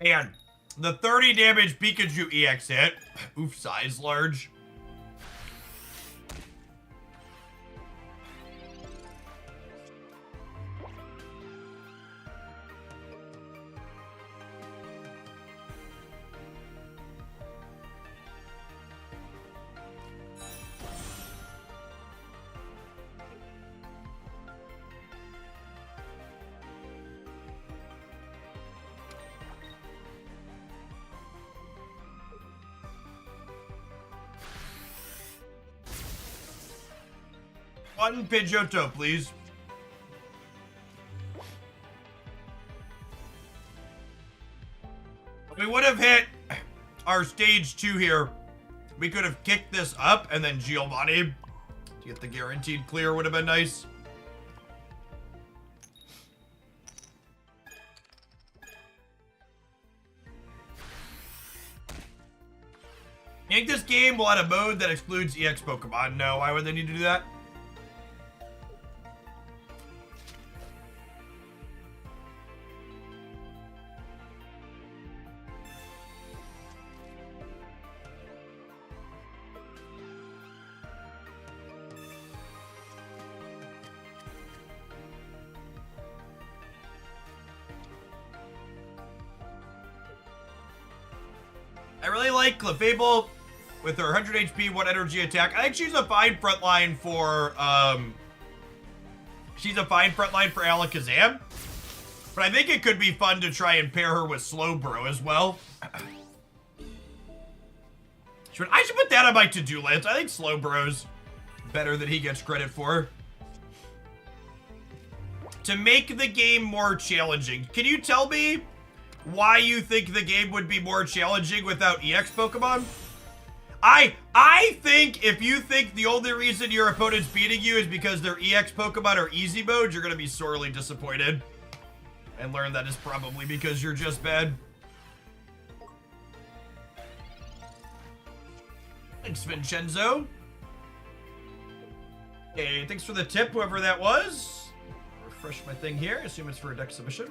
And the 30 damage Pikachu EX hit. Oof, size large. One Pidgeotto, please. We would have hit our stage 2 here. We could have kicked this up and then Giovanni to get the guaranteed clear would have been nice. You think this game will add a mode that excludes EX Pokemon? No, why would they need to do that? I really like Clefable with her 100 HP, 1 energy attack. I think she's a fine frontline for, Alakazam. But I think it could be fun to try and pair her with Slowbro as well. I should put that on my to-do list. I think Slowbro's better than he gets credit for. To make the game more challenging, can you tell me why you think the game would be more challenging without EX Pokemon? I think if you think the only reason your opponent's beating you is because their EX Pokemon are easy mode, you're gonna be sorely disappointed. And learn that is probably because you're just bad. Thanks, Vincenzo. Hey, thanks for the tip, whoever that was. Refresh my thing here. Assume it's for a deck submission.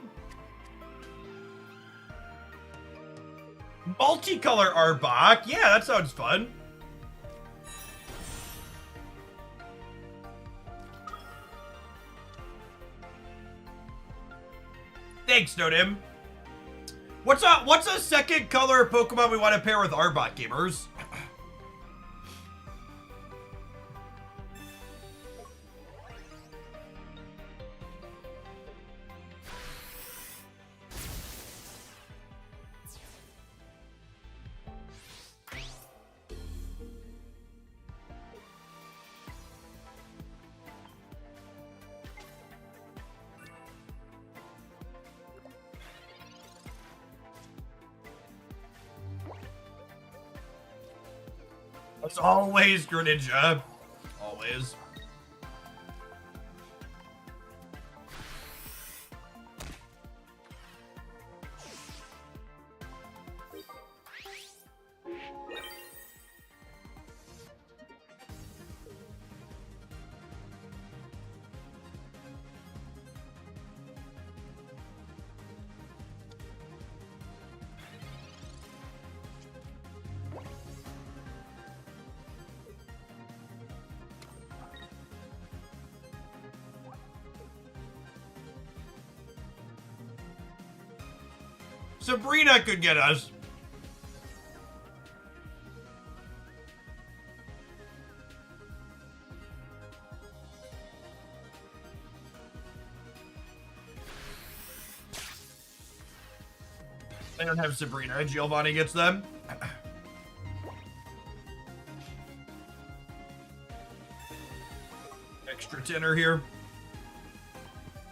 Multicolor Arbok. Yeah, that sounds fun. Thanks, Nodim. What's a second color Pokemon we want to pair with Arbok, gamers? It's always Greninja. Always. Sabrina could get us. I don't have Sabrina. Giovanni gets them. Extra tenor here.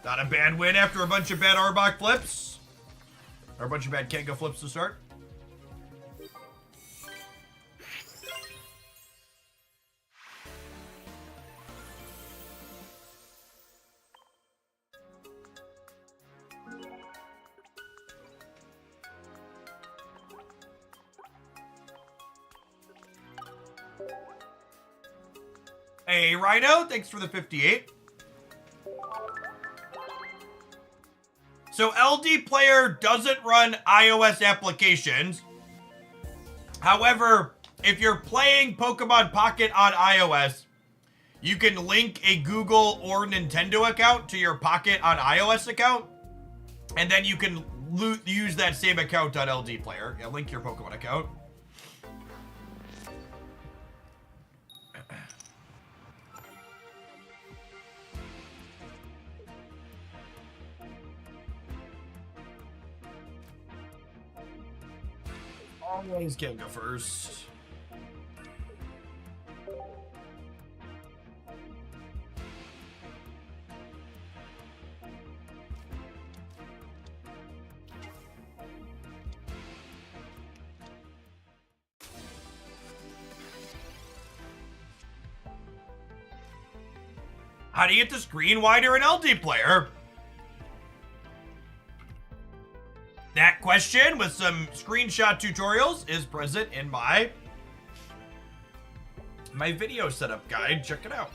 Not a bad win after a bunch of bad Arbok flips. Or a bunch of bad Kenga flips to start. Hey, Rhino, thanks for the 58. So LD Player doesn't run iOS applications. However, if you're playing Pokemon Pocket on iOS, you can link a Google or Nintendo account to your Pocket on iOS account, and then you can use that same account on LD Player. Yeah, link your Pokemon account. Always can't go first. How do you get the screen wider in LD Player? That question with some screenshot tutorials is present in my video setup guide. Check it out.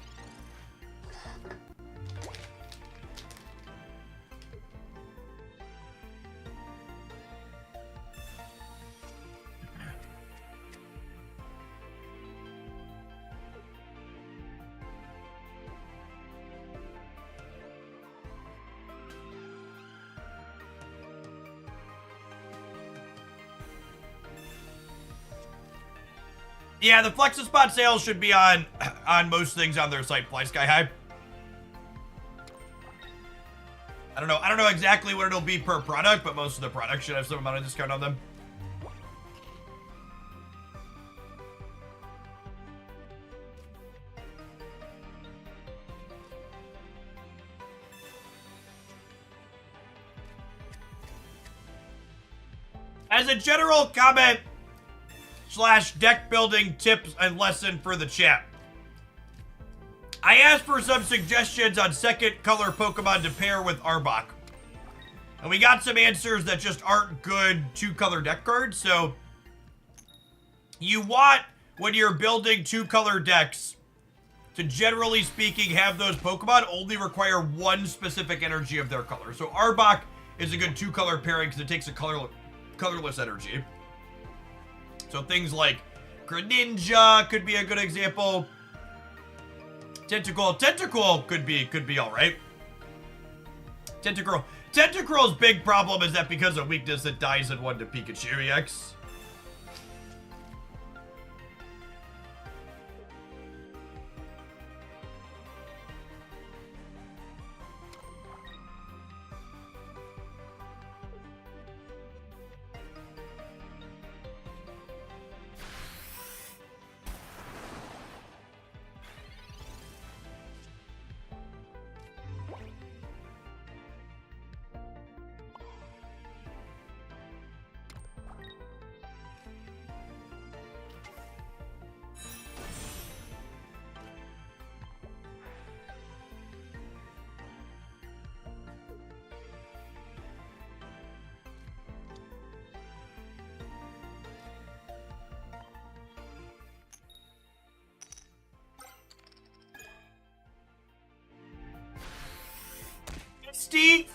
Yeah, the Flex-A-Spot sales should be on most things on their site. Fly Sky High. I don't know exactly what it'll be per product, but most of the products should have some amount of discount on them. As a general comment / deck building tips and lesson for the chat, I asked for some suggestions on second color Pokemon to pair with Arbok, and we got some answers that just aren't good 2-color deck cards. So you want, when you're building 2-color decks, to generally speaking have those Pokemon only require one specific energy of their color. So Arbok is a good 2-color pairing because it takes a colorless energy. So things like Greninja could be a good example. Tentacool could be all right. Tentacruel's big problem is that because of weakness, it dies in 1 to Pikachu EX.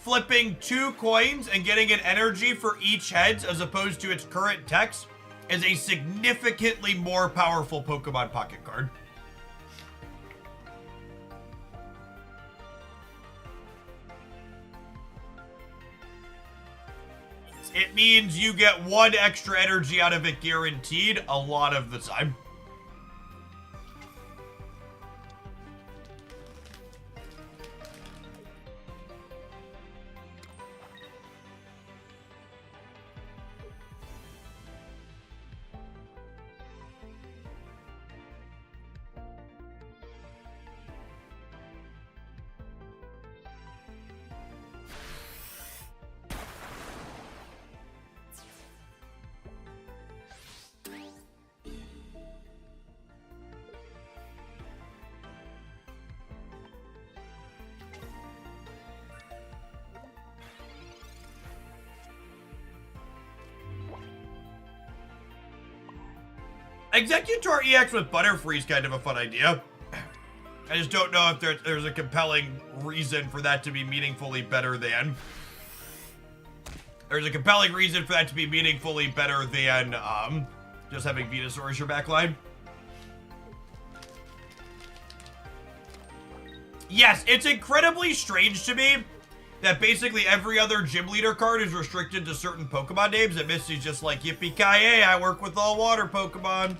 Flipping 2 coins and getting an energy for each heads as opposed to its current text is a significantly more powerful Pokemon Pocket card. It means you get 1 extra energy out of it guaranteed a lot of the time. Executor EX with Butterfree is kind of a fun idea. I just don't know if there's a compelling reason for that to be meaningfully better than. There's a compelling reason for that to be meaningfully better than just having Venusaur as your backline. Yes, it's incredibly strange to me that basically every other gym leader card is restricted to certain Pokemon names, and Misty's just like, yippee-ki-yay, I work with all water Pokemon.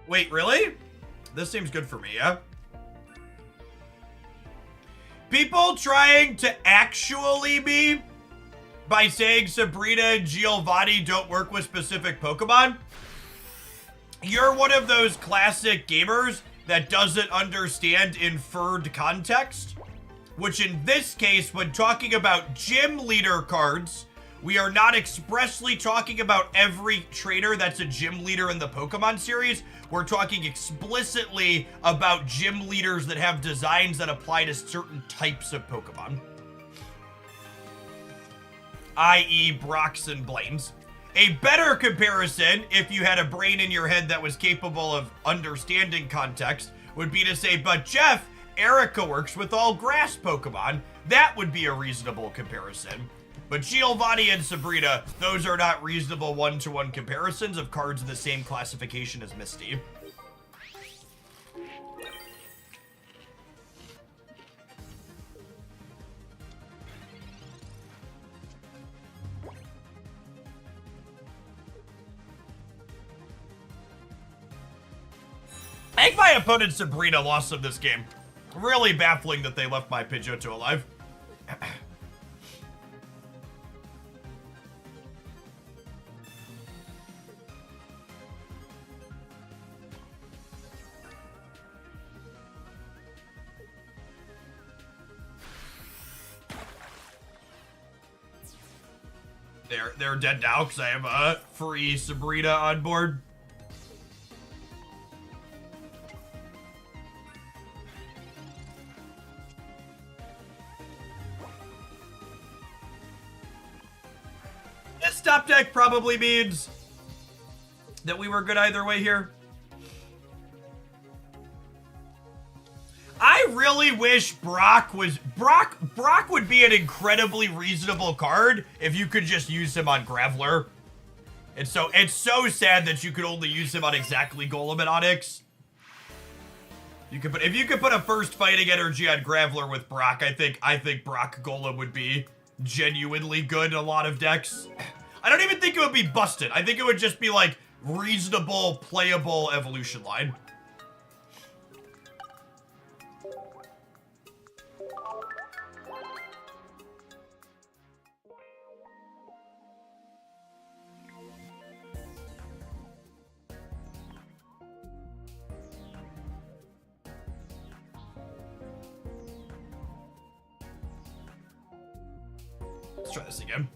Wait, really? This seems good for me, yeah? People trying to actually be by saying Sabrina and Giovanni don't work with specific Pokemon. You're one of those classic gamers that doesn't understand inferred context, which in this case, when talking about gym leader cards, we are not expressly talking about every trainer that's a gym leader in the Pokemon series. We're talking explicitly about gym leaders that have designs that apply to certain types of Pokemon. I.e. Brocks and Blaines. A better comparison, if you had a brain in your head that was capable of understanding context, would be to say, but Jeff, Erica works with all grass Pokemon. That would be a reasonable comparison. But Giovanni and Sabrina, those are not reasonable one-to-one comparisons of cards in the same classification as Misty. I think my opponent Sabrina lost him this game. Really baffling that they left my Pidgeotto alive. They're dead now because I have a free Sabrina on board. This top deck probably means that we were good either way here. I really wish Brock would be an incredibly reasonable card if you could just use him on Graveler. It's so sad that you could only use him on exactly Golem and Onyx. If you could put a first fighting energy on Graveler with Brock, I think Brock Golem would be genuinely good in a lot of decks. I don't even think it would be busted. I think it would just be like reasonable, playable evolution line. Let's try this again.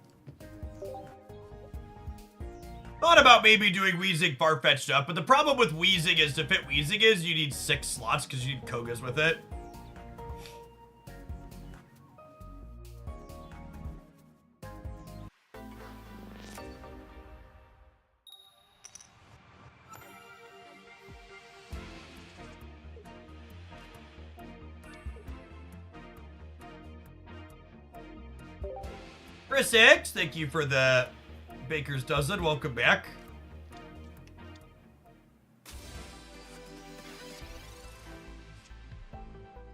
Thought about maybe doing Weezing Farfetch'd stuff, but the problem with Weezing is to fit Weezing is you need 6 slots because you need Kogas with it. Chris X, thank you for the Baker's Dozen. Welcome back.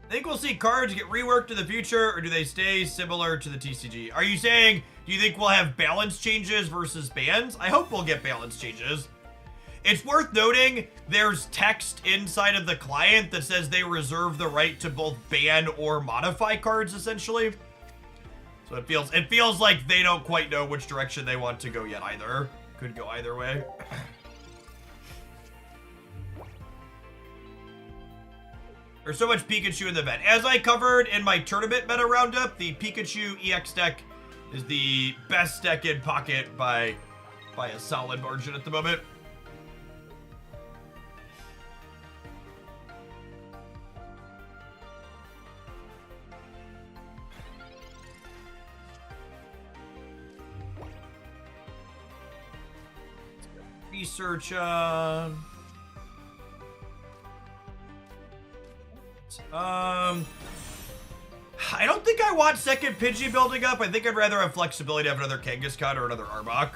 Think we'll see cards get reworked in the future, or do they stay similar to the TCG? Are you saying, do you think we'll have balance changes versus bans? I hope we'll get balance changes. It's worth noting there's text inside of the client that says they reserve the right to both ban or modify cards, essentially. So it feels like they don't quite know which direction they want to go yet either. Could go either way. There's so much Pikachu in the event. As I covered in my tournament meta roundup, the Pikachu EX deck is the best deck in Pocket by a solid margin at the moment. Research I don't think I want second Pidgey building up. I think I'd rather have flexibility to have another Kangaskhan or another Arbok.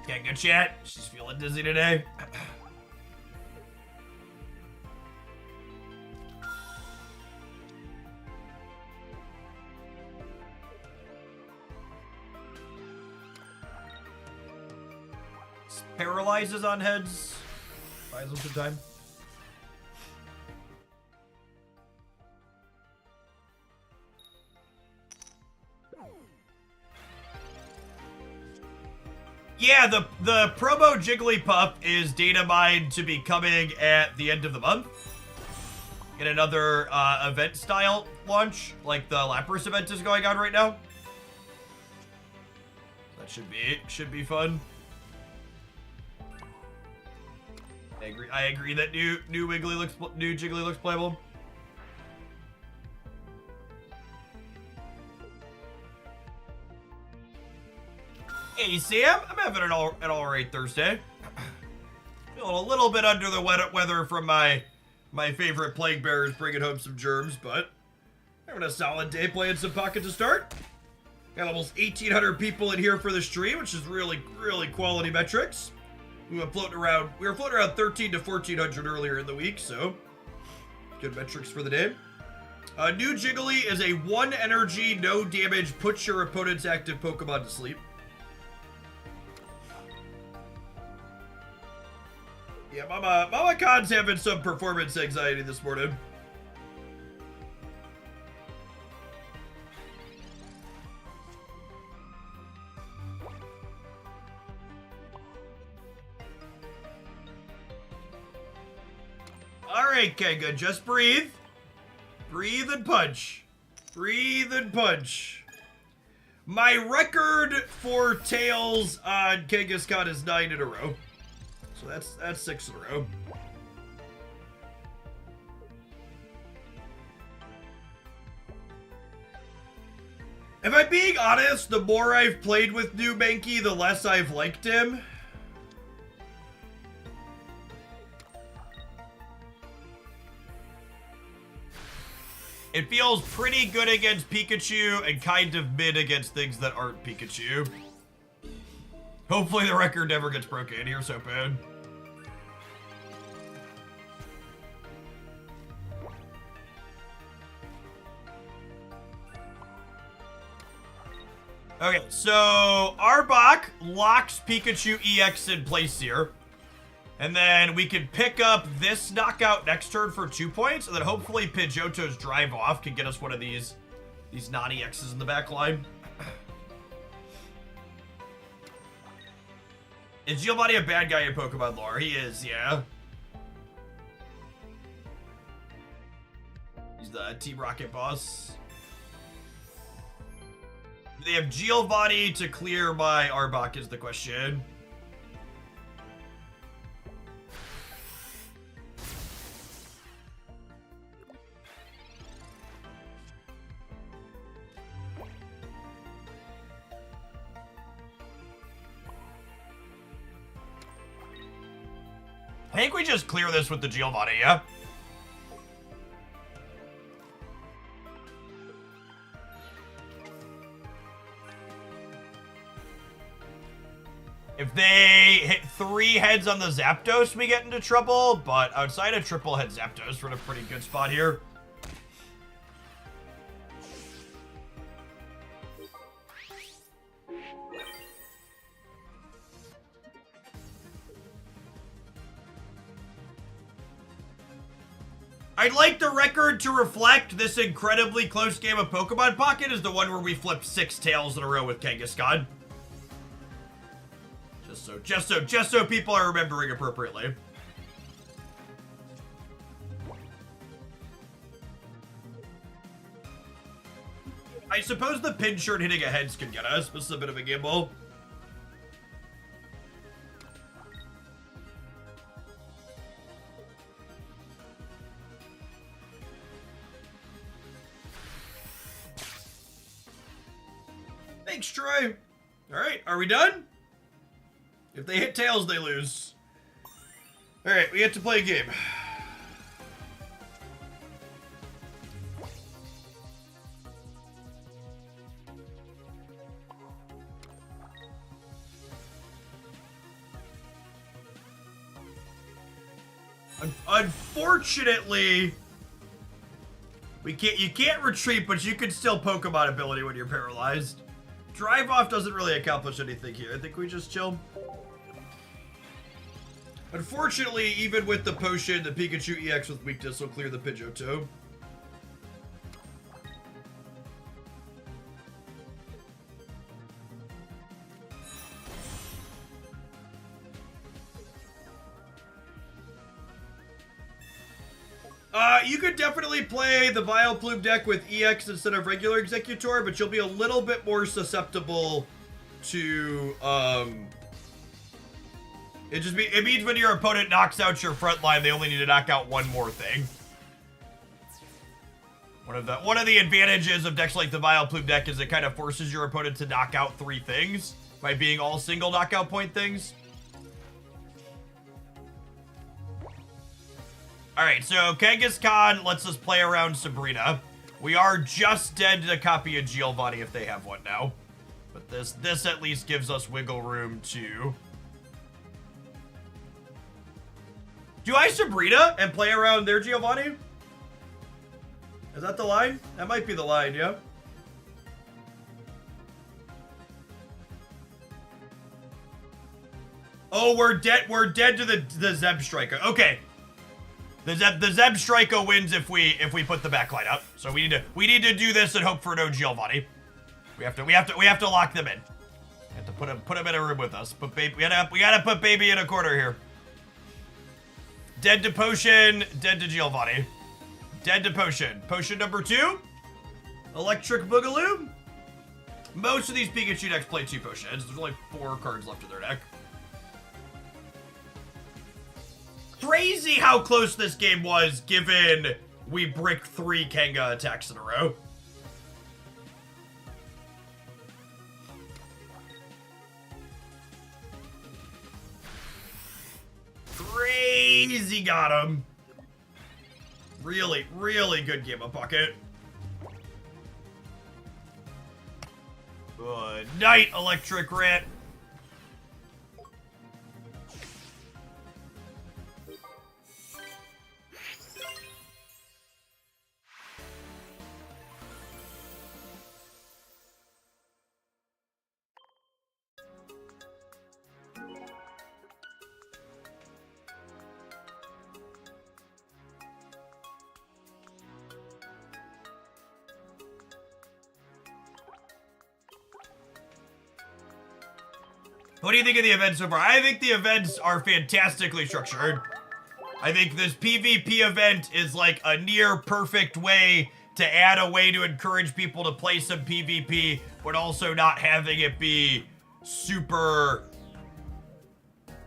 Can't get chat. She's feeling dizzy today. Paralyzes on heads. Buys them some time. Yeah, the promo Jigglypuff is data mined to be coming at the end of the month. In another event style launch, like the Lapras event is going on right now. That should be fun. I agree that new Jiggly looks playable. Hey Sam, I'm having an alright Thursday. Feeling a little bit under the weather from my favorite plague bearers bringing home some germs, but having a solid day playing some Pocket to start. Got almost 1,800 people in here for the stream, which is really quality metrics. We were floating around 13 to 1,400 earlier in the week, so good metrics for the day. New Jiggly is a 1 energy, no damage, puts your opponent's active Pokemon to sleep. Yeah, Mama Khan's having some performance anxiety this morning. Alright, Kenga, just breathe. Breathe and punch. Breathe and punch. My record for tails on Kangaskhan is 9 in a row. So that's 6 in a row. If I'm being honest, the more I've played with New Mankey, the less I've liked him. It feels pretty good against Pikachu and kind of mid against things that aren't Pikachu. Hopefully the record never gets broken. Here's hoping. Okay, so Arbok locks Pikachu EX in place here. And then we can pick up this knockout next turn for 2 points, and then hopefully Pidgeotto's drive off can get us one of these non-EXs in the back line. Is Giovanni a bad guy in Pokemon lore? He is, yeah. He's the Team Rocket boss. Do they have Giovanni to clear my Arbok is the question. I think we just clear this with the Giovanni, yeah? If they hit 3 heads on the Zapdos, we get into trouble, but outside of triple head Zapdos, we're in a pretty good spot here. I'd like the record to reflect this incredibly close game of Pokemon Pocket is the one where we flipped 6 tails in a row with Kangaskhan. Just so people are remembering appropriately. I suppose the pin shirt hitting a heads could get us. This is a bit of a gamble. Thanks, Troy. All right, are we done? If they hit tails, they lose. All right, we get to play a game. Unfortunately, you can't retreat, but you can still Pokemon ability when you're paralyzed. Drive off doesn't really accomplish anything here. I think we just chill. Unfortunately, even with the potion, the Pikachu EX with weakness will clear the Pidgeotto. You could definitely play the Vileplume deck with EX instead of regular Executor, but you'll be a little bit more susceptible to, it means when your opponent knocks out your front line, they only need to knock out one more thing. One of the advantages of decks like the Vileplume deck is it kind of forces your opponent to knock out 3 things by being all single knockout point things. Alright, so Kangaskhan lets us play around Sabrina. We are just dead to copy a Giovanni if they have one now. But this at least gives us wiggle room to... Do I Sabrina and play around their Giovanni? Is that the line? That might be the line, yeah? Oh, we're dead to the Zeb Striker. Okay. The Zeb Striker wins if we put the backline up. So we need to do this and hope for no Giovanni. We have to lock them in. We have to put him in a room with us. But baby, we gotta put baby in a corner here. Dead to potion, dead to Giovanni. Dead to potion. Potion number 2. Electric Boogaloo. Most of these Pikachu decks play 2 potions. There's only 4 cards left in their deck. Crazy how close this game was, given we bricked 3 Kanga attacks in a row. Crazy got him. Really, really good game of Pocket. Good night, Electric Rat. What do you think of the events so far? I think the events are fantastically structured. I think this PvP event is like a near perfect way to add a way to encourage people to play some PvP, but also not having it be super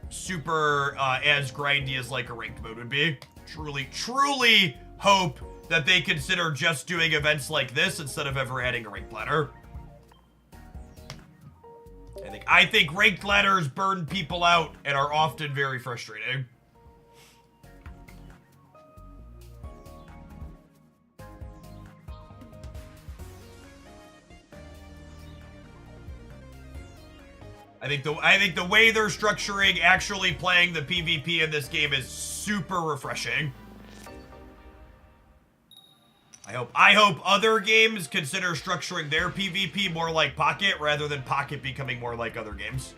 as grindy as like a ranked mode would be. Truly hope that they consider just doing events like this instead of ever adding a ranked ladder. I think ranked ladders burn people out and are often very frustrating. I think the way they're structuring actually playing the PvP in this game is super refreshing. I hope other games consider structuring their PvP more like Pocket rather than Pocket becoming more like other games.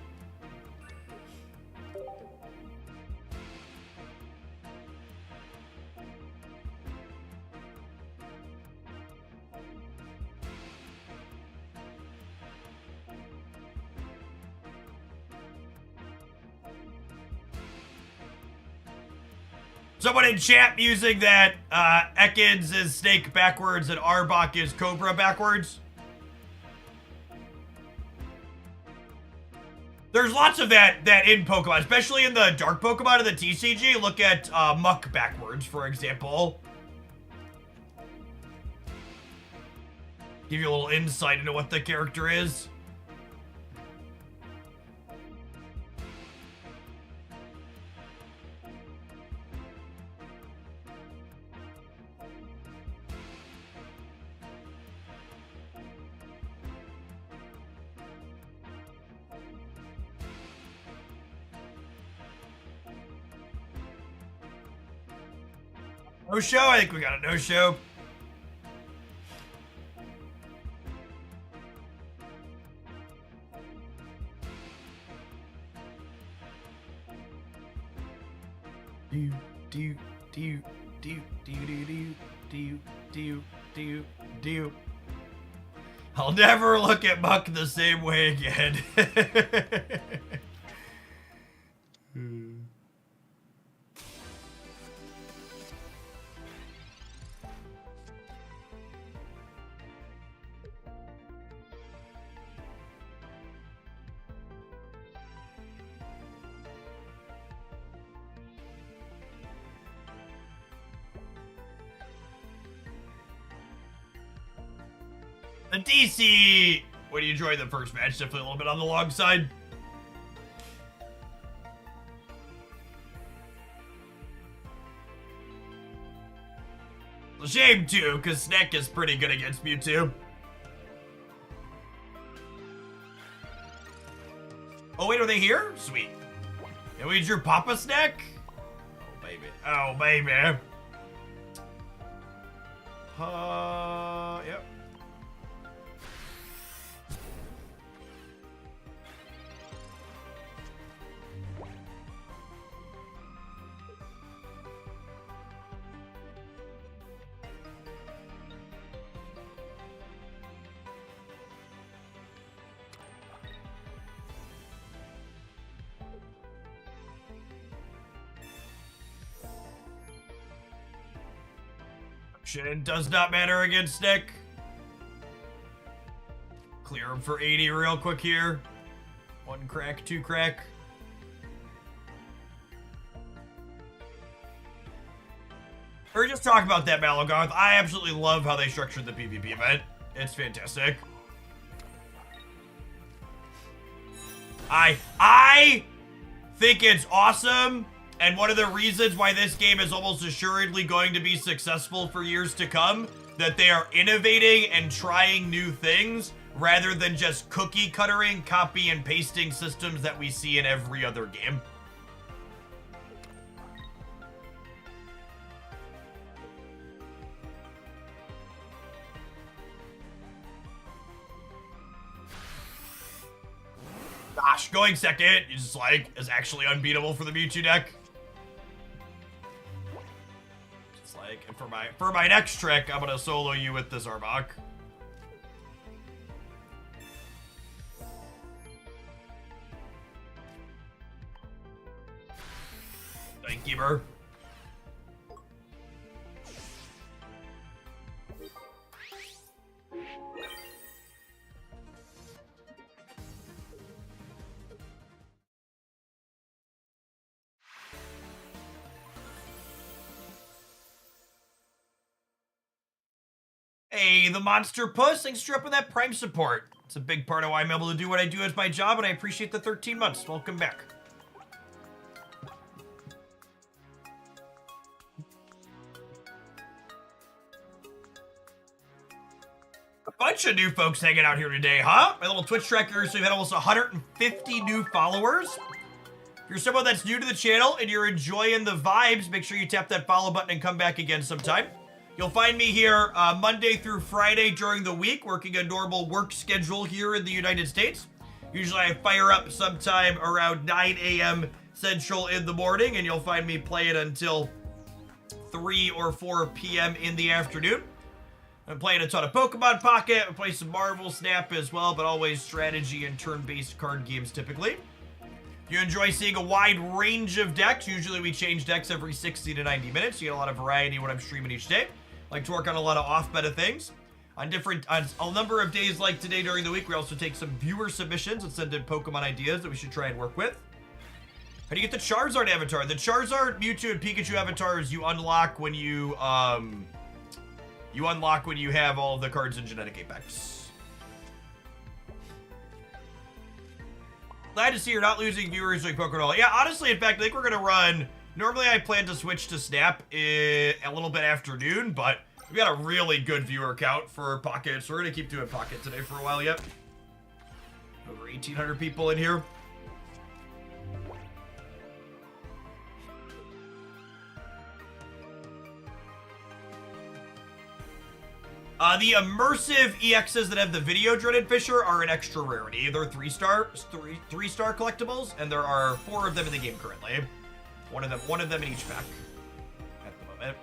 Someone in chat musing that Ekans is snake backwards and Arbok is cobra backwards. There's lots of that in Pokemon, especially in the dark Pokemon in the TCG. Look at Muck backwards, for example. Give you a little insight into what the character is. No show? I think we got a no show. Do. I'll never look at Muck the same way again. The DC, when you enjoy the first match, definitely a little bit on the long side. It's a shame too, because Sneck is pretty good against Mewtwo. Oh wait, are they here? Sweet. And we drew Papa Sneck? Oh baby. Oh baby. Yep. Shin does not matter against Nick. Clear him for 80 real quick here. 1 crack, 2 crack. Or just talk about that, Malagarth. I absolutely love how they structured the PvP event. It's fantastic. I think it's awesome. And one of the reasons why this game is almost assuredly going to be successful for years to come, that they are innovating and trying new things rather than just cookie cuttering, copy and pasting systems that we see in every other game. Gosh, going second is like is actually unbeatable for the Mewtwo deck. It's like, and for my next trick, I'm gonna solo you with this Arbok. Thank you, Burr. Hey, the Monster Puss, thanks for dropping that Prime support. It's a big part of why I'm able to do what I do as my job, and I appreciate the 13 months. Welcome back. Bunch of new folks hanging out here today, huh? My little Twitch tracker, so we've had almost 150 new followers. If you're someone that's new to the channel and you're enjoying the vibes, make sure you tap that follow button and come back again sometime. You'll find me here Monday through Friday during the week, working a normal work schedule here in the United States. Usually I fire up sometime around 9 a.m. Central in the morning, and you'll find me playing until 3 or 4 p.m. in the afternoon. I'm playing a ton of Pokemon Pocket. I play some Marvel Snap as well, but always strategy and turn-based card games typically. If you enjoy seeing a wide range of decks, usually we change decks every 60 to 90 minutes. You get a lot of variety when I'm streaming each day. I like to work on a lot of off-meta things. On a number of days like today during the week, we also take some viewer submissions and send in Pokemon ideas that we should try and work with. How do you get the Charizard avatar? The Charizard, Mewtwo, and Pikachu avatars you unlock when you have all of the cards in Genetic Apex. Glad to see you're not losing viewers like Pokemon. Yeah, honestly, in fact, I think we're gonna run. Normally, I plan to switch to Snap a little bit after noon, but we got a really good viewer count for Pocket, so we're gonna keep doing Pocket today for a while yet. Over 1,800 people in here. The immersive EXs that have the video dreaded Fisher are an extra rarity. They're 3-star collectibles, and there are 4 of them in the game currently. One of them in each pack at the moment.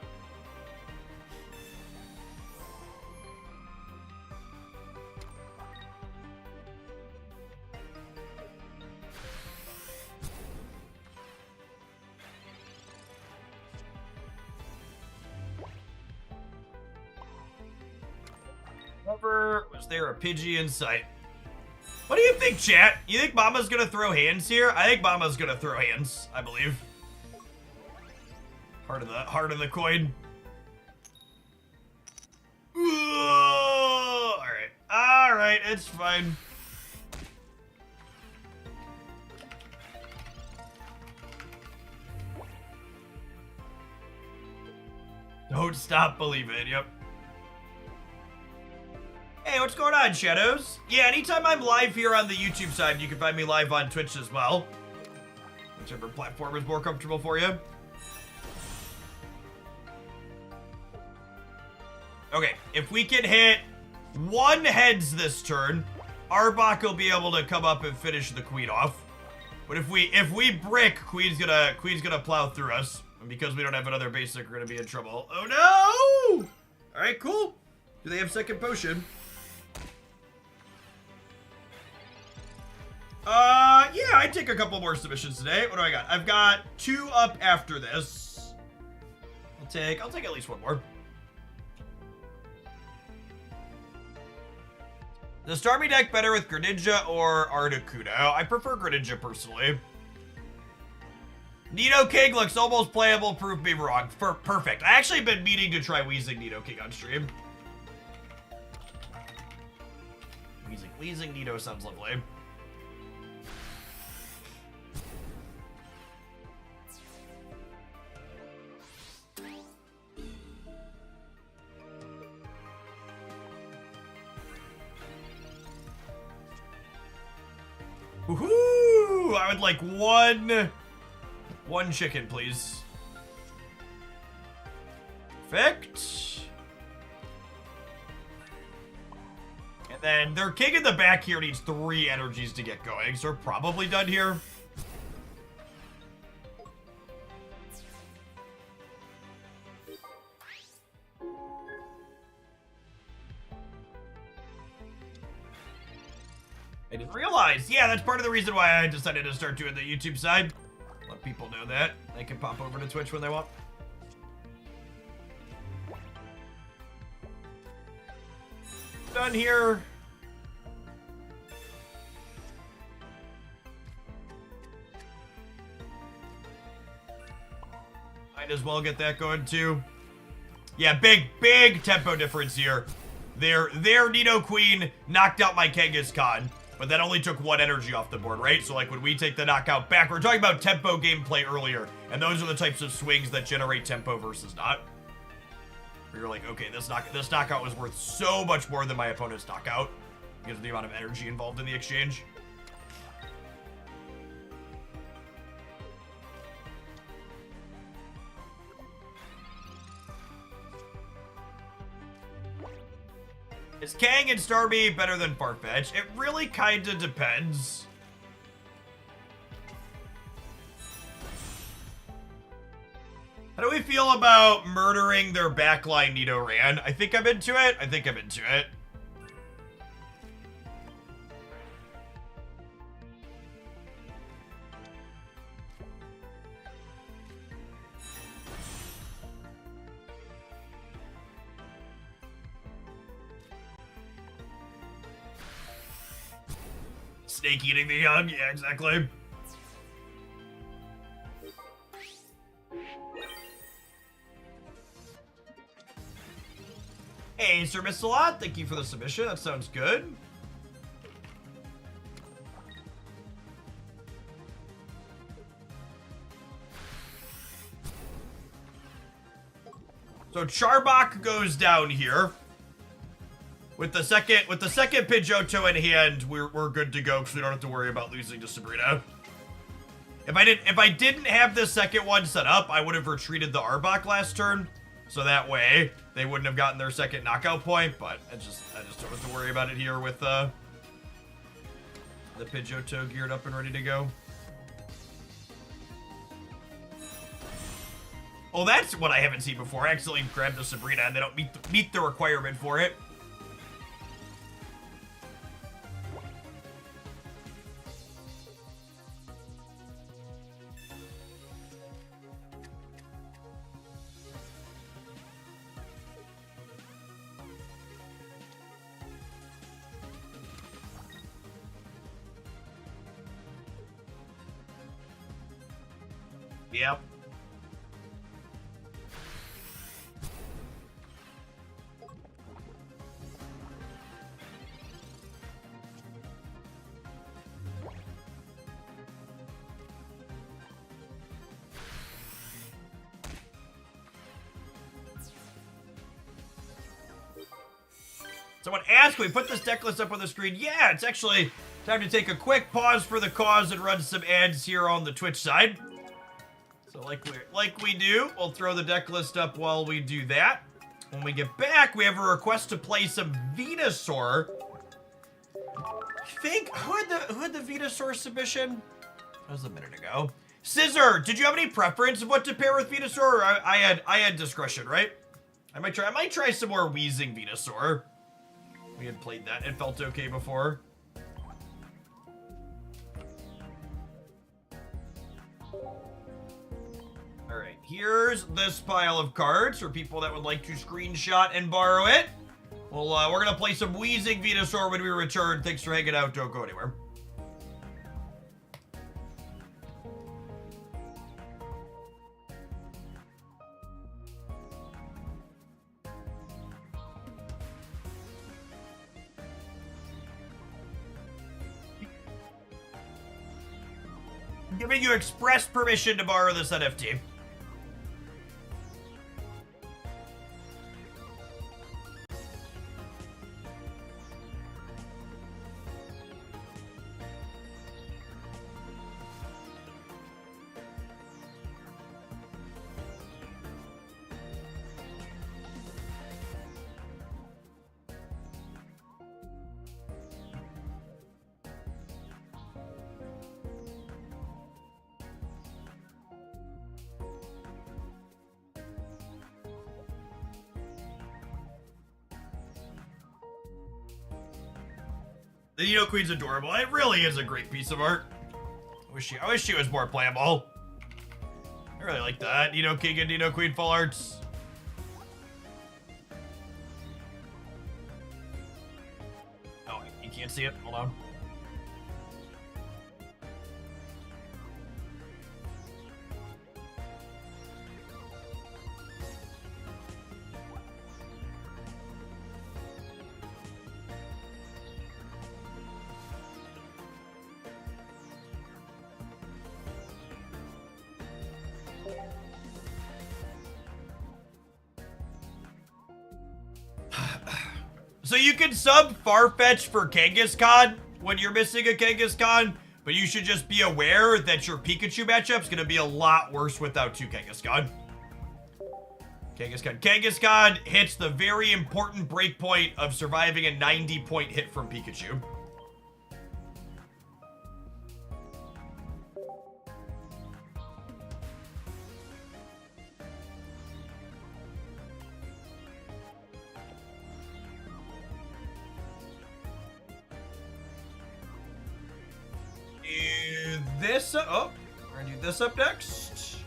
Never was there a Pidgey in sight. What do you think, chat? You think Mama's gonna throw hands here? I think Mama's gonna throw hands, I believe. Heart of the coin. Alright. Alright, it's fine. Don't stop believing, yep. Hey, what's going on, Shadows? Yeah, anytime I'm live here on the YouTube side, you can find me live on Twitch as well. Whichever platform is more comfortable for you. Okay, if we can hit 1 heads this turn, Arbok will be able to come up and finish the Queen off. But if we brick, Queen's gonna plow through us. And because we don't have another basic, we're gonna be in trouble. Oh no! Alright, cool. Do they have second potion? Yeah, I'd take a couple more submissions today. What do I got? I've got 2 up after this. I'll take at least 1 more. The Starmie deck better with Greninja or Articuno? I prefer Greninja personally. Nidoking looks almost playable, prove me wrong. Perfect. I actually been meaning to try Weezing Nidoking on stream. Weezing Nido sounds lovely. Woohoo! I would like one chicken, please. Perfect. And then their king in the back here needs 3 energies to get going, so we're probably done here. I didn't realize. Yeah, that's part of the reason why I decided to start doing the YouTube side. Let people know that. They can pop over to Twitch when they want. Done here. Might as well get that going too. Yeah, big tempo difference here. Their Nidoqueen knocked out my Kangaskhan, but that only took 1 energy off the board, right? So like when we take the knockout back, we're talking about tempo gameplay earlier, and those are the types of swings that generate tempo versus not. Where you're like, okay, this knockout was worth so much more than my opponent's knockout because of the amount of energy involved in the exchange. Is Kang and Starmie better than Farfetch? It really kinda depends. How do we feel about murdering their backline Nidoran? I think I'm into it. I think I'm into it. Snake eating the young? Yeah, exactly. Hey, Sir Missalot, thank you for the submission. That sounds good. So Charbok goes down here. With the second Pidgeotto in hand, we're good to go because we don't have to worry about losing to Sabrina. If I didn't have this second one set up, I would have retreated the Arbok last turn. So that way, they wouldn't have gotten their second knockout point, but I just don't have to worry about it here with the Pidgeotto geared up and ready to go. Oh, that's what I haven't seen before. I accidentally grabbed the Sabrina and they don't meet the requirement for it. Yep. Someone asked, we put this deck list up on the screen. Yeah, it's actually time to take a quick pause for the cause and run some ads here on the Twitch side. So like we do, we'll throw the deck list up while we do that. When we get back, we have a request to play some Venusaur. I think, who had the Venusaur submission? That was a minute ago. Scissor, did you have any preference of what to pair with Venusaur? Or I had discretion, right? I might try some more Wheezing Venusaur. We had played that. It felt okay before. Alright, here's this pile of cards for people that would like to screenshot and borrow it. Well, we're gonna play some Wheezing Venusaur when we return. Thanks for hanging out. Don't go anywhere. Giving you express permission to borrow this NFT. The Nidoqueen's adorable. It really is a great piece of art. I wish she was more playable. I really like that. Nidoking and Nidoqueen full arts. Oh, you can't see it? Hold on. So you can sub Farfetch for Kangaskhan when you're missing a Kangaskhan, but you should just be aware that your Pikachu matchup's gonna be a lot worse without 2 Kangaskhan. Kangaskhan hits the very important breakpoint of surviving a 90-point hit from Pikachu. Oh, we're gonna do this up next.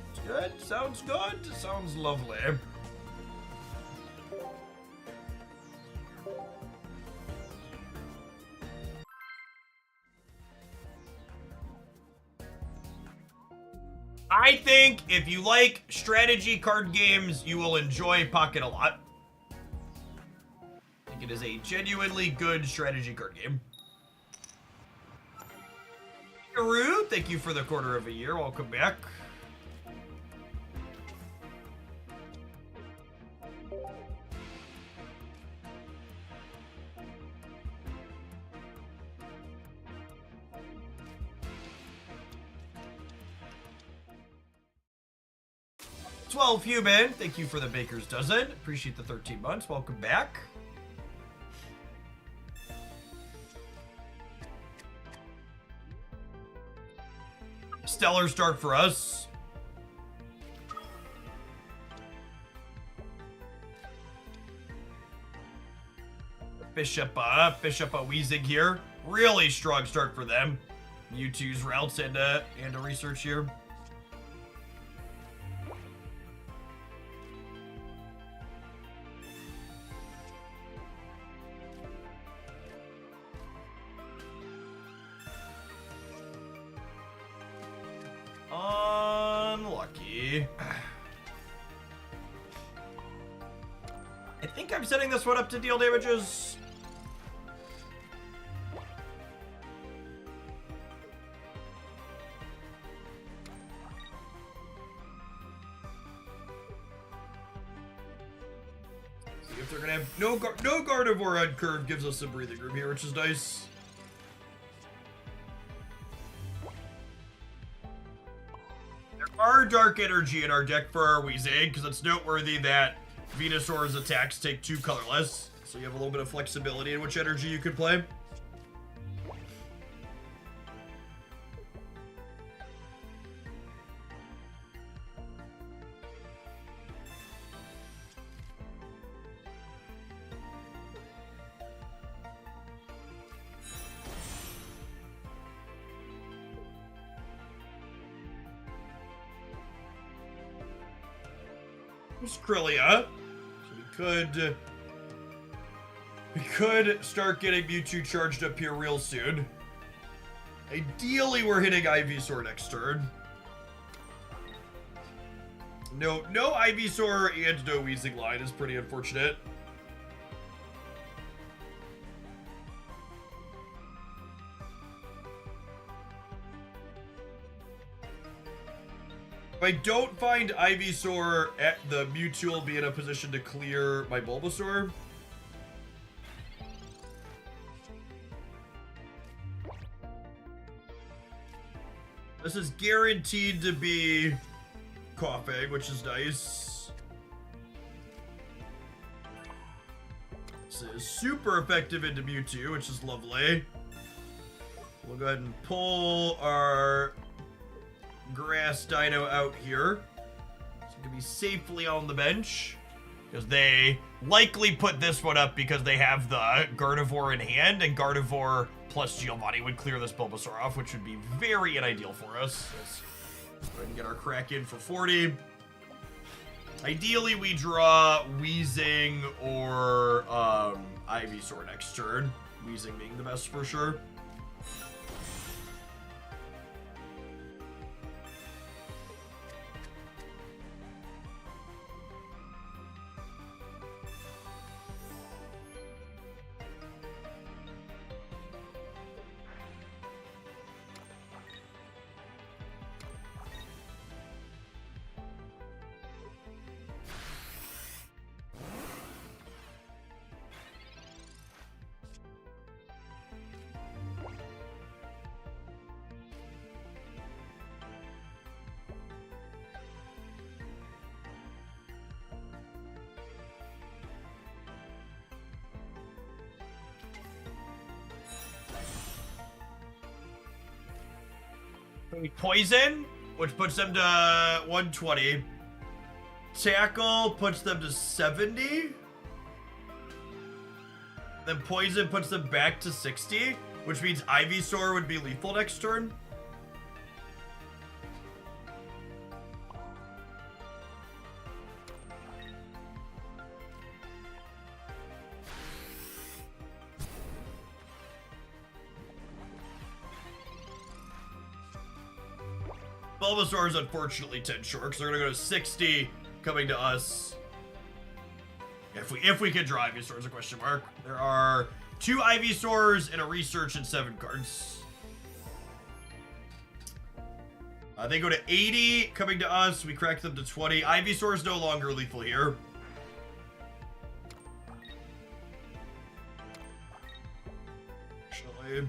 It's good. Sounds good. Sounds lovely. I think if you like strategy card games, you will enjoy Pocket a lot. I think it is a genuinely good strategy card game. Haru, thank you for the quarter of a year. Welcome back. $12 Human, thank you for the baker's dozen. Appreciate the 13 months. Welcome back. Stellar start for us. Bishop Weezing here. Really strong start for them. Mewtwo's routes and a research here. Unlucky. I think I'm setting this one up to deal damages. See if they're gonna have no Gardevoir on curve, gives us some breathing room here, which is nice. Our Dark Energy in our deck for our Weezing, because it's noteworthy that Venusaur's attacks take 2 colorless, so you have a little bit of flexibility in which energy you can play. Skrilla. So we could start getting Mewtwo charged up here real soon. Ideally, we're hitting Ivysaur next turn. No Ivysaur and no Weezing line is pretty unfortunate. If I don't find Ivysaur, the Mewtwo will be in a position to clear my Bulbasaur. This is guaranteed to be coughing, which is nice. This is super effective into Mewtwo, which is lovely. We'll go ahead and pull our Grass Dino out here. So it can be safely on the bench. Because they likely put this one up because they have the Gardevoir in hand, and Gardevoir plus Giovanni would clear this Bulbasaur off, which would be very unideal for us. Let's go ahead and get our crack in for 40. Ideally, we draw Weezing or Ivysaur next turn. Weezing being the best for sure. Poison, which puts them to 120. Tackle puts them to 70. Then poison puts them back to 60, which means Ivysaur would be lethal next turn. Bulbasaur is unfortunately 10 short, so they're gonna go to 60, coming to us. If we can draw Ivysaur is a question mark. There are 2 Ivysaurs and a research and 7 cards. They go to 80, coming to us. We crack them to 20. Ivysaur is no longer lethal here. Actually.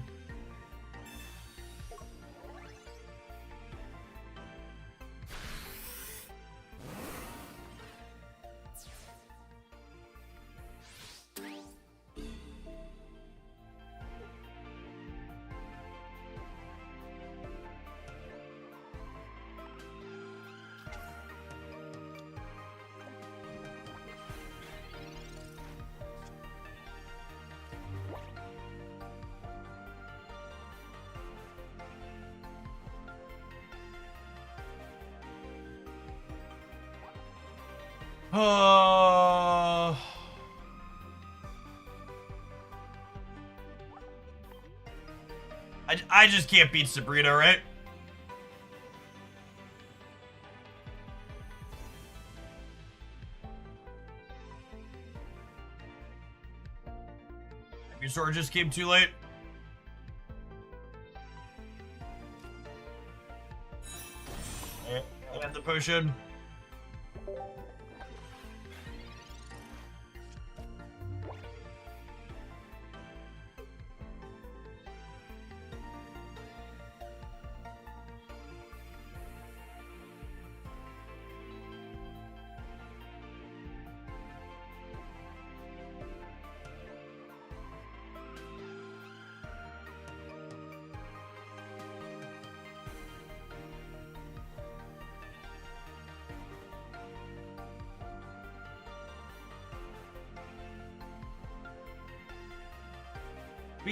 I just can't beat Sabrina, right? Ivysaur just came too late. I have the potion.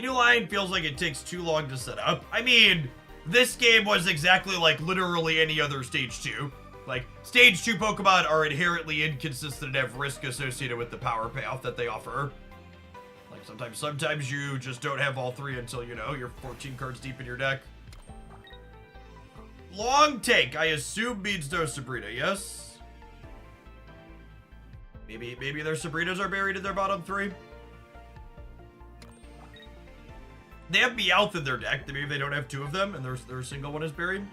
Line feels like it takes too long to set up. I mean, this game was exactly like literally any other Stage 2. Like, Stage 2 Pokemon are inherently inconsistent and have risk associated with the power payoff that they offer. Like, sometimes you just don't have all 3 until, you know, you're 14 cards deep in your deck. Long take, I assume means no Sabrina, yes? Maybe their Sabrinas are buried in their bottom 3? They have Meowth in their deck. Maybe they don't have 2 of them, and their single one is buried.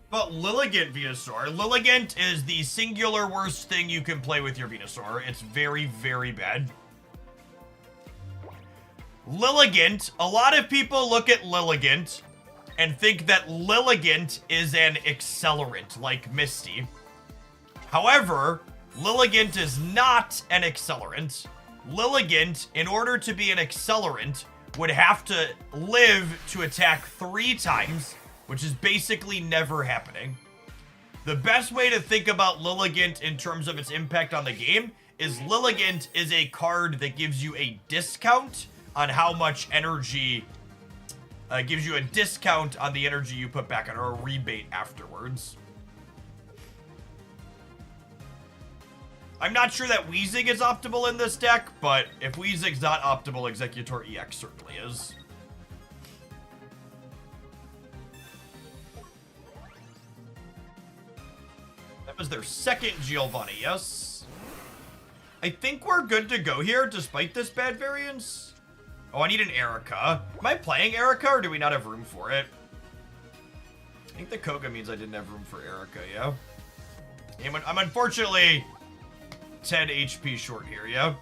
But Lilligant Venusaur. Lilligant is the singular worst thing you can play with your Venusaur. It's very, very bad. Lilligant. A lot of people look at Lilligant and think that Lilligant is an accelerant, like Misty. However, Lilligant is not an accelerant. Lilligant, in order to be an accelerant, would have to live to attack 3 times, which is basically never happening. The best way to think about Lilligant in terms of its impact on the game is Lilligant is a card that gives you a discount on how much energy gives you a discount on the energy you put back on, or a rebate afterwards. I'm not sure that Weezing is optimal in this deck, but if Weezing's not optimal, Executor EX certainly is. That was their second Giovanni, yes? I think we're good to go here, despite this bad variance. Oh, I need an Erica. Am I playing Erica, or do we not have room for it? I think the Koga means I didn't have room for Erica, yeah? I'm unfortunately 10 HP short here, yeah?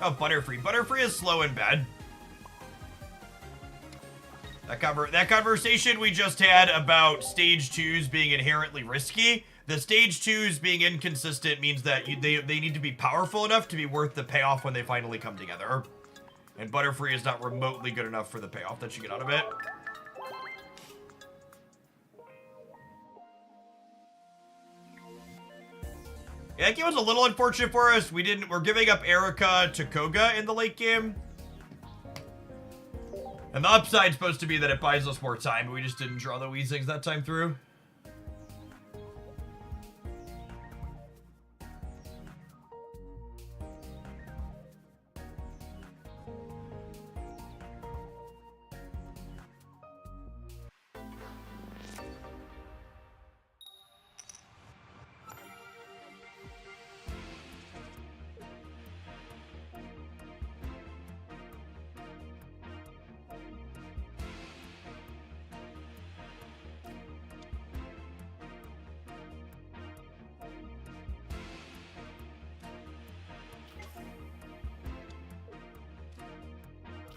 Oh, Butterfree. Butterfree is slow and bad. That conversation we just had about Stage 2s being inherently risky, The stage 2s being inconsistent means that they need to be powerful enough to be worth the payoff when they finally come together. And Butterfree is not remotely good enough for the payoff that you get out of it. Yeah, that game was a little unfortunate for us. We're giving up Erica to Koga in the late game. And the upside's supposed to be that it buys us more time, but we just didn't draw the Weezings that time through.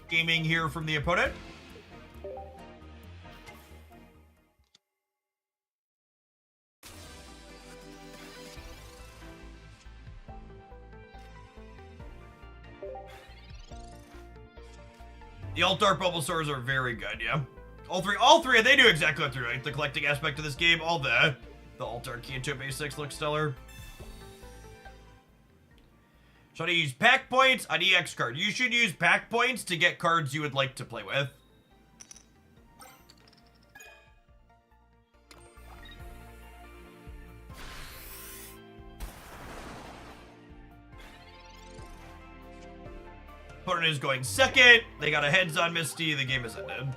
Gaming here from the opponent. The Alt-Art Bulbasaurs are very good, yeah. All three, they do exactly what they're doing. The collecting aspect of this game, all the Alt-Art Kanto basics look stellar. Should I use pack points on EX card? You should use pack points to get cards you would like to play with. Opponent is going second. They got a heads on Misty. The game is ended.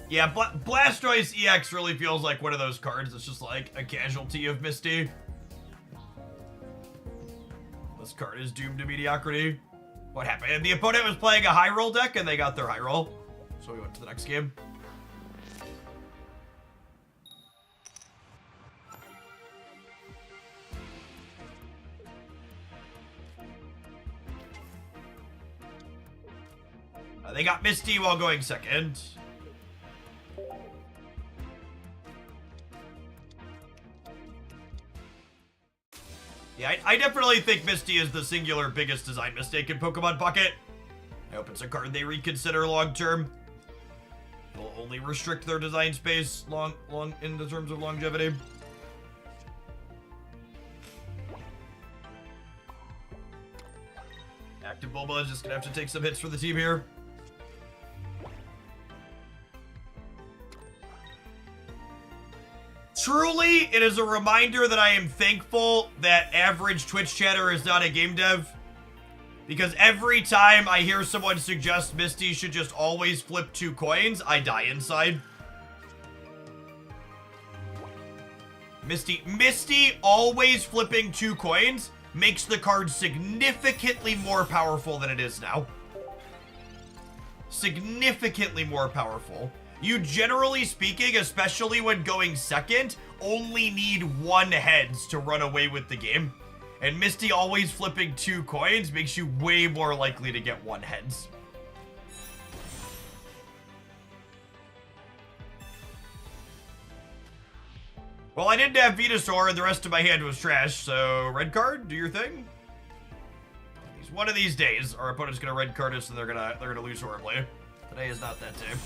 Yeah, Blastoise EX really feels like one of those cards that's just like a casualty of Misty. This card is doomed to mediocrity. What happened? The opponent was playing a high roll deck and they got their high roll. So we went to the next game. They got Misty while going second. Yeah, I definitely think Misty is the singular biggest design mistake in Pokemon Pocket. I hope it's a card they reconsider long term. It'll only restrict their design space long in the terms of longevity. Active Bulba is just gonna have to take some hits for the team here. Truly, it is a reminder that I am thankful that average Twitch chatter is not a game dev. Because every time I hear someone suggest Misty should just always flip 2 coins, I die inside. Misty always flipping 2 coins makes the card significantly more powerful than it is now. Significantly more powerful. You, generally speaking, especially when going second, only need 1 heads to run away with the game. And Misty always flipping 2 coins makes you way more likely to get 1 heads. Well, I didn't have Venusaur and the rest of my hand was trash, so red card, do your thing. One of these days, our opponent's gonna red card us and they're gonna lose horribly. Today is not that day.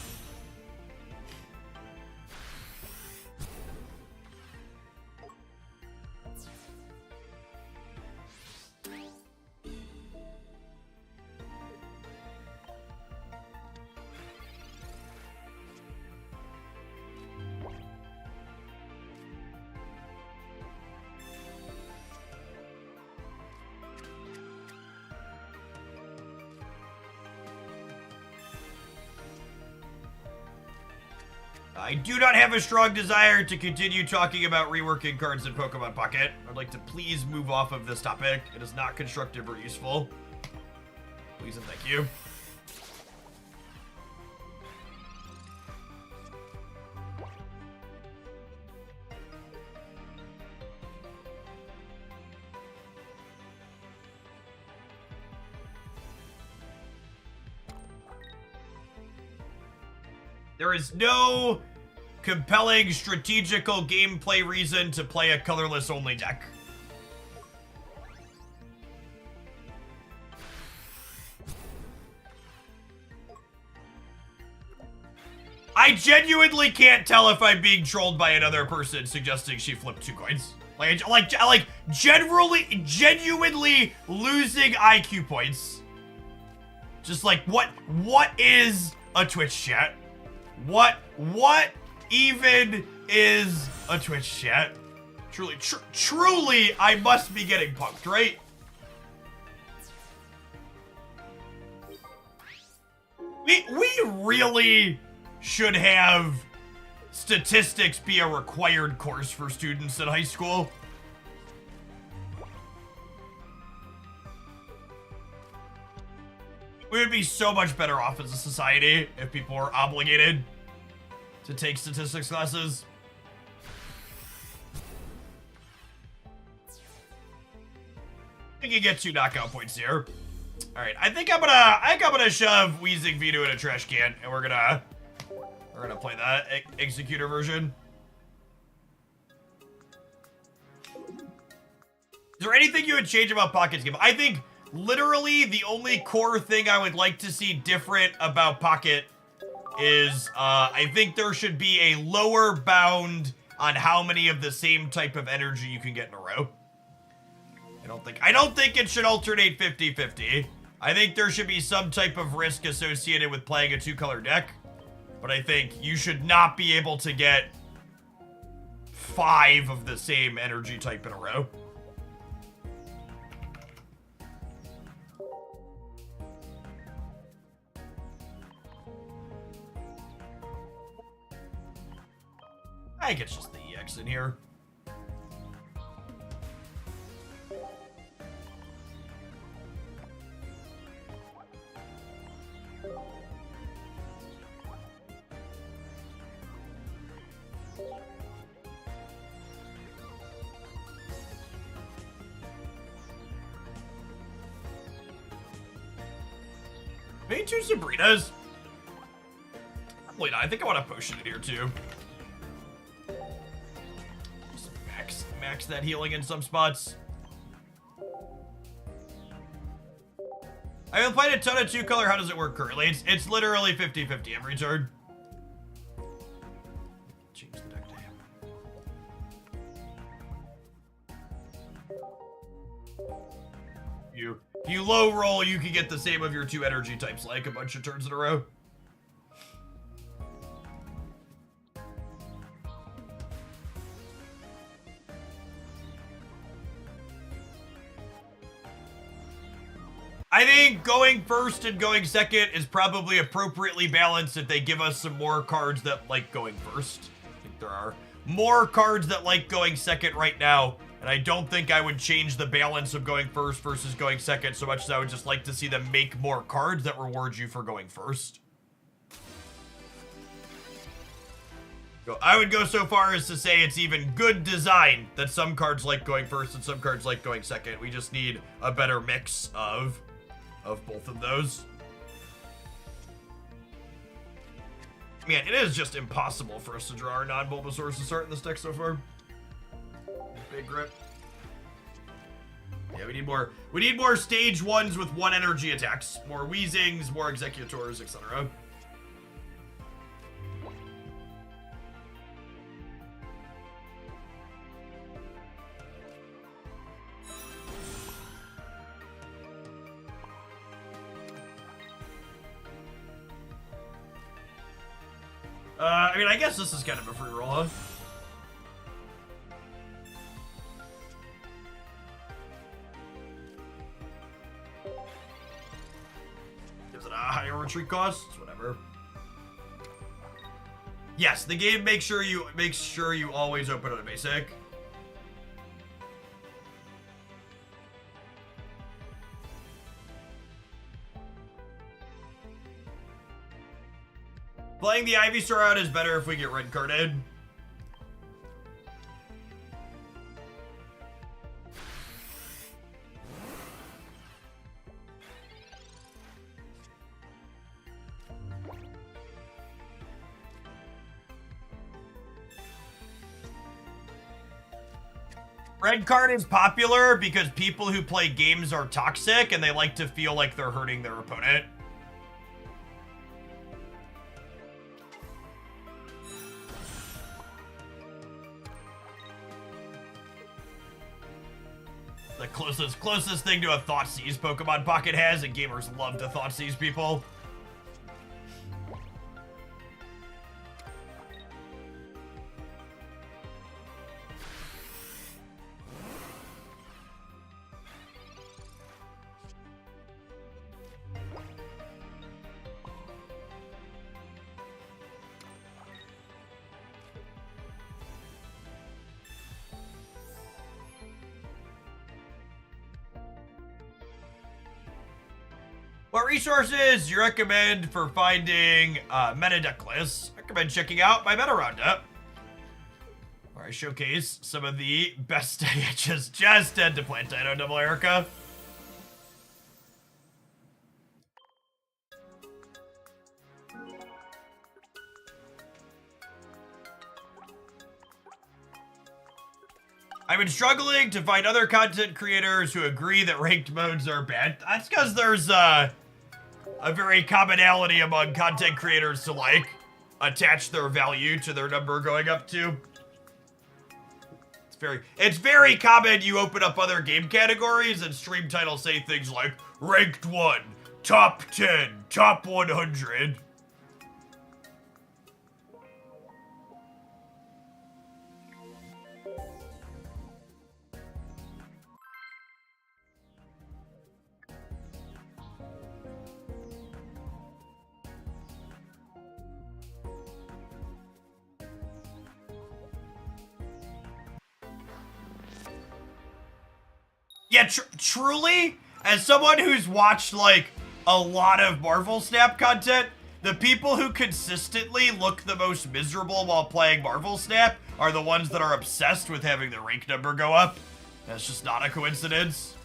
I do not have a strong desire to continue talking about reworking cards in Pokemon Pocket. I'd like to please move off of this topic. It is not constructive or useful. Please and thank you. There is no compelling strategical gameplay reason to play a colorless only deck. I genuinely can't tell if I'm being trolled by another person suggesting she flipped 2 coins. Like genuinely losing IQ points. Just like, what is a Twitch chat? What even is a Twitch chat? Truly, I must be getting punked, right? We really should have statistics be a required course for students in high school. We would be so much better off as a society if people were obligated to take statistics classes. I can get 2 knockout points here. All right, I think I'm gonna shove Wheezing Vito in a trash can, and we're gonna play that Executor version. Is there anything you would change about Pocket's game? I think literally the only core thing I would like to see different about Pocket is I think there should be a lower bound on how many of the same type of energy you can get in a row. I don't think it should alternate 50-50. I think there should be some type of risk associated with playing a 2-color deck. But I think you should not be able to get 5 of the same energy type in a row. I think it's just the EX in here. Maybe 2 Sabrinas. Wait, I think I want a potion in here too. Just max that healing in some spots. I haven't played a ton of 2-color. How does it work currently? It's literally 50-50 every turn. Change the deck to him. If you low roll, you can get the same of your 2 energy types, like a bunch of turns in a row. I think going first and going second is probably appropriately balanced if they give us some more cards that like going first. I think there are more cards that like going second right now, and I don't think I would change the balance of going first versus going second so much as I would just like to see them make more cards that reward you for going first. So I would go so far as to say it's even good design that some cards like going first and some cards like going second. We just need a better mix of both of those. Man, it is just impossible for us to draw our non-Bulbasaurs to start in this deck so far. Big grip. Yeah, we need more stage 1s with 1 energy attacks. More Weezings, more Executors, etc. I mean, I guess this is kind of a free roll, huh? Gives it a higher retreat cost, whatever. Yes, the game makes sure you always open on a basic. Playing the Ivysaur out is better if we get red carded. Red card is popular because people who play games are toxic and they like to feel like they're hurting their opponent. The closest thing to a Thoughtseize Pokemon Pocket has, and gamers love to Thoughtseize people. What resources you recommend for finding meta deck lists? I recommend checking out my meta roundup, where I showcase some of the best just dead to Plantino double Erica. I've been struggling to find other content creators who agree that ranked modes are bad. That's because there's a very commonality among content creators to like attach their value to their number going up to. It's very common you open up other game categories and stream titles say things like ranked 1, top 10, top 100. Yeah, truly, as someone who's watched, like, a lot of Marvel Snap content, the people who consistently look the most miserable while playing Marvel Snap are the ones that are obsessed with having their rank number go up. That's just not a coincidence.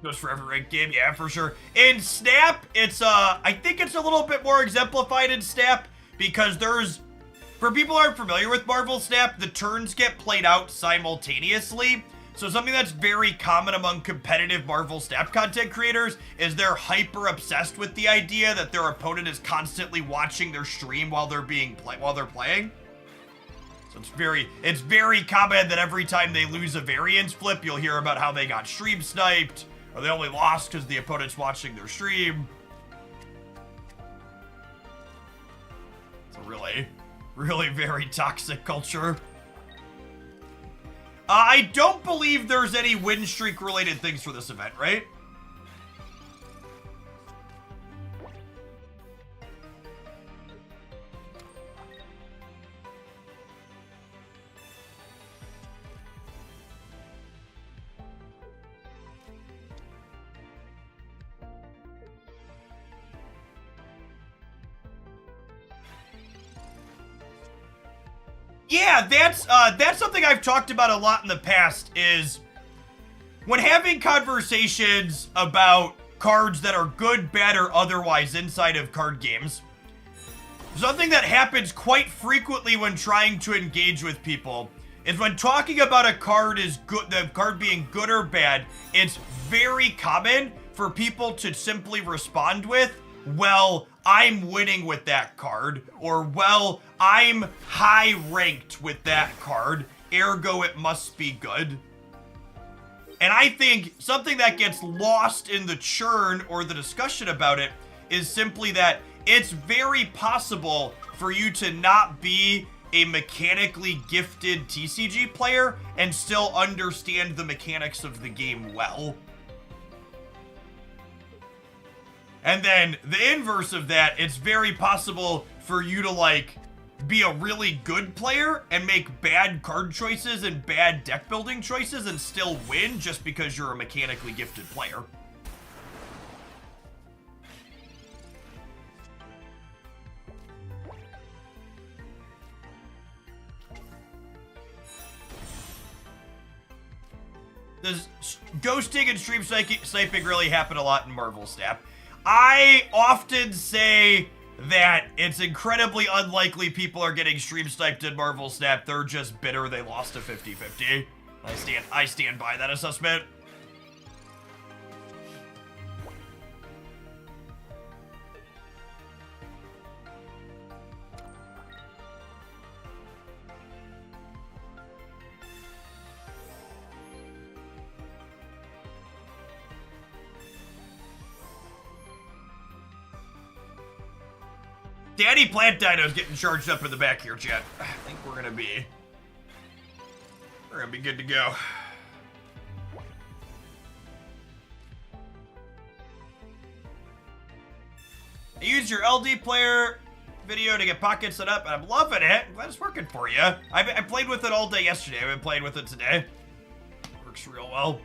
Goes for every ranked game, yeah, for sure. In Snap, it's I think it's a little bit more exemplified in Snap because for people who aren't familiar with Marvel Snap, the turns get played out simultaneously. So something that's very common among competitive Marvel Snap content creators is they're hyper obsessed with the idea that their opponent is constantly watching their stream while they're playing. So it's very common that every time they lose a variance flip, you'll hear about how they got stream sniped, or they only lost because the opponent's watching their stream. It's a really very toxic culture. I don't believe there's any win streak related things for this event, right? Yeah, that's something I've talked about a lot in the past, is when having conversations about cards that are good, bad, or otherwise inside of card games, something that happens quite frequently when trying to engage with people is when talking about a card is good, the card being good or bad, it's very common for people to simply respond with, well, I'm winning with that card, or well, I'm high ranked with that card, ergo it must be good. And I think something that gets lost in the churn or the discussion about it is simply that it's very possible for you to not be a mechanically gifted TCG player and still understand the mechanics of the game well. And then the inverse of that, it's very possible for you to, like, be a really good player and make bad card choices and bad deck building choices and still win just because you're a mechanically gifted player. does ghosting and stream sniping really happen a lot in Marvel Snap? I often say that it's incredibly unlikely people are getting stream sniped in Marvel Snap. They're just bitter they lost a 50-50. I stand by that assessment. Daddy Plant Dino's getting charged up in the back here, chat. I think we're gonna be good to go. I used your LD player video to get Pocket set up, and I'm loving it. I'm glad it's working for you. I played with it all day yesterday. I've been playing with it today. Works real well.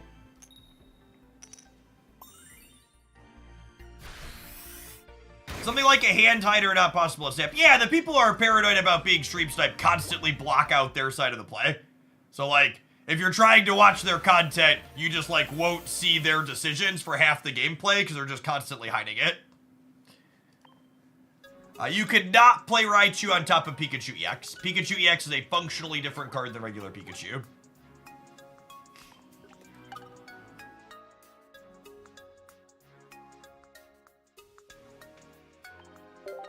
Something like a hand hider not possible to snap. Yeah, the people who are paranoid about being stream sniped constantly block out their side of the play. So, like, if you're trying to watch their content, you just, like, won't see their decisions for half the gameplay because they're just constantly hiding it. You could not play Raichu on top of Pikachu EX. Pikachu EX is a functionally different card than regular Pikachu.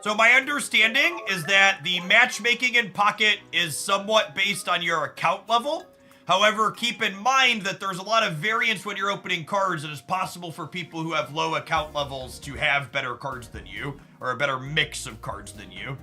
So my understanding is that the matchmaking in Pocket is somewhat based on your account level. However, keep in mind that there's a lot of variance when you're opening cards, and it's possible for people who have low account levels to have better cards than you, or a better mix of cards than you.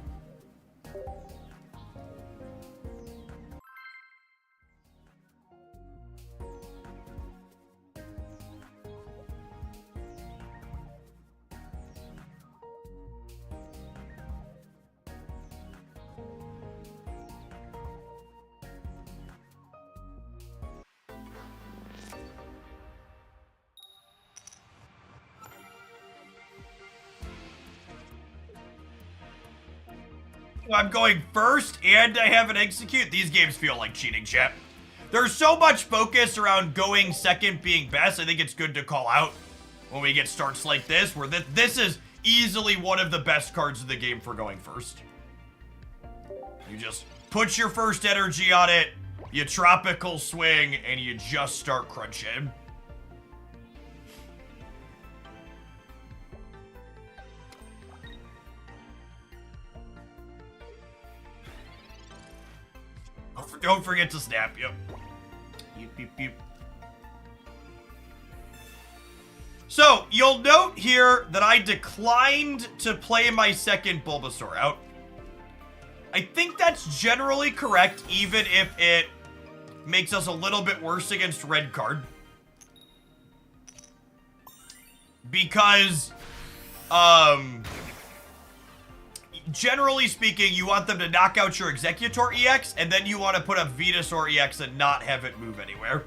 I'm going first and I have an execute. These games feel like cheating, chat. There's so much focus around going second being best. I think it's good to call out when we get starts like this, where this is easily one of the best cards of the game for going first. You just put your first energy on it, you tropical swing, and you just start crunching. Don't forget to snap, yep. Beep, beep, beep. So, you'll note here that I declined to play my second Bulbasaur out. I think that's generally correct, even if it makes us a little bit worse against red card. Because, generally speaking, you want them to knock out your Executor EX, and then you want to put a Venusaur EX and not have it move anywhere.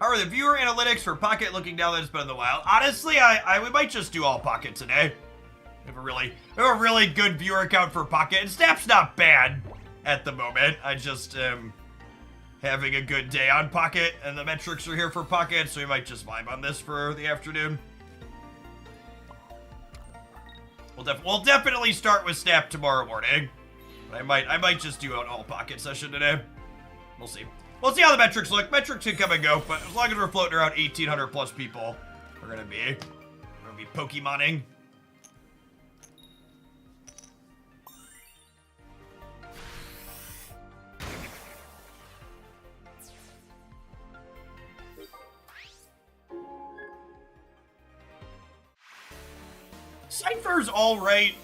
How are the viewer analytics for Pocket looking now that it's been in the wild? Honestly, we might just do all Pocket today. We have a really good viewer count for Pocket, and Snap's not bad at the moment. I just am having a good day on Pocket, and the metrics are here for Pocket, so we might just vibe on this for the afternoon. We'll definitely start with Snap tomorrow morning. But I might just do an all Pocket session today. We'll see. We'll see how the metrics look. Metrics can come and go, but as long as we're floating around 1,800 plus people, we're gonna be Pokemoning. Cypher's all right.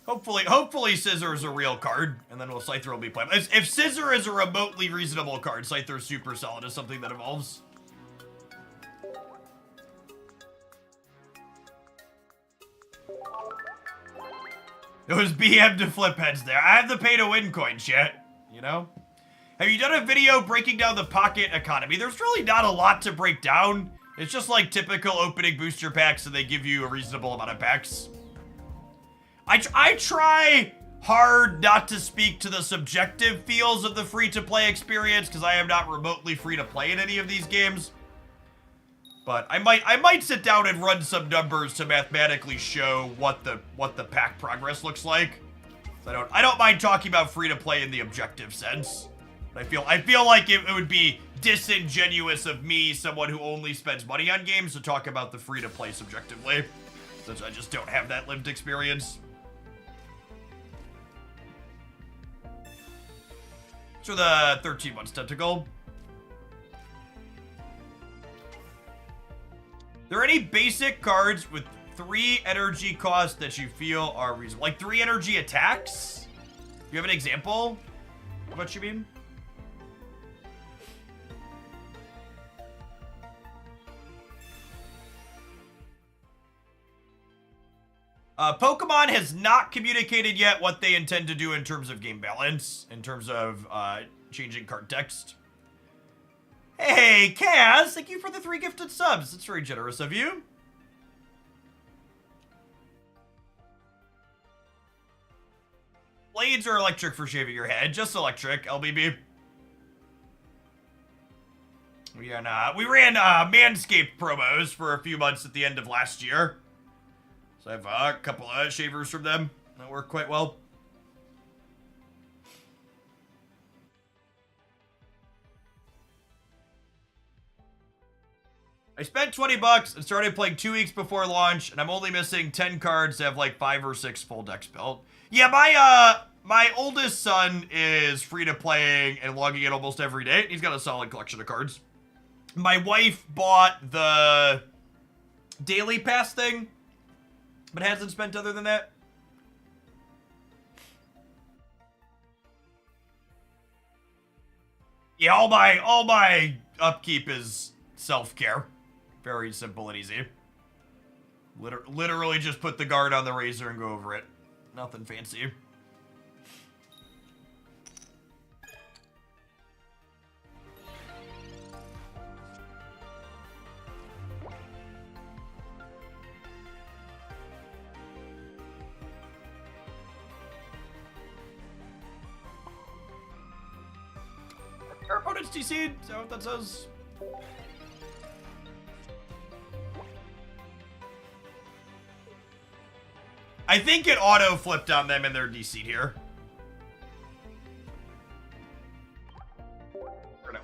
Hopefully Scissor is a real card, and then Scyther will be played. If Scissor is a remotely reasonable card, Scyther is super solid as something that evolves. It was BM to flip heads there. I have the pay to win coin, chat, you know? Have you done a video breaking down the Pocket economy? There's really not a lot to break down. It's just like typical opening booster packs, and they give you a reasonable amount of packs. I try hard not to speak to the subjective feels of the free-to-play experience, because I am not remotely free to play in any of these games. But I might sit down and run some numbers to mathematically show what the pack progress looks like. So I don't mind talking about free-to-play in the objective sense. But I feel like it would be disingenuous of me, someone who only spends money on games, to talk about the free-to-play subjectively, since I just don't have that lived experience. So the 13 months tentacle. There are any basic cards with 3 energy costs that you feel are reasonable? Like 3 energy attacks? Do you have an example of what you mean? Pokemon has not communicated yet what they intend to do in terms of game balance, in terms of changing card text. Hey, Kaz, thank you for the 3 gifted subs. It's very generous of you. Blades are electric for shaving your head. Just electric, LBB. We ran Manscaped promos for a few months at the end of last year. So I have a couple of shavers from them that work quite well. I spent 20 bucks and started playing 2 weeks before launch, and I'm only missing 10 cards to have like 5 or 6 full decks built. Yeah, my oldest son is free to playing and logging in almost every day. He's got a solid collection of cards. My wife bought the daily pass thing, but hasn't spent other than that. Yeah, all my upkeep is self-care. Very simple and easy. Literally just put the guard on the razor and go over it. Nothing fancy. Our opponent's DC'd? Is that what that says? I think it auto-flipped on them and they're DC'd here.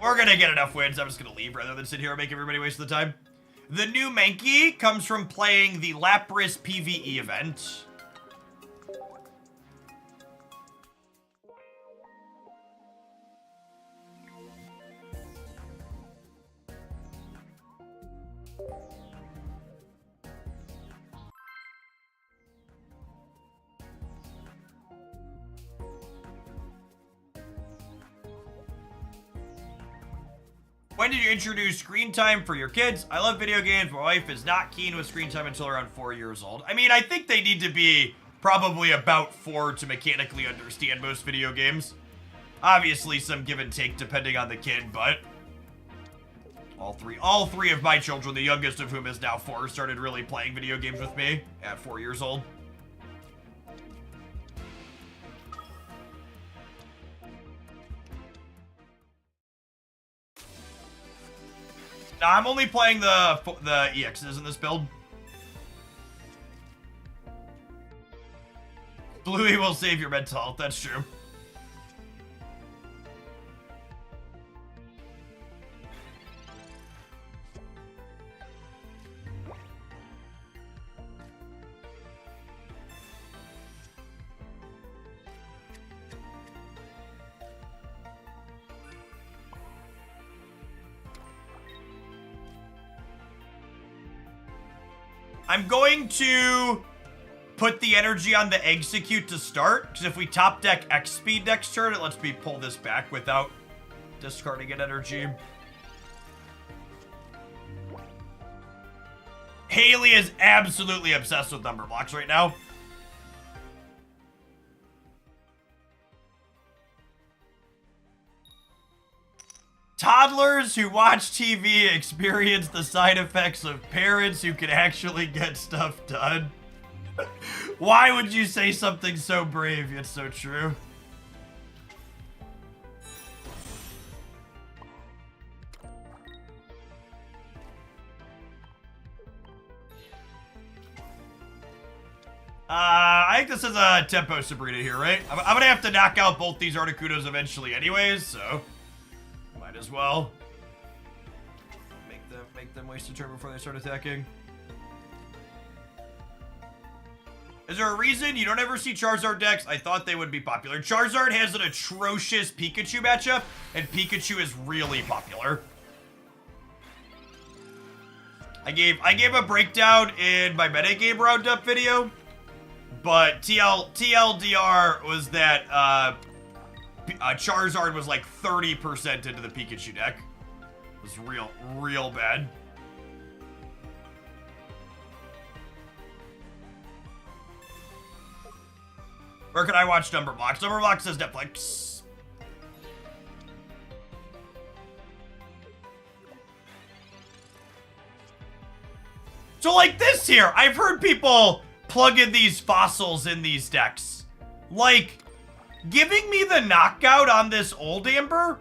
We're gonna get enough wins. I'm just gonna leave rather than sit here and make everybody waste the time. The new Mankey comes from playing the Lapras PvE event. When did you introduce screen time for your kids? I love video games. My wife is not keen with screen time until around 4 years old. I mean, I think they need to be probably about 4 to mechanically understand most video games. Obviously, some give and take depending on the kid, but all three of my children, the youngest of whom is now 4, started really playing video games with me at 4 years old. No, I'm only playing the EXs in this build. Bluey will save your mental health, that's true. I'm going to put the energy on the execute to start, because if we top deck X speed next turn, it lets me pull this back without discarding an energy. Haley is absolutely obsessed with number blocks right now. Toddlers who watch TV experience the side effects of parents who can actually get stuff done. Why would you say something so brave yet so true? I think this is a tempo Sabrina here, right? I'm gonna have to knock out both these Articunos eventually anyways, so might as well make them waste a turn before they start attacking. Is there a reason you don't ever see Charizard decks? I thought they would be popular. Charizard has an atrocious Pikachu matchup, and Pikachu is really popular. I gave a breakdown in my metagame roundup video, but TLDR was that Charizard was like 30% into the Pikachu deck. It was real bad. Where can I watch Numberbox? Numberbox says Netflix. So like this here, I've heard people plug in these fossils in these decks. Like, giving me the knockout on this old Amber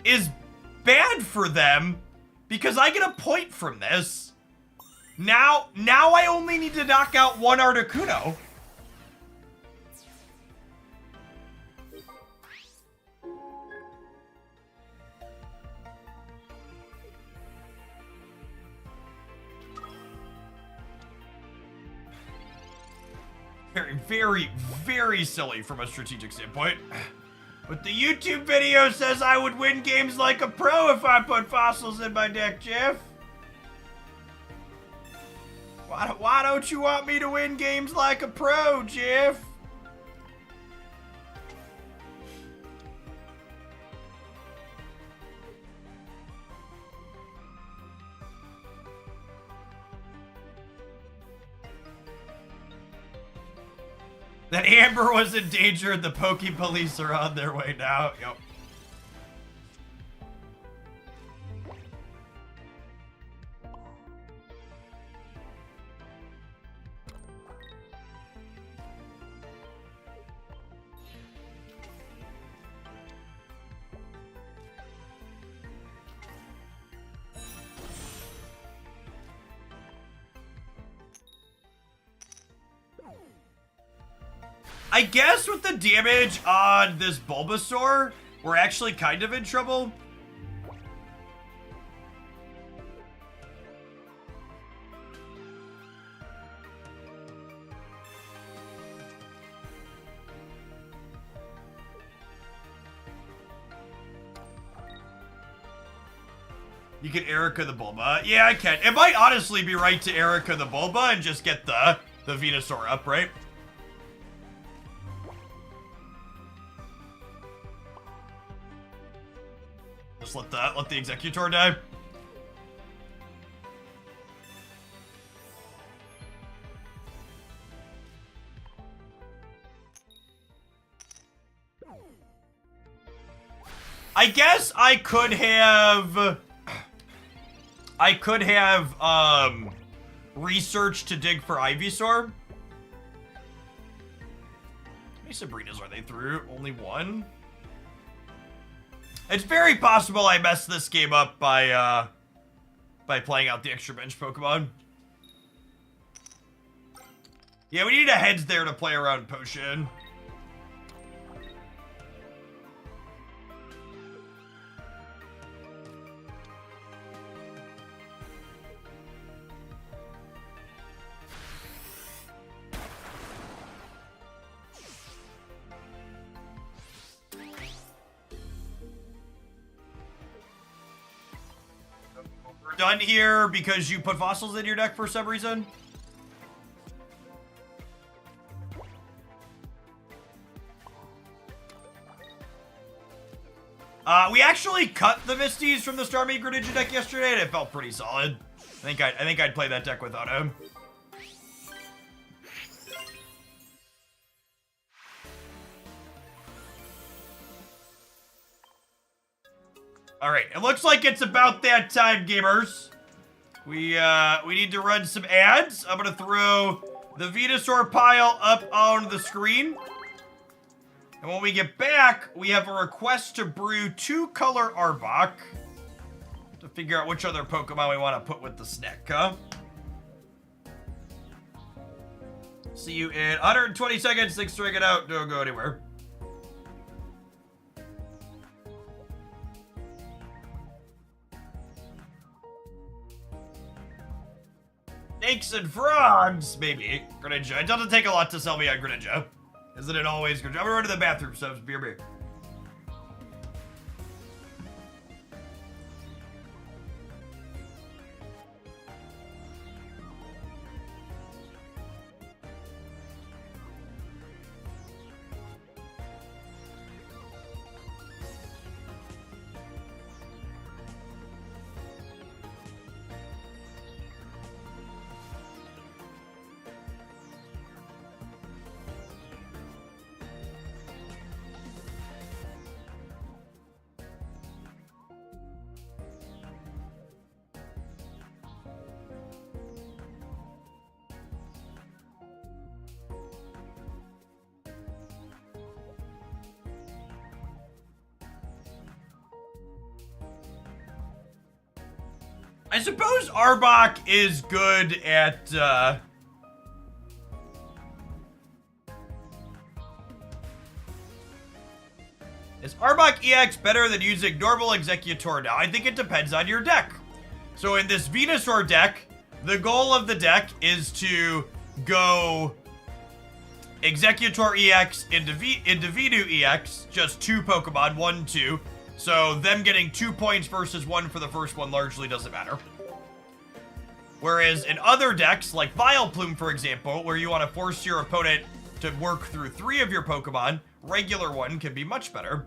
is bad for them because I get a point from this. Now I only need to knock out one Articuno. Very silly from a strategic standpoint. But the YouTube video says I would win games like a pro if I put fossils in my deck, Jeff. Why don't you want me to win games like a pro, Jeff? That Amber was in danger and the Poke Police are on their way now. Yep. I guess with the damage on this Bulbasaur, we're actually kind of in trouble. You can Erica the Bulba. Yeah, I can. It might honestly be right to Erica the Bulba and just get the Venusaur up, right? Just let the Executor die. I guess I could have researched to dig for Ivysaur. How many Sabrinas are they through? Only one? It's very possible I messed this game up by playing out the extra bench Pokemon. Yeah, we need a heads there to play around Potion. Done here because you put fossils in your deck for some reason. We actually cut the Misties from the Starmie Greninja deck yesterday, and it felt pretty solid. I think I'd play that deck without him. Alright, it looks like it's about that time, gamers. We need to run some ads. I'm gonna throw the Venusaur pile up on the screen. And when we get back, we have a request to brew 2-color Arbok. To figure out which other Pokemon we want to put with the snack, huh? See you in 120 seconds. Thanks for hanging out. Don't go anywhere. Snakes and frogs, maybe. Greninja. It doesn't take a lot to sell me on Greninja. Isn't it always Greninja? I'm gonna run to the bathroom, so beer. I suppose Arbok is good at, Is Arbok EX better than using normal Executor now? I think it depends on your deck. So in this Venusaur deck, the goal of the deck is to go Executor EX into Venu EX, just 2 Pokemon, 1, 2. So them getting 2 points versus 1 for the first one largely doesn't matter. Whereas in other decks, like Vileplume, for example, where you want to force your opponent to work through 3 of your Pokemon, regular 1 can be much better.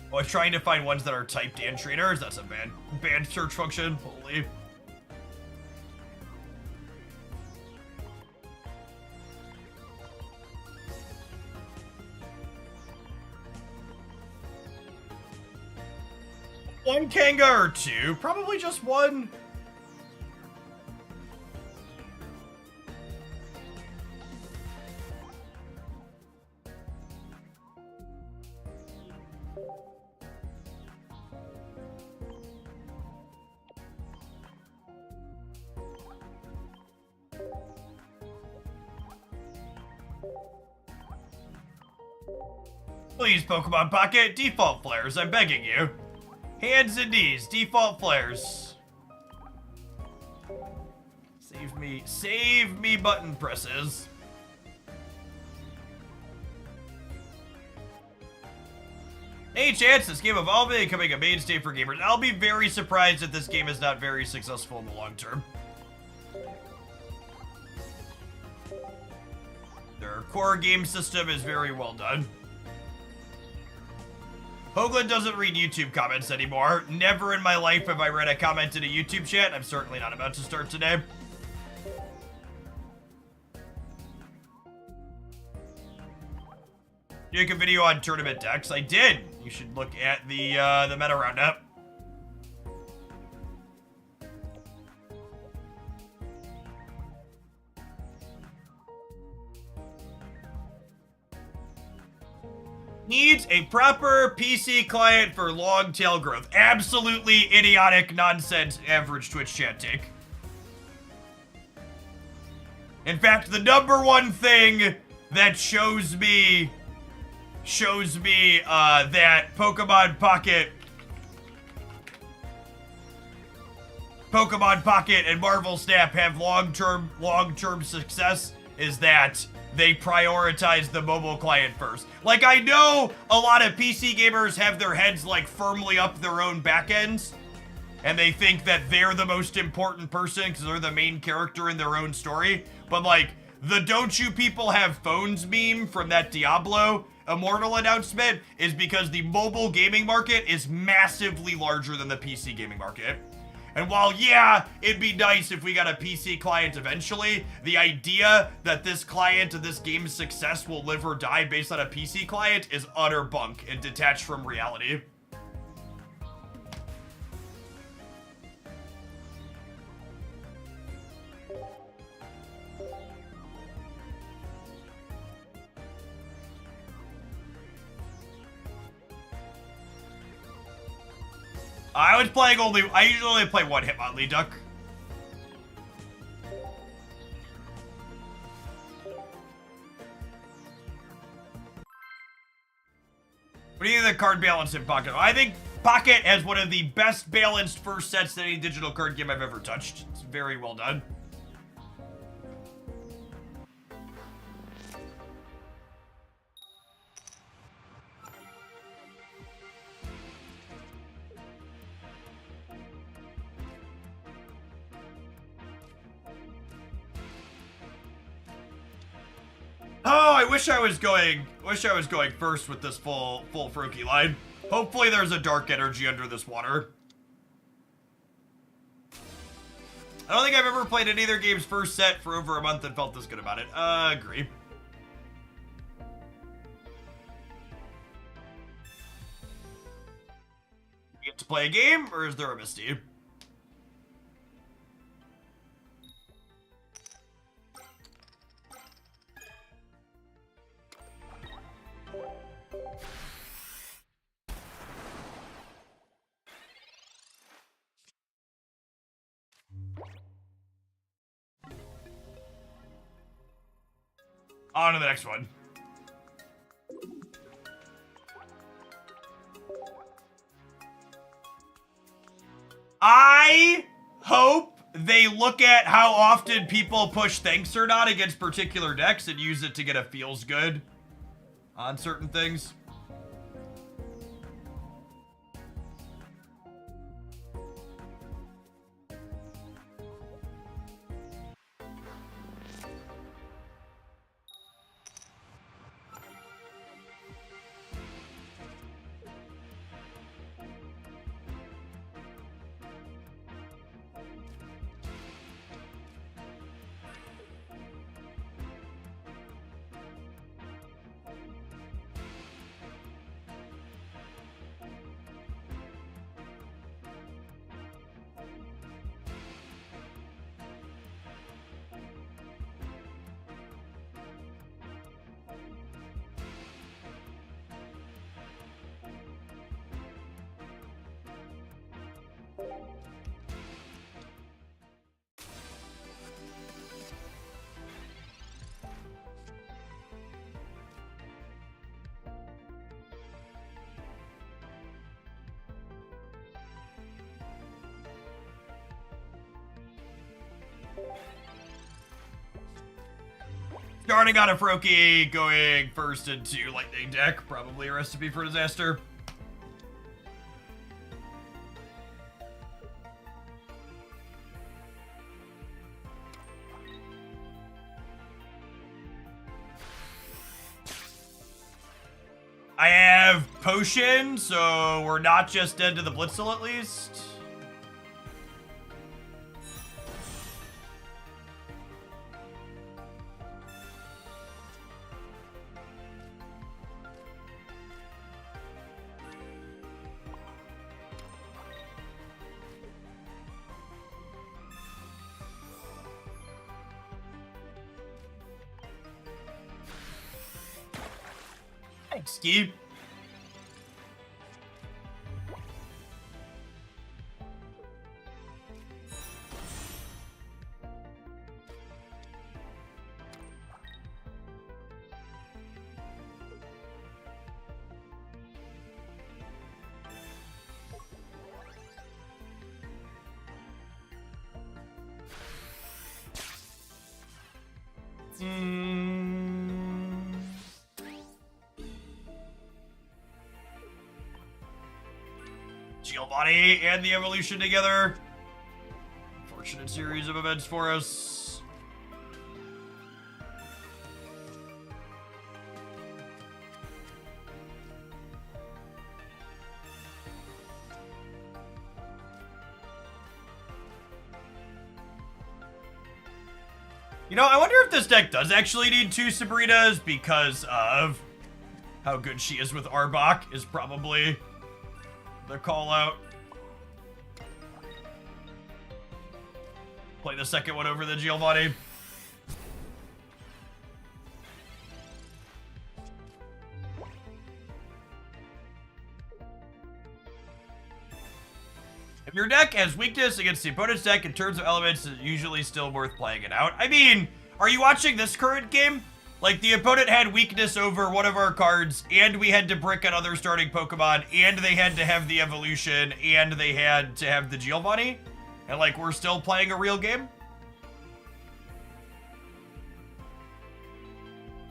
I was trying to find ones that are typed and trainers. That's a banned search function. Holy. One Kanga or 2? Probably just 1. Please, Pokemon Pocket, default flares, I'm begging you. Hands and knees, default flares. Save me button presses. Any chance this game evolving and becoming a mainstay for gamers? I'll be very surprised if this game is not very successful in the long term. Their core game system is very well done. Hoagland doesn't read YouTube comments anymore. Never in my life have I read a comment in a YouTube chat. I'm certainly not about to start today. You make a video on tournament decks? I did. You should look at the meta roundup. Needs a proper PC client for long tail growth. Absolutely idiotic nonsense average Twitch chat take. In fact, the #1 thing that shows me that Pokemon Pocket and Marvel Snap have long-term success is that they prioritize the mobile client first. Like, I know a lot of PC gamers have their heads, like, firmly up their own backends, and they think that they're the most important person because they're the main character in their own story. But like, the "don't you people have phones" meme from that Diablo Immortal announcement is because the mobile gaming market is massively larger than the PC gaming market. And while, yeah, it'd be nice if we got a PC client eventually, the idea that this client and this game's success will live or die based on a PC client is utter bunk and detached from reality. I usually only play one Hitmonlee Duck. What do you think of the card balance in Pocket? I think Pocket has one of the best balanced first sets to any digital card game I've ever touched. It's very well done. Oh, I wish I was going first with this full Froakie line. Hopefully there's a dark energy under this water. I don't think I've ever played any other game's first set for over a month and felt this good about it. Agree. You get to play a game, or is there a Misty? On to the next one. I hope they look at how often people push Thanks or Not against particular decks and use it to get a feels good on certain things. Starting on a Froakie, going first into Lightning deck, probably a recipe for disaster. I have Potion, so we're not just dead to the Blitzel at least. Thanks, Steve. Giovanni and the evolution together. Fortunate series of events for us. You know, I wonder if this deck does actually need 2 Sabrinas because of how good she is with Arbok is probably the call out. Play the second one over the Giovanni. If your deck has weakness against the opponent's deck in terms of elements, it's usually still worth playing it out. I mean, are you watching this current game? Like, the opponent had weakness over one of our cards, and we had to brick another starting Pokemon, and they had to have the evolution, and they had to have the Giovanni, and, like, we're still playing a real game?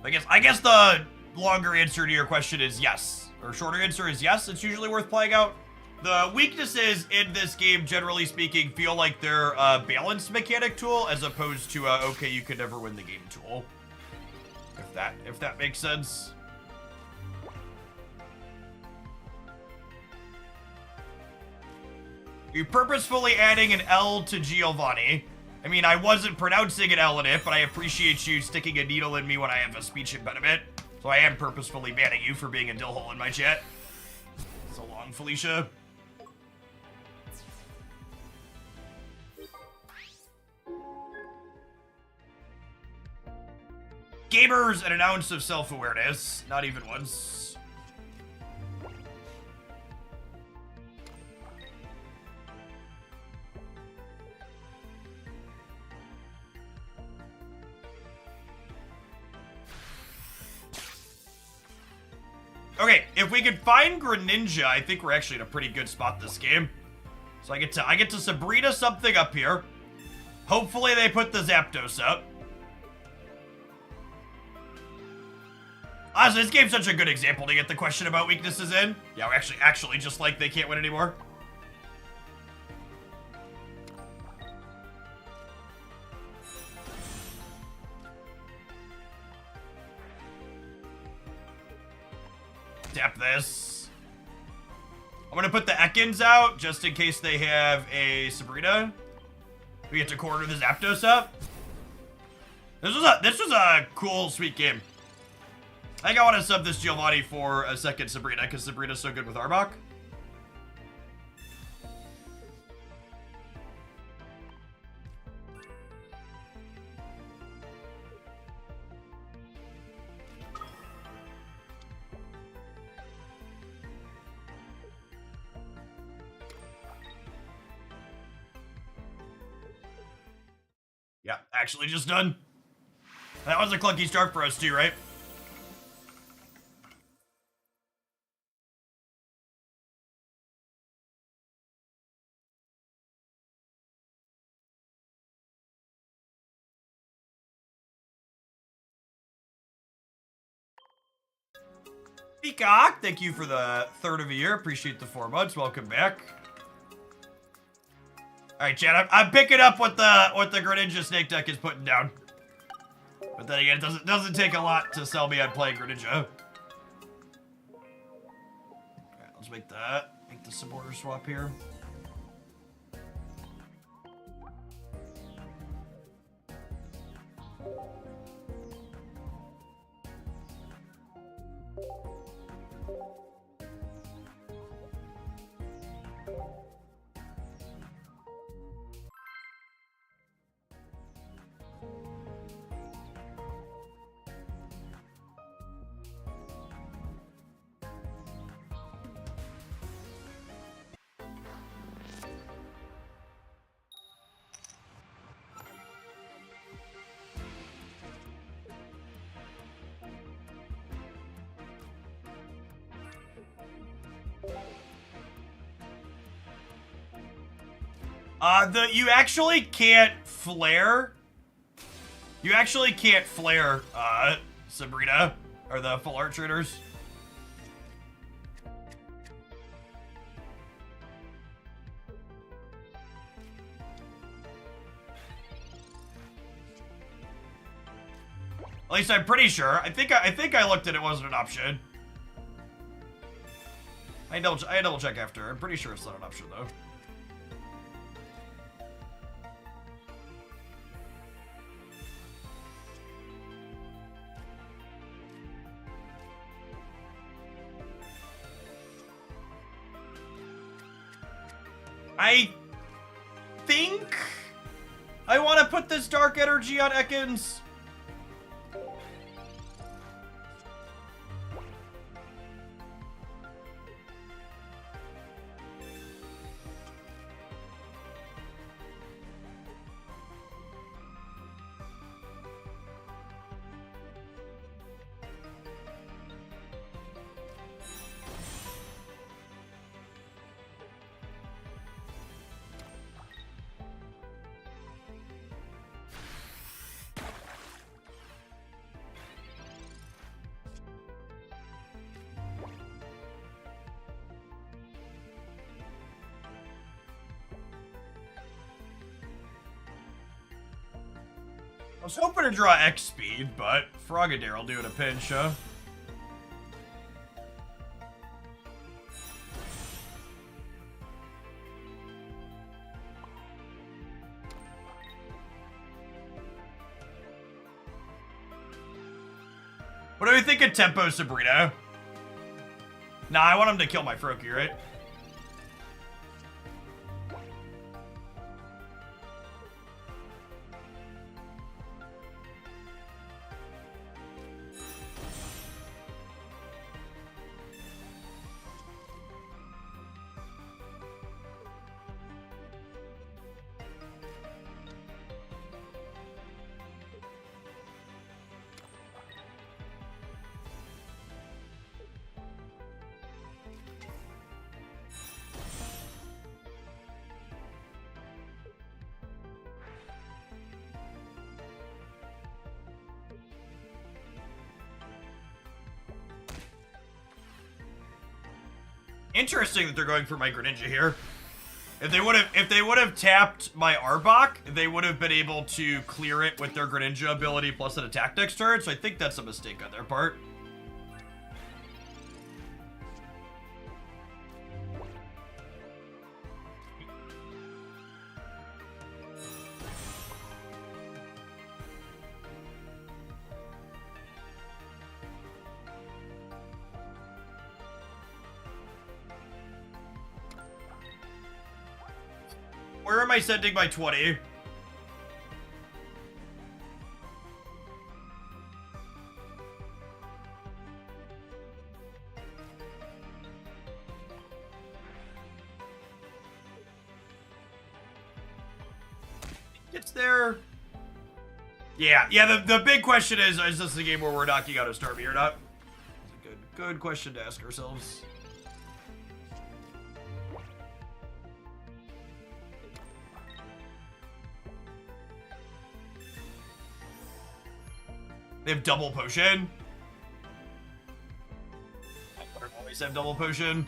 I guess the longer answer to your question is yes. Or shorter answer is yes, it's usually worth playing out. The weaknesses in this game, generally speaking, feel like they're a balance mechanic tool, as opposed to a, okay, you could never win the game tool. If that makes sense. You purposefully adding an L to Giovanni. I mean, I wasn't pronouncing an L in it, but I appreciate you sticking a needle in me when I have a speech impediment. So I am purposefully banning you for being a dill hole in my chat. So long, Felicia. Gamers, an ounce of self-awareness. Not even once. Okay, if we could find Greninja, I think we're actually in a pretty good spot this game. So I get to Sabrina something up here. Hopefully they put the Zapdos up. Honestly, this game's such a good example to get the question about weaknesses in. Yeah, we're actually just like they can't win anymore. Tap this. I'm gonna put the Ekans out just in case they have a Sabrina. We get to corner the Zapdos up. This was a cool, sweet game. I think I want to sub this Giovanni for a second Sabrina, because Sabrina's so good with Arbok. Yeah, actually just done. That was a clunky start for us too, right? Peacock, thank you for the third of a year. Appreciate the 4 months. Welcome back. All right, Chad. I'm picking up what the Greninja Snake deck is putting down. But then again, it doesn't take a lot to sell me on playing Greninja. All right, let's make the supporter swap here. You actually can't flare. You actually can't flare, Sabrina, or the full art traders. At least I'm pretty sure. I think I looked at it wasn't an option. I double check after. I'm pretty sure it's not an option though. I think I want to put this dark energy on Ekans. I was hoping to draw X speed, but Frogadier will do it a pinch, huh? What do we think of Tempo Sabrina? Nah, I want him to kill my Froakie, right? Interesting that they're going for my Greninja here. If they would have tapped my Arbok, they would have been able to clear it with their Greninja ability plus an attack next turn, so I think that's a mistake on their part. Where am I sending my 20? It's there. Yeah, the big question is this a game where we're knocking out a Starmie or not? It's a good question to ask ourselves. They have double potion. I always have double potion.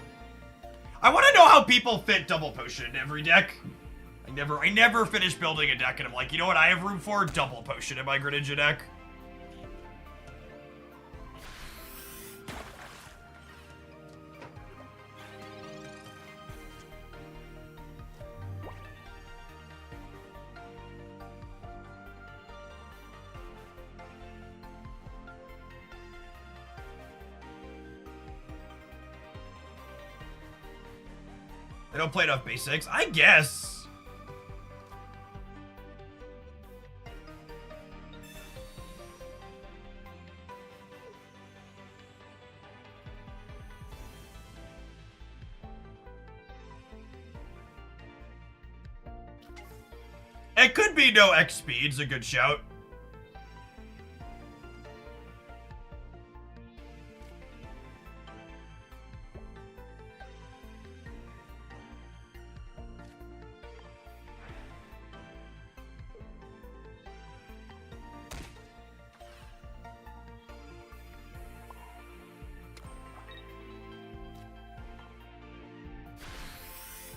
I want to know how people fit double potion in every deck. I never finish building a deck and I'm like, you know what I have room for? Double potion in my Greninja deck. They don't play enough basics? I guess. It could be no X speed's a good shout.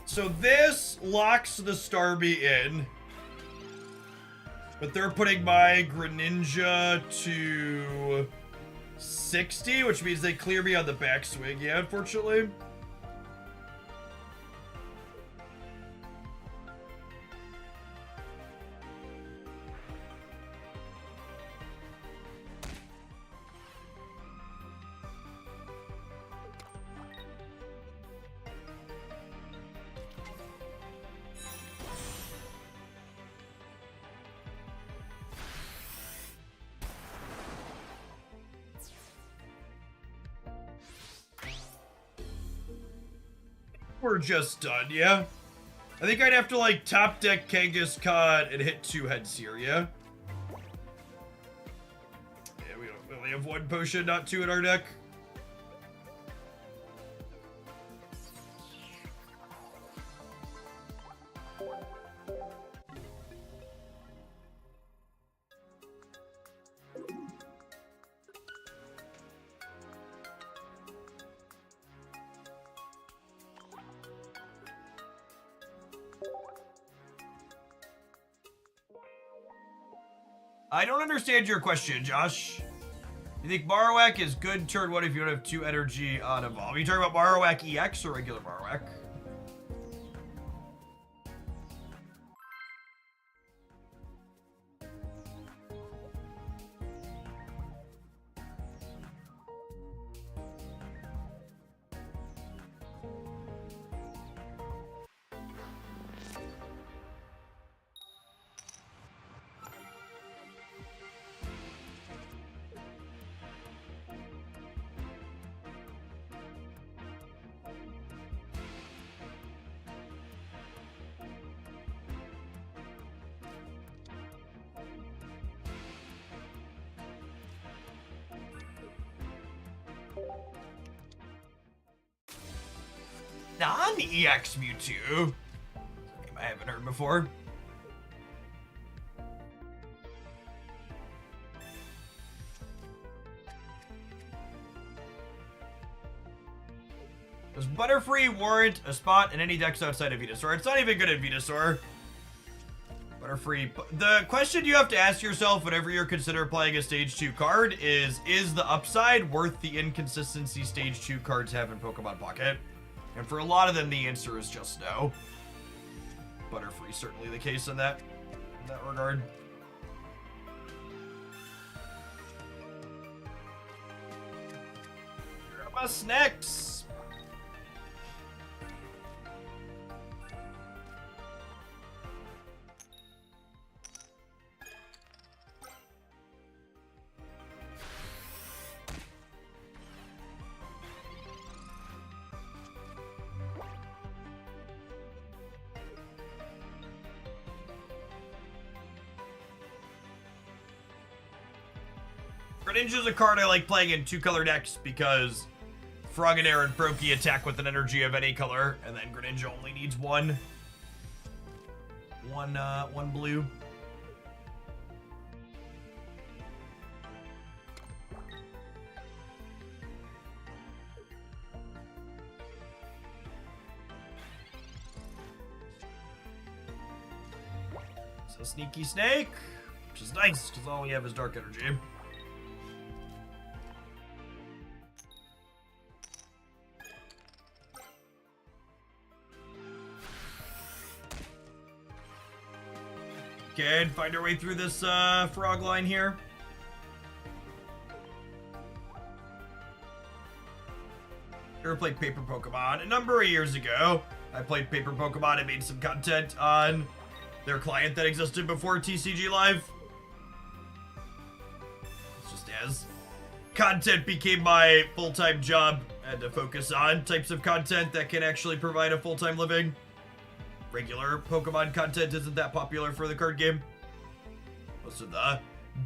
So this locks the Starmie in. But they're putting my Greninja to 60, which means they clear me on the backswing. Yeah, unfortunately. We're just done, yeah? I think I'd have to, like, top deck Kangaskhan and hit 2 heads here, yeah? Yeah, we only have 1 potion, not 2 in our deck. I don't understand your question, Josh. You think Marowak is good turn 1 if you don't have 2 energy on Evolve? Are you talking about Marowak EX or regular Marowak? Non-EX Mewtwo? I haven't heard before. Does Butterfree warrant a spot in any decks outside of Venusaur? It's not even good at Venusaur. Butterfree. The question you have to ask yourself whenever you're considering playing a Stage 2 card is the upside worth the inconsistency Stage 2 cards have in Pokemon Pocket? And for a lot of them, the answer is just no. Butterfree certainly the case in that regard. What's next? Greninja's a card I like playing in 2-color decks because Froganair and Froakie attack with an energy of any color, and then Greninja only needs one blue. So Sneaky Snake, which is nice because all we have is Dark Energy. Okay, find our way through this frog line here. Ever played Paper Pokemon? A number of years ago, I played Paper Pokemon and made some content on their client that existed before TCG Live. It's just as content became my full-time job, I had to focus on types of content that can actually provide a full-time living. Regular Pokemon content isn't that popular for the card game. Most of the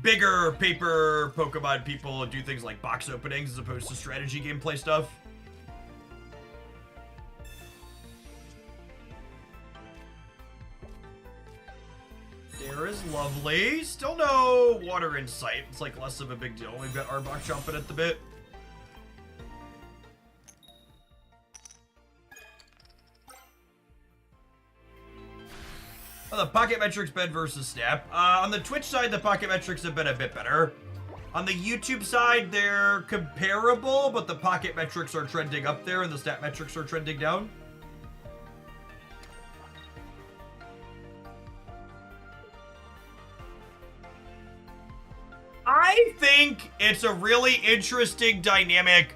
bigger paper Pokemon people do things like box openings as opposed to strategy gameplay stuff. There is lovely. Still no water in sight. It's like less of a big deal. We've got Arbok chomping at the bit. Oh, the pocket metrics been versus Snap? On the Twitch side, the pocket metrics have been a bit better. On the YouTube side, they're comparable, but the pocket metrics are trending up there and the stat metrics are trending down. I think it's a really interesting dynamic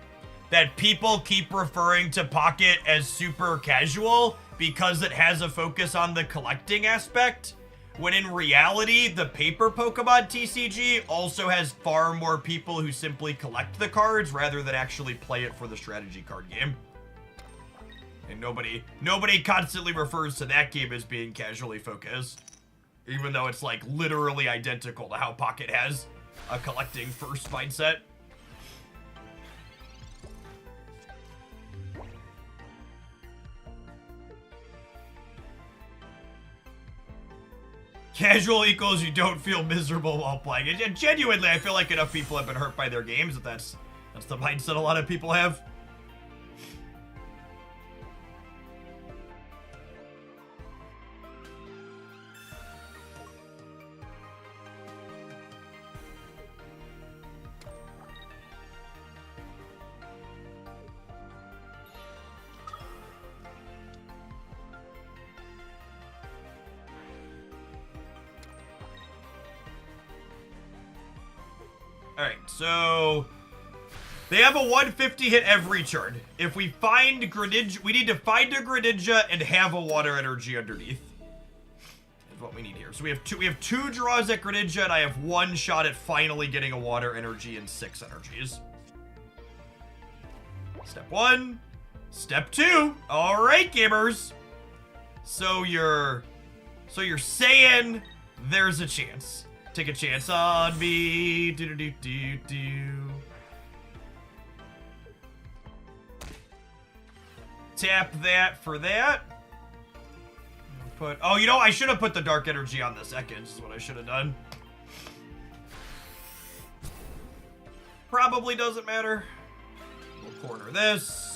that people keep referring to Pocket as super casual because it has a focus on the collecting aspect, when in reality, the paper Pokemon TCG also has far more people who simply collect the cards rather than actually play it for the strategy card game. And nobody constantly refers to that game as being casually focused, even though it's like literally identical to how Pocket has a collecting first mindset. Casual equals you don't feel miserable while playing it. And genuinely, I feel like enough people have been hurt by their games that that's the mindset a lot of people have. Alright, so they have a 150 hit every turn. If we find Greninja, we need to find a Greninja and have a water energy underneath. Is what we need here. So we have two draws at Greninja, and I have one shot at finally getting a water energy and 6 energies. Step 1. Step 2. Alright, gamers. So you're saying there's a chance. Take a chance on me. Tap that for that. Oh, you know, I should have put the dark energy on the second. Is what I should have done. Probably doesn't matter. We'll corner this.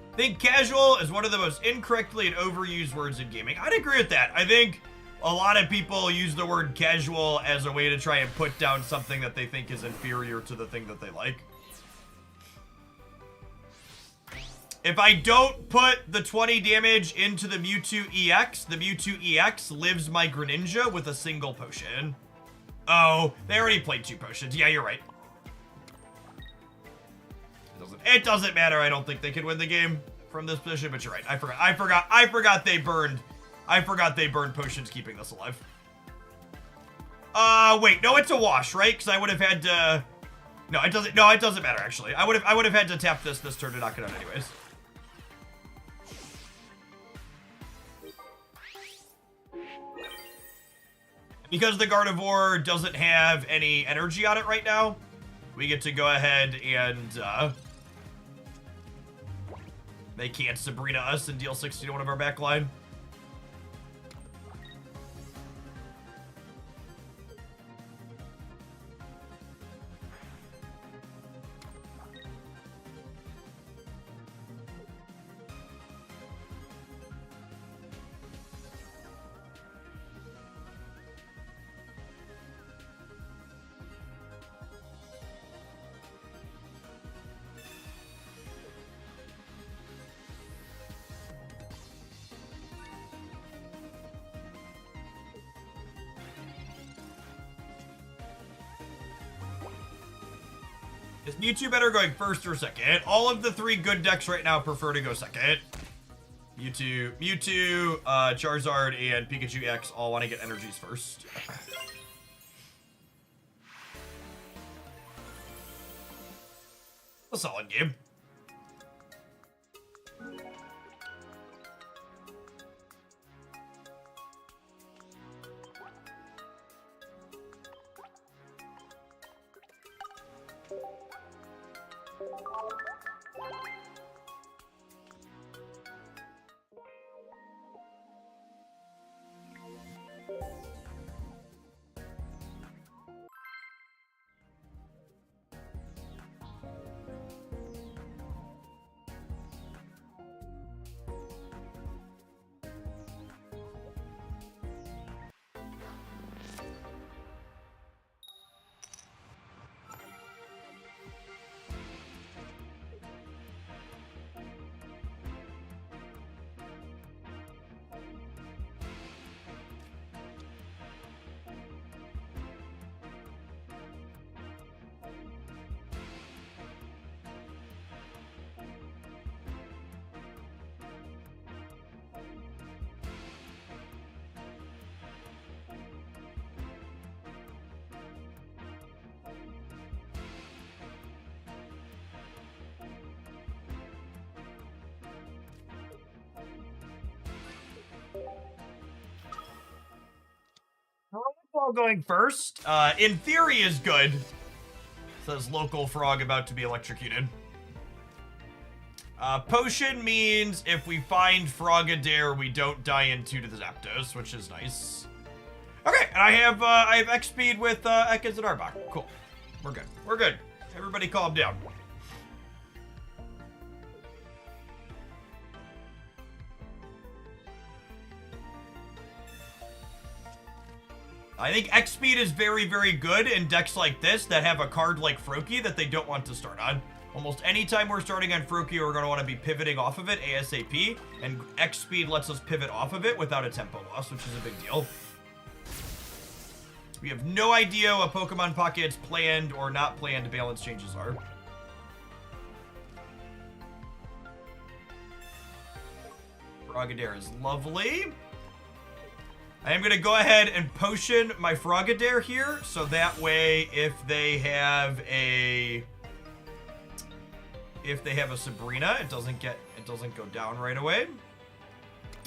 I think casual is one of the most incorrectly and overused words in gaming. I'd agree with that. I think a lot of people use the word casual as a way to try and put down something that they think is inferior to the thing that they like. If I don't put the 20 damage into the Mewtwo EX, the Mewtwo EX lives my Greninja with a single potion. Oh, they already played 2 potions. Yeah, you're right. It doesn't matter. I don't think they could win the game from this position, but you're right. I forgot they burned potions keeping this alive. Wait, no, it's a wash, right? Because I would have had to. No, it doesn't matter actually. I would have had to tap this turn to knock it out anyways. Because the Gardevoir doesn't have any energy on it right now, we get to go ahead and they can't Sabrina us and deal 60 to one of our backline. Is Mewtwo better going first or second? All of the 3 good decks right now prefer to go second. Mewtwo, Charizard, and Pikachu X all want to get energies first. A solid game. Fireball going first, in theory is good. Says local frog about to be electrocuted. Potion means if we find Frogadair, we don't die into to the Zapdos, which is nice. Okay, and I have X speed with Ekans and Arbok. Cool. We're good. We're good. Everybody calm down. I think X speed is very, very good in decks like this that have a card like Froakie that they don't want to start on. Almost any time we're starting on Froakie, we're going to want to be pivoting off of it ASAP, and X speed lets us pivot off of it without a tempo loss, which is a big deal. We have no idea what Pokemon Pocket's planned or not planned balance changes are. Frogadair is lovely. I am going to go ahead and potion my Frogadair here, so that way if they have a Sabrina, it doesn't go down right away.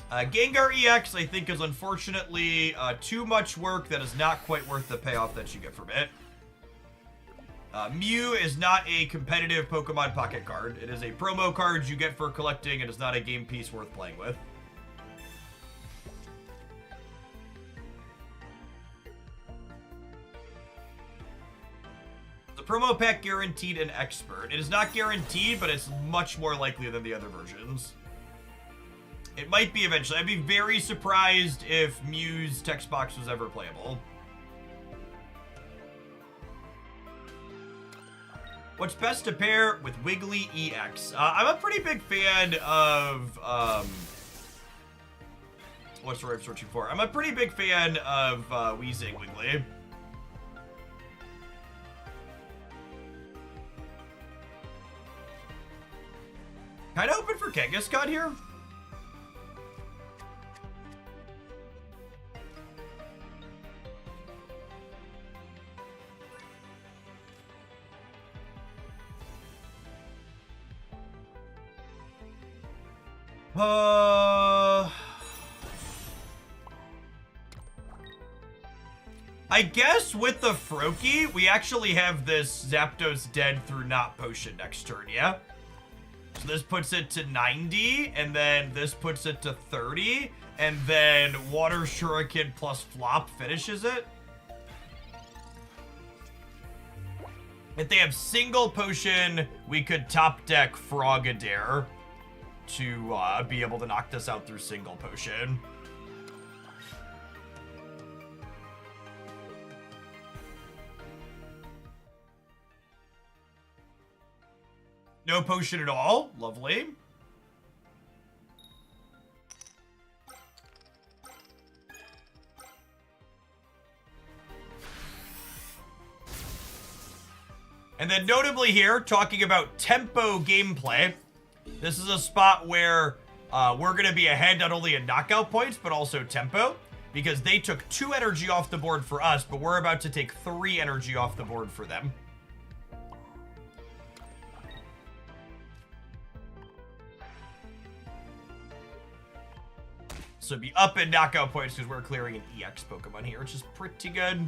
Gengar EX, I think, is unfortunately too much work that is not quite worth the payoff that you get from it. Mew is not a competitive Pokemon Pocket card. It is a promo card you get for collecting. It is not a game piece worth playing with. The promo pack guaranteed an expert. It is not guaranteed, but it's much more likely than the other versions. It might be eventually. I'd be very surprised if Mew's text box was ever playable. What's best to pair with Wiggly EX? I'm a pretty big fan of, what's the word I'm searching for? I'm a pretty big fan of Weezing Wiggly. Kinda hoping for Kangaskhan here. I guess with the Froakie, we actually have this Zapdos dead through not potion next turn, yeah? So this puts it to 90, and then this puts it to 30, and then Water Shuriken plus Flop finishes it. If they have single potion, we could top deck Frogadair to be able to knock this out through single potion. No potion at all. Lovely. And then notably here, talking about tempo gameplay, this is a spot where we're going to be ahead not only in knockout points, but also tempo, because they took 2 energy off the board for us, but we're about to take 3 energy off the board for them. So be up in knockout points because we're clearing an EX Pokemon here, which is pretty good.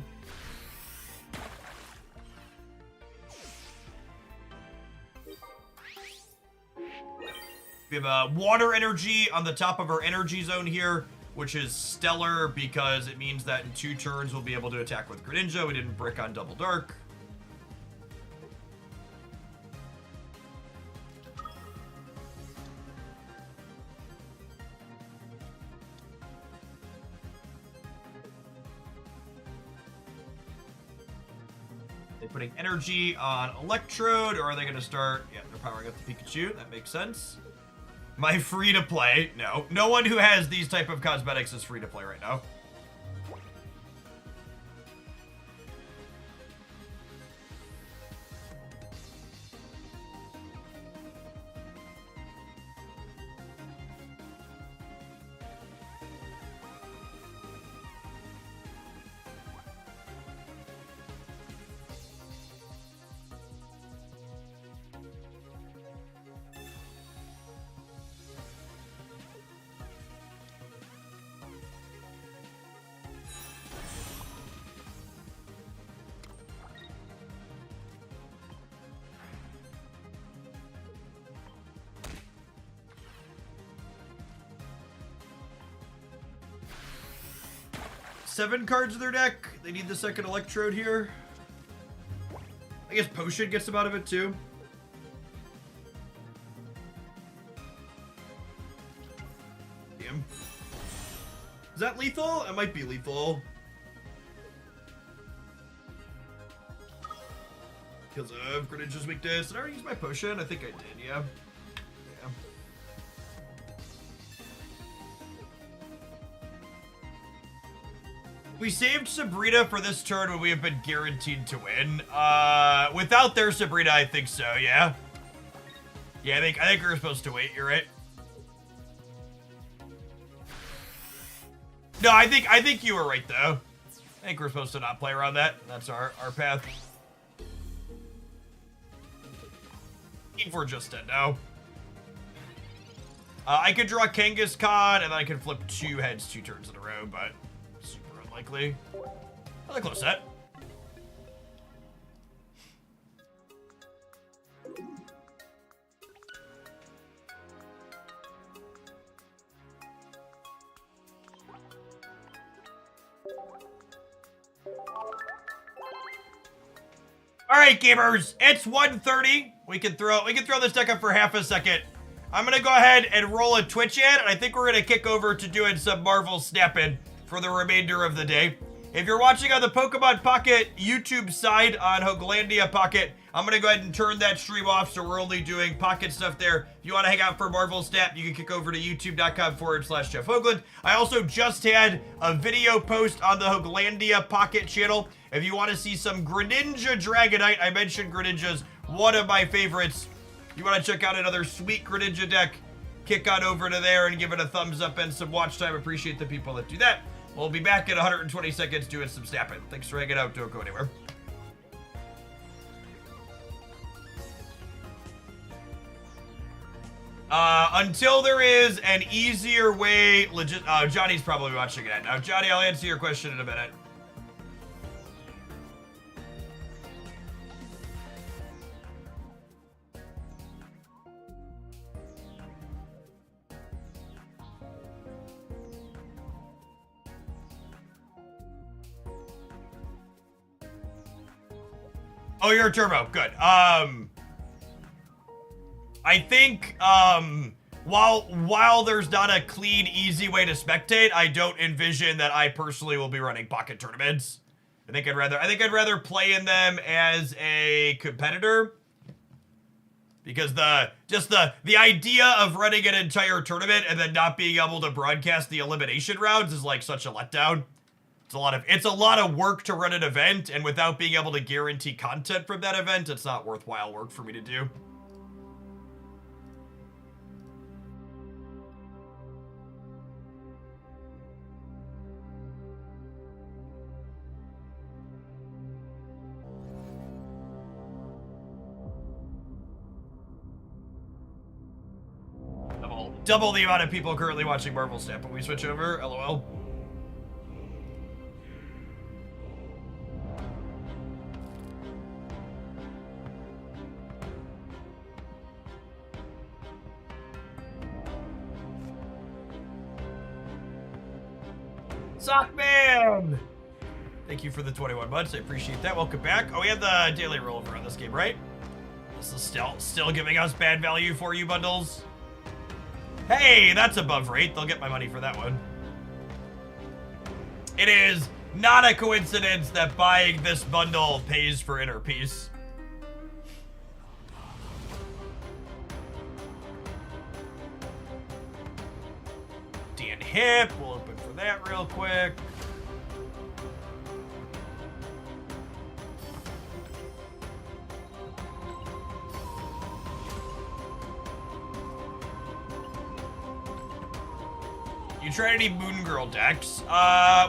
We have a water energy on the top of our energy zone here, which is stellar because it means that in 2 turns we'll be able to attack with Greninja. We didn't brick on Double Dark. Putting energy on Electrode, or are they going to start? Yeah, they're powering up the Pikachu. That makes sense. Am I free to play? No. No one who has these type of cosmetics is free to play right now. 7 cards in their deck. They need the second Electrode here. I guess Potion gets them out of it too. Damn. Is that lethal? It might be lethal. Because of Greninja's weakness. Did I already use my Potion? I think I did, yeah. We saved Sabrina for this turn when we have been guaranteed to win. Without their Sabrina, I think so, yeah. Yeah, I think we were supposed to wait, you're right. No, I think you were right though. I think we're supposed to not play around that. That's our path. If we're just dead now. I could draw Kangaskhan and then I could flip 2 heads 2 turns in a row, but super unlikely. Another close set. All right, gamers, it's 1:30. We can throw this deck up for half a second. I'm gonna go ahead and roll a Twitch ad, and I think we're gonna kick over to doing some Marvel Snapping for the remainder of the day. If you're watching on the Pokemon Pocket YouTube side on Hoaglandia Pocket, I'm gonna go ahead and turn that stream off, so we're only doing Pocket stuff there. If you want to hang out for Marvel Snap, you can kick over to youtube.com/Jeff Hoagland. I also just had a video post on the Hoaglandia Pocket channel. If you want to see some Greninja Dragonite, I mentioned Greninja's one of my favorites. You want to check out another sweet Greninja deck, kick on over to there and give it a thumbs up and some watch time. Appreciate the people that do that. We'll be back in 120 seconds doing some snapping. Thanks for hanging out. Don't go anywhere. Until there is an easier way, Johnny's probably watching it now. Johnny, I'll answer your question in a minute. Oh, you're a turbo. Good. I think, while there's not a clean, easy way to spectate, I don't envision that I personally will be running pocket tournaments. I think I'd rather play in them as a competitor. Because the idea of running an entire tournament and then not being able to broadcast the elimination rounds is like such a letdown. It's a lot of work to run an event, and without being able to guarantee content from that event, it's not worthwhile work for me to do. Double the amount of people currently watching Marvel Snap when we switch over, LOL. Sockman! Thank you for the 21 months. I appreciate that. Welcome back. Oh, we had the daily rollover on this game, right? This is still giving us bad value for you bundles. Hey, that's above rate. They'll get my money for that one. It is not a coincidence that buying this bundle pays for Inner Peace. Dan Hip, we'll open for that real quick. You tried any Moon Girl decks?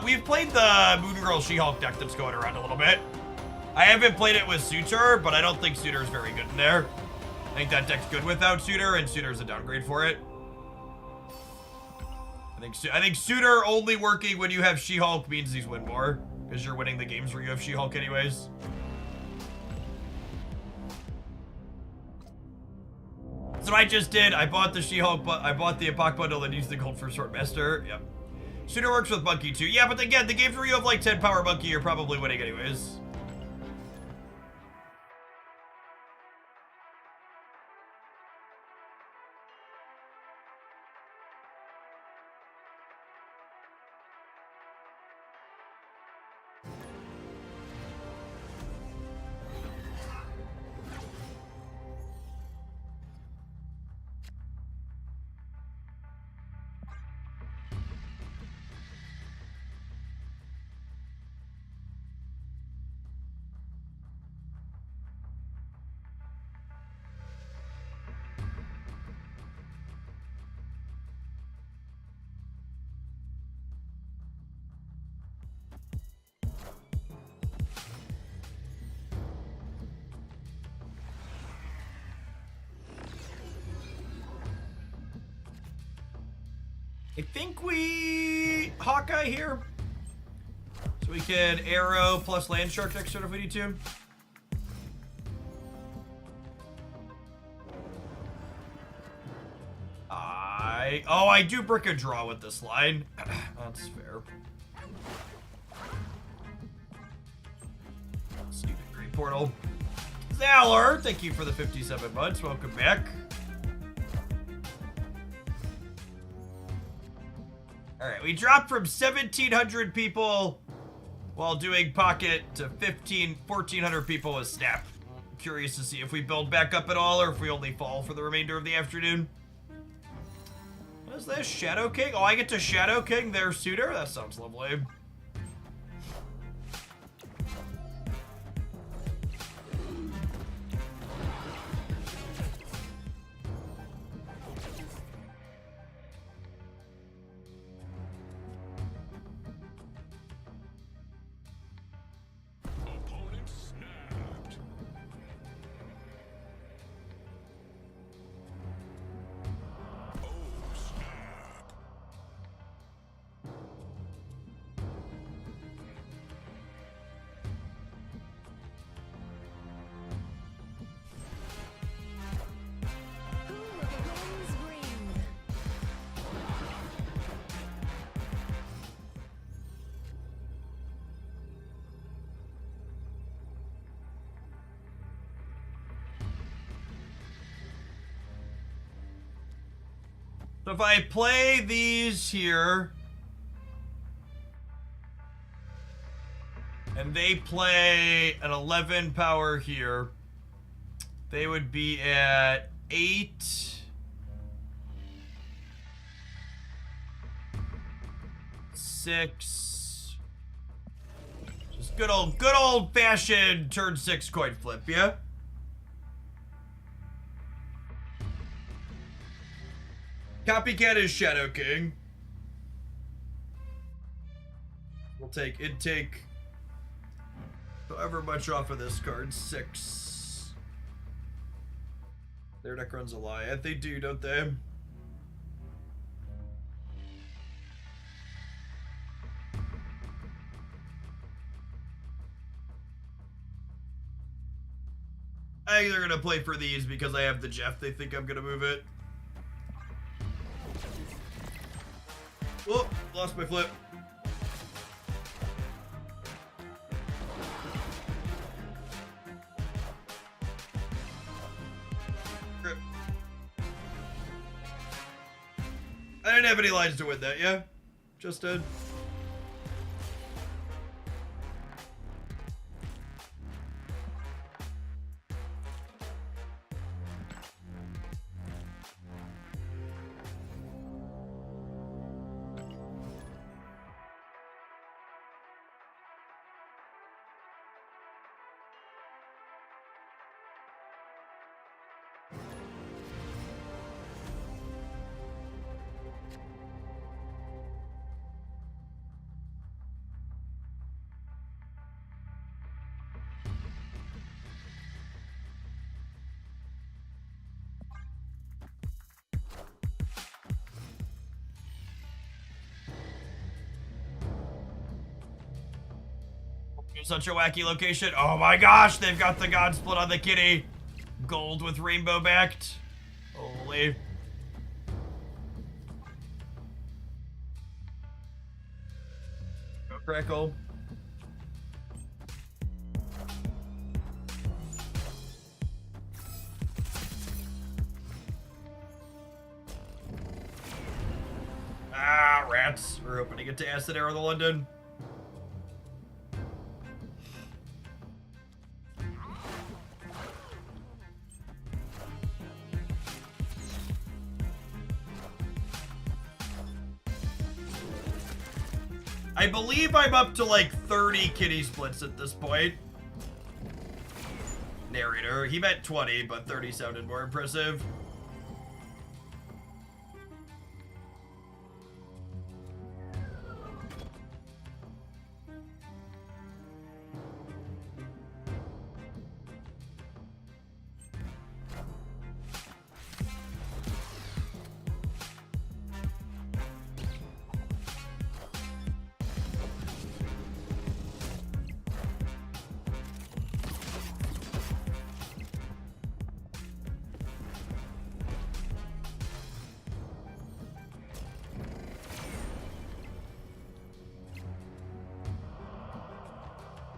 We've played the Moon Girl She-Hulk deck that's going around a little bit. I haven't played it with Suitor, but I don't think Suitor's very good in there. I think that deck's good without Suitor, and Suitor's a downgrade for it. I think Suitor only working when you have She-Hulk means he's win more, because you're winning the games where you have She-Hulk anyways. That's what I just did. I bought the She-Hulk, but I bought the Epoch bundle and used the gold for Swordmaster. Yep. Suitor works with Monkey too. Yeah, but again, the games where you have like 10 power Monkey, you're probably winning anyways. I think we Hawkeye here. So we can Arrow plus Land Shark next turn if we need to. I do brick a draw with this line. That's fair. Stupid Great Portal. Zalar, thank you for the 57 months. Welcome back. Alright, we dropped from 1,700 people while doing Pocket to 1,400 people with Snap. Curious to see if we build back up at all or if we only fall for the remainder of the afternoon. What is this? Shadow King? Oh, I get to Shadow King their suitor? That sounds lovely. So if I play these here, and they play an 11 power here, they would be at 8, 6. Just good old fashioned turn 6 coin flip, yeah? Copycat is Shadow King. We'll take however much off of this card. 6. Their deck runs a lie. They do, don't they? I think they're gonna play for these because I have the Jeff. They think I'm gonna move it. Oh, lost my flip. Rip. I didn't have any lines to win that, yeah? Just did. Such a wacky location. Oh my gosh, they've got the God Split on the kitty. Gold with rainbow backed. Holy. Crackle. Ah, rats. We're hoping to get to Acid Arrow the London. I believe I'm up to like 30 kitty splits at this point. Narrator, he meant 20, but 30 sounded more impressive.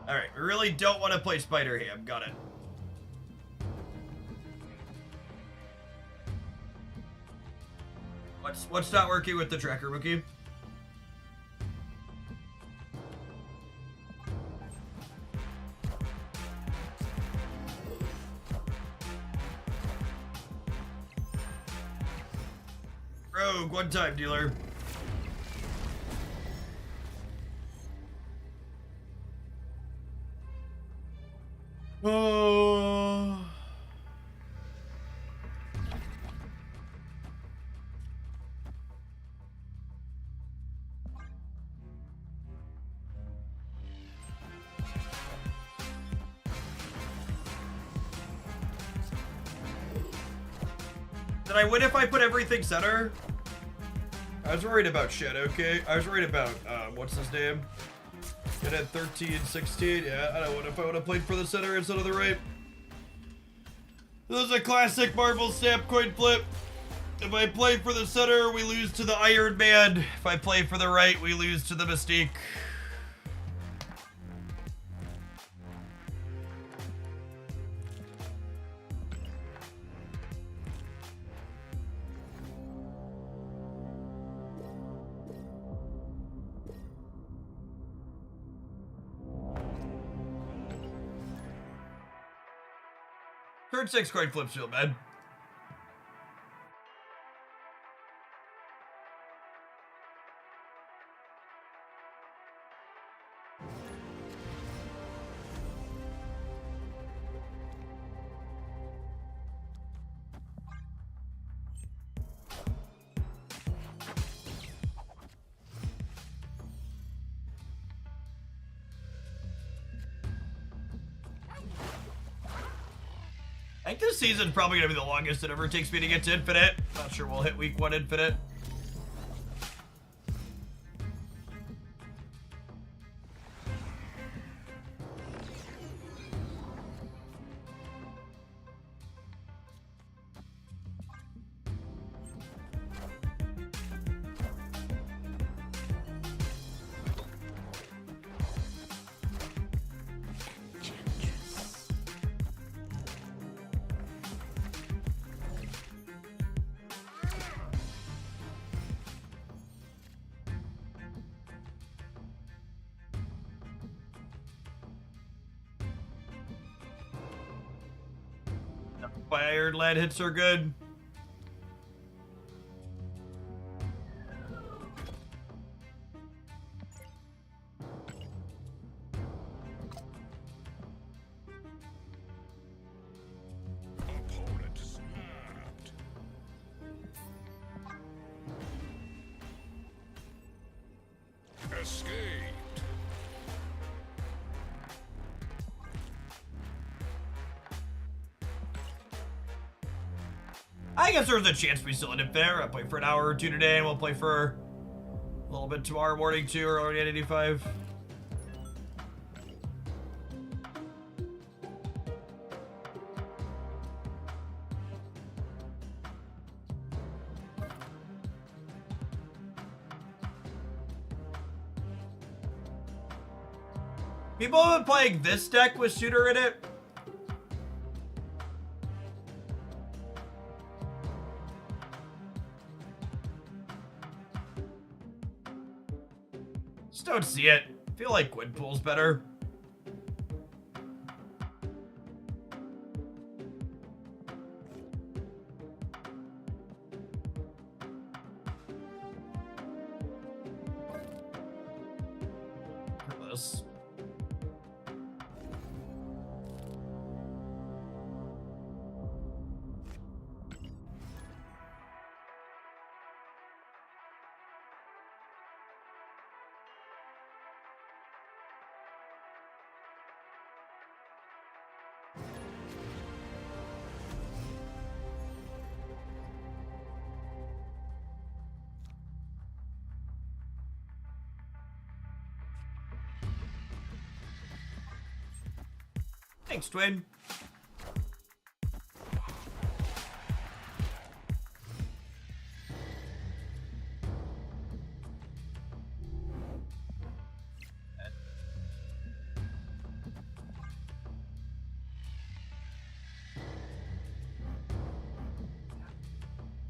Alright, we really don't want to play Spider Ham. Got it. What's not working with the tracker, Wookie? Rogue, one-time dealer. Oh. Did I win if I put everything center? I was worried about shit, okay? I was worried about, what's his name? It had 13, 16. Yeah, I don't know if I would have played for the center instead of the right. This is a classic Marvel Snap coin flip. If I play for the center, we lose to the Iron Man. If I play for the right, we lose to the Mystique. Turn 6 coin flips feel bad. I think this season's probably gonna be the longest it ever takes me to get to Infinite. Not sure we'll hit week 1 Infinite. Fired lead hits are good. Opponent snapped. Escaped. I guess there's a chance we still end up there. I'll play for an hour or two today, and we'll play for a little bit tomorrow morning too, or already at 85. People have been playing this deck with Shooter in it. Just don't see it. I feel like Gwynpool's better. This. Thanks, Twin.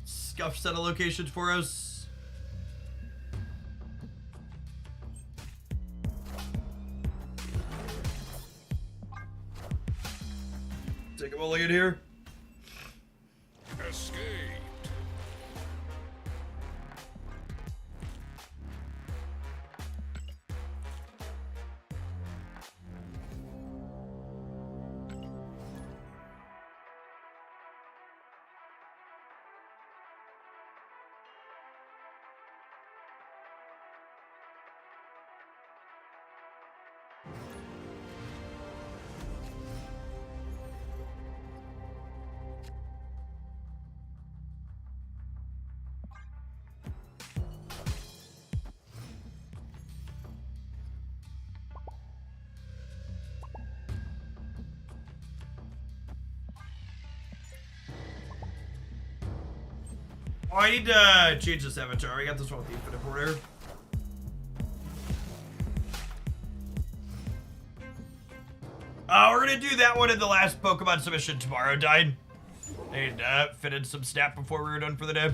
Scuff set of locations for us. Take a mulligan here. Escape. Oh, I need to change this avatar. I got this one with the infinite border. We're gonna do that one in the last Pokemon submission tomorrow, Dine. I need to fit in some snap before we were done for the day.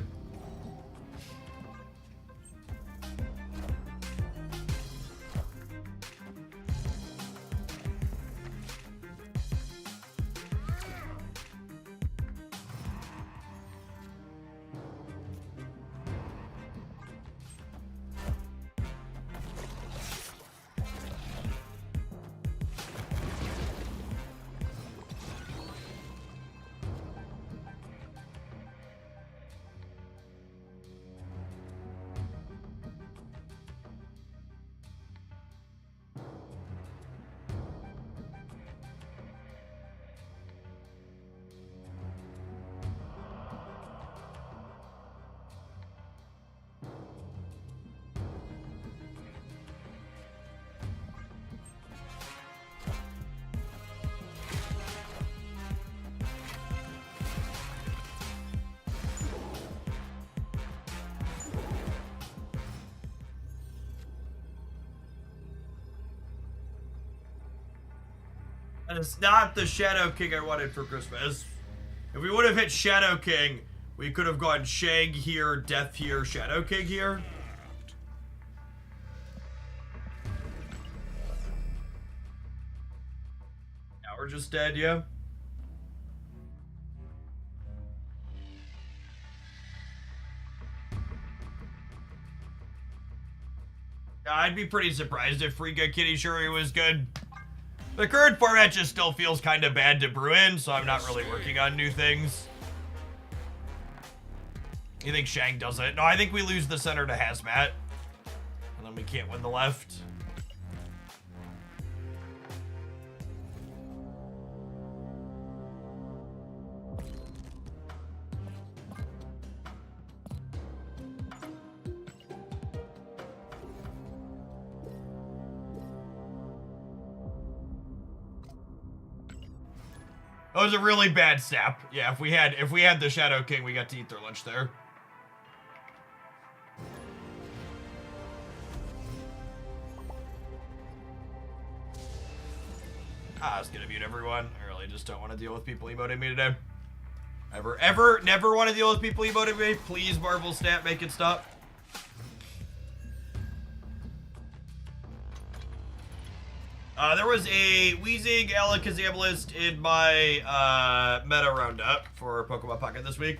And it's not the Shadow King I wanted for Christmas. If we would have hit Shadow King, we could have gone Shang here, Death here, Shadow King here. Now we're just dead, yeah? I'd be pretty surprised if Frika Kitty Shuri was good. The current format just still feels kind of bad to brew in, so I'm not really working on new things. You think Shang does it? No, I think we lose the center to Hazmat. And then we can't win the left. That was a really bad snap. Yeah, if we had the Shadow King, we got to eat their lunch there. I was gonna mute everyone. I really just don't want to deal with people emoting me today. Never want to deal with people emoting me. Please, Marvel Snap, make it stop. There was a Wheezing Alakazam in my meta roundup for Pokemon Pocket this week.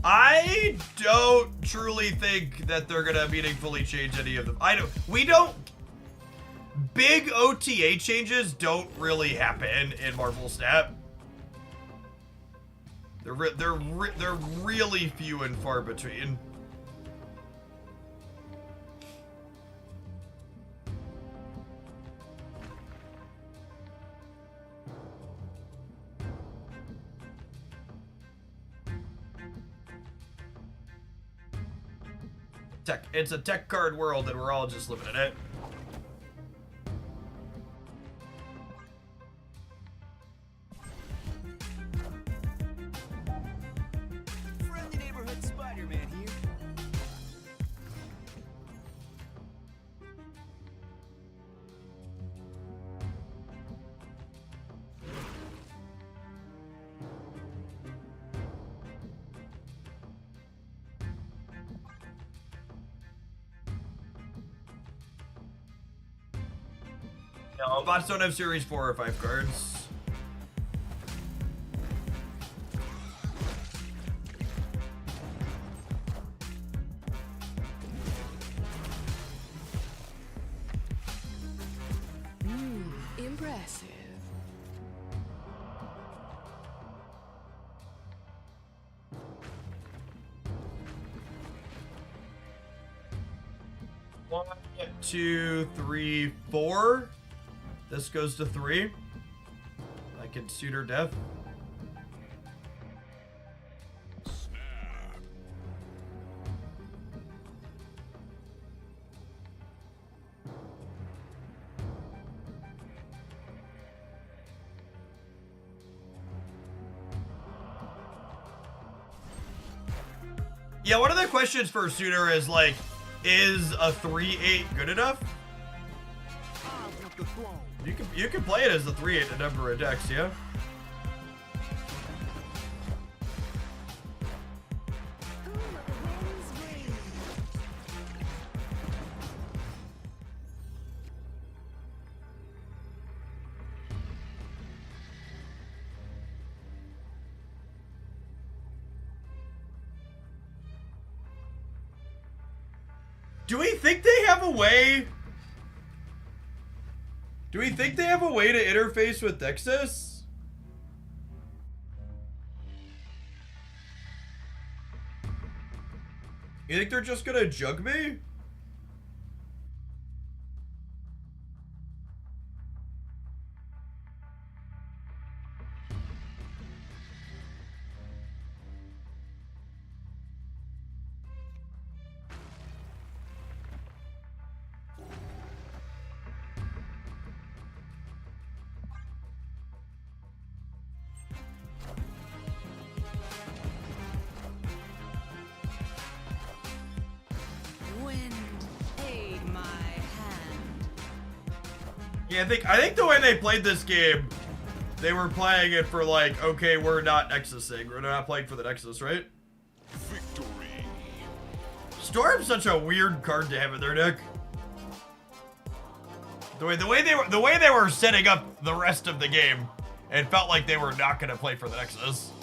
I don't truly think that they're gonna meaningfully change any of them. Big OTA changes don't really happen in Marvel Snap. They're really few and far between. It's a tech card world and we're all just living in it. Friendly neighborhood Spider-Man here. No, bots don't have Series 4 or 5 cards. Impressive. One, 2, 3, 4. This goes to 3. I can suit her death. Yeah, one of the questions for Suitor is like, is a 3/8 good enough? You can play it as a 3/8 a number of decks, yeah? Do we think they have a way? Do we think they have a way to interface with Dexys? You think they're just gonna jug me? Yeah, I think the way they played this game, they were playing it for like, okay, we're not Nexusing. We're not playing for the Nexus, right? Victory. Storm's such a weird card to have in their deck. The way they were setting up the rest of the game, it felt like they were not gonna play for the Nexus.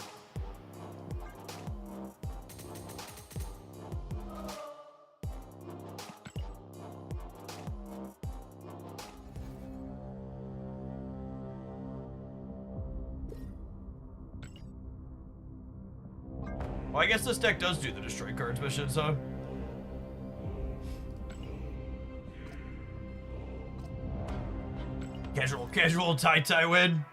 Well, I guess this deck does do the destroy cards mission, so. Casual tie win.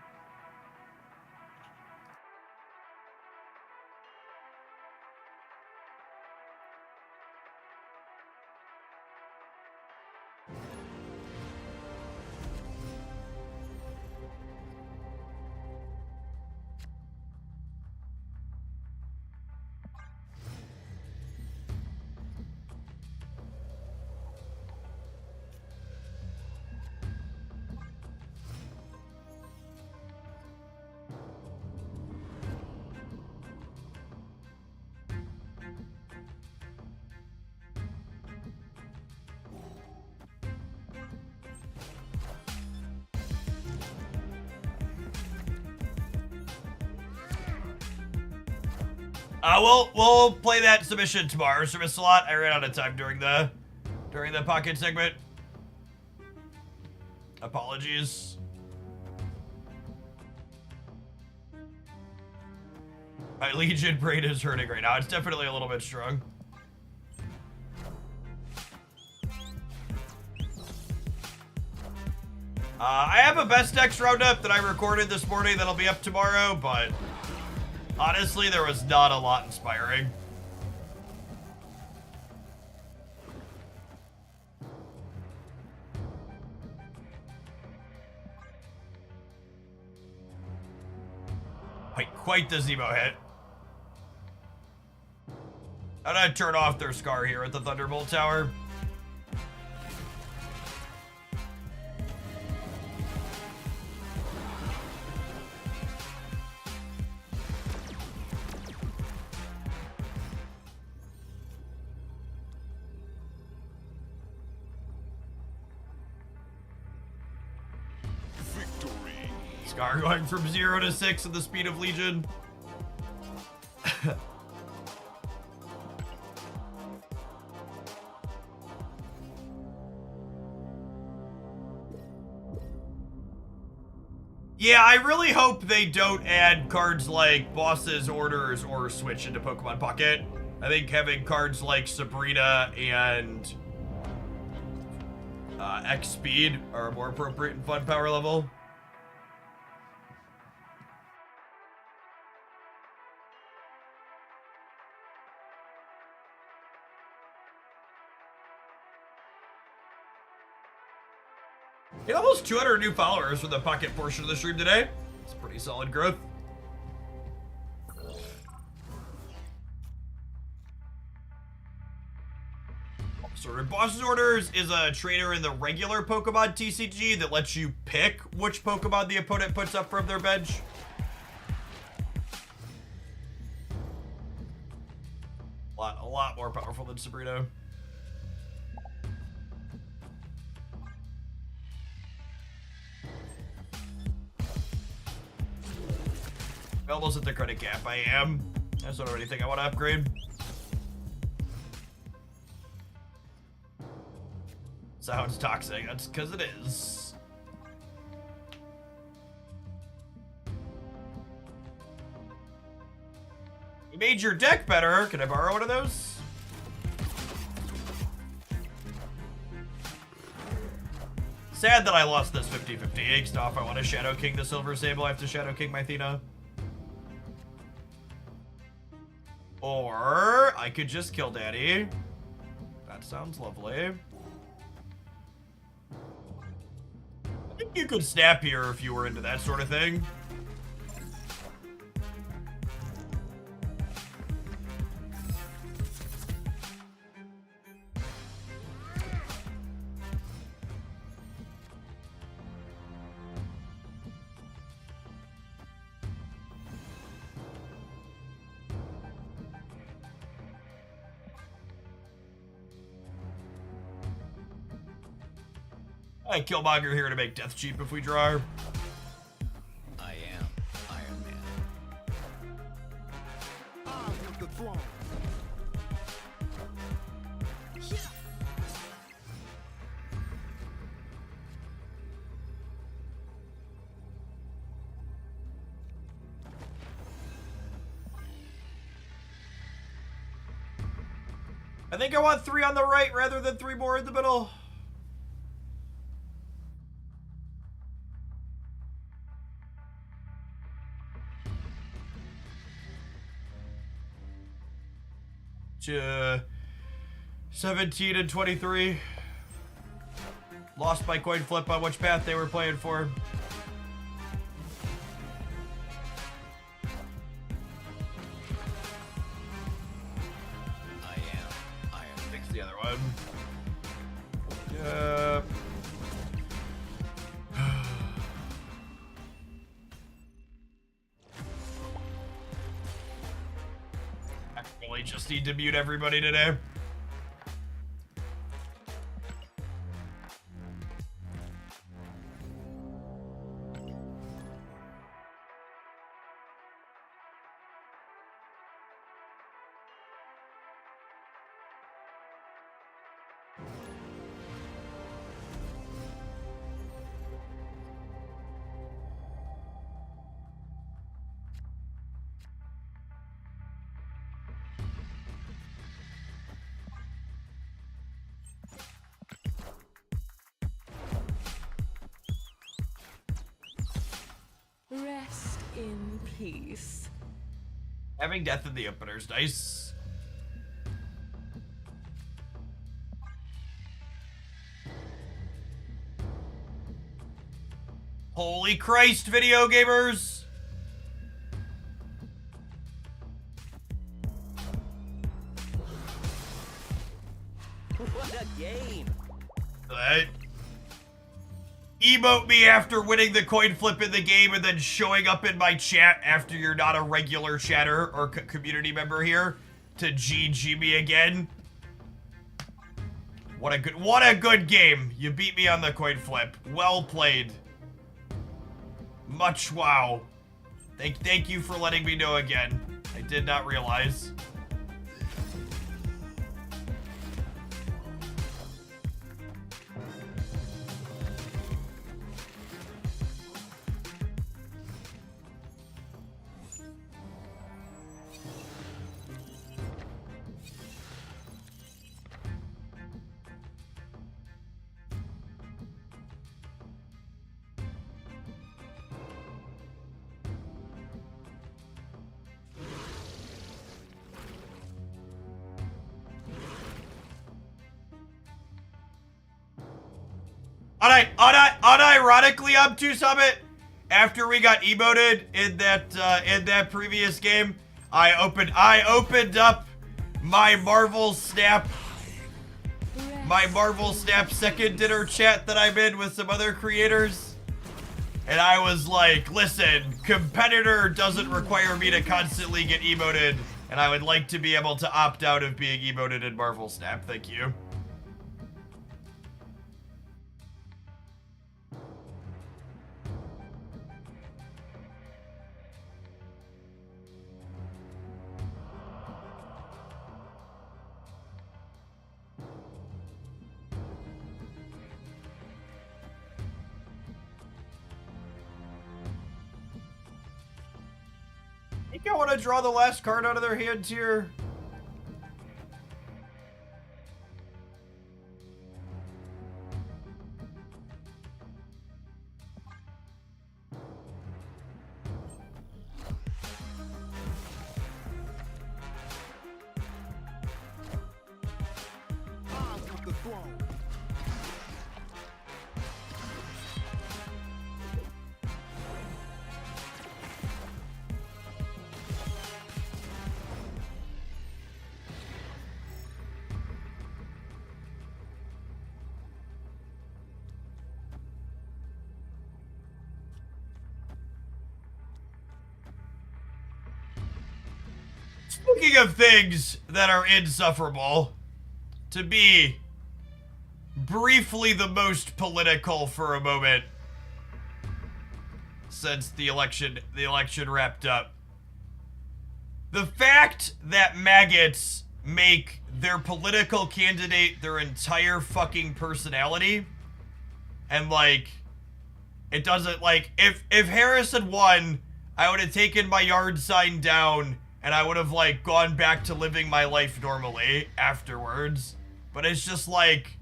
We'll play that submission tomorrow. Service a lot. I ran out of time during the pocket segment. Apologies. My Legion brain is hurting right now. It's definitely a little bit strong. I have a best decks roundup that I recorded this morning that'll be up tomorrow, but honestly, there was not a lot inspiring. Quite the Zemo hit. I'm gonna turn off their Scar here at the Thunderbolt Tower. Scar going from 0 to 6 at the speed of Legion. Yeah, I really hope they don't add cards like Boss's Orders or Switch into Pokemon Pocket. I think having cards like Sabrina and X Speed are more appropriate in fun power level. Get almost 200 new followers for the Pocket portion of the stream today. It's pretty solid growth. So Boss's Orders is a trainer in the regular Pokemon TCG that lets you pick which Pokemon the opponent puts up from their bench. A lot more powerful than Sabrina. Almost at the credit cap. I am. I just don't have anything I want to upgrade. Sounds toxic. That's because it is. You made your deck better. Can I borrow one of those? Sad that I lost this 50-50 stuff. I want to Shadow King the Silver Sable. I have to Shadow King my Athena. Or I could just kill Daddy. That sounds lovely. I think you could snap here if you were into that sort of thing. Killmonger here to make death cheap if we draw. I am Iron Man. I want the throne. I think I want 3 on the right rather than 3 more in the middle. To 17 and 23. Lost my coin flip on which path they were playing for. I am Iron Man. Fix the other one. Just need to mute everybody today. in peace. Having death in the opener's nice. Holy Christ, video gamers! What a game! Emote me after winning the coin flip in the game and then showing up in my chat after you're not a regular chatter or community member here to GG me again. What a good game. You beat me on the coin flip. Well played. Much wow. Thank you for letting me know again. I did not realize. Unironically, Up2 Summit, after we got emoted in that previous game, I opened up my Marvel Snap second dinner chat that I'm in with some other creators. And I was like, listen, competitor doesn't require me to constantly get emoted, and I would like to be able to opt out of being emoted in Marvel Snap. Thank you. I think I want to draw the last card out of their hands here. I want the throne. Speaking of things that are insufferable, to be briefly the most political for a moment since the election wrapped up. The fact that maggots make their political candidate their entire fucking personality, and like, it doesn't, like, if Harris had won, I would have taken my yard sign down and I would have, like, gone back to living my life normally afterwards. But it's just, like,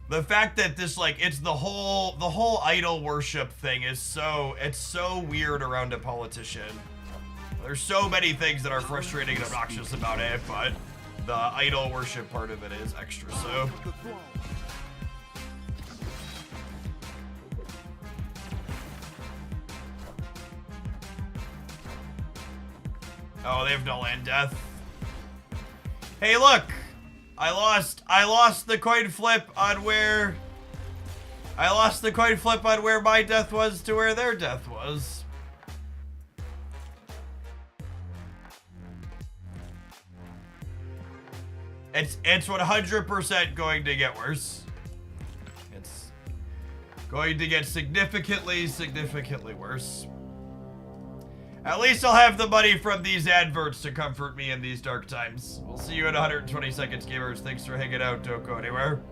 the fact that this, like, it's the whole idol worship thing is it's so weird around a politician. There's so many things that are frustrating and obnoxious about it, but the idol worship part of it is extra so. The throne. Oh, they have no land death. Hey, look! I lost the coin flip on where... I lost the coin flip on where my death was to where their death was. It's 100% going to get worse. It's going to get significantly worse. At least I'll have the money from these adverts to comfort me in these dark times. We'll see you in 120 seconds, gamers. Thanks for hanging out. Don't go anywhere.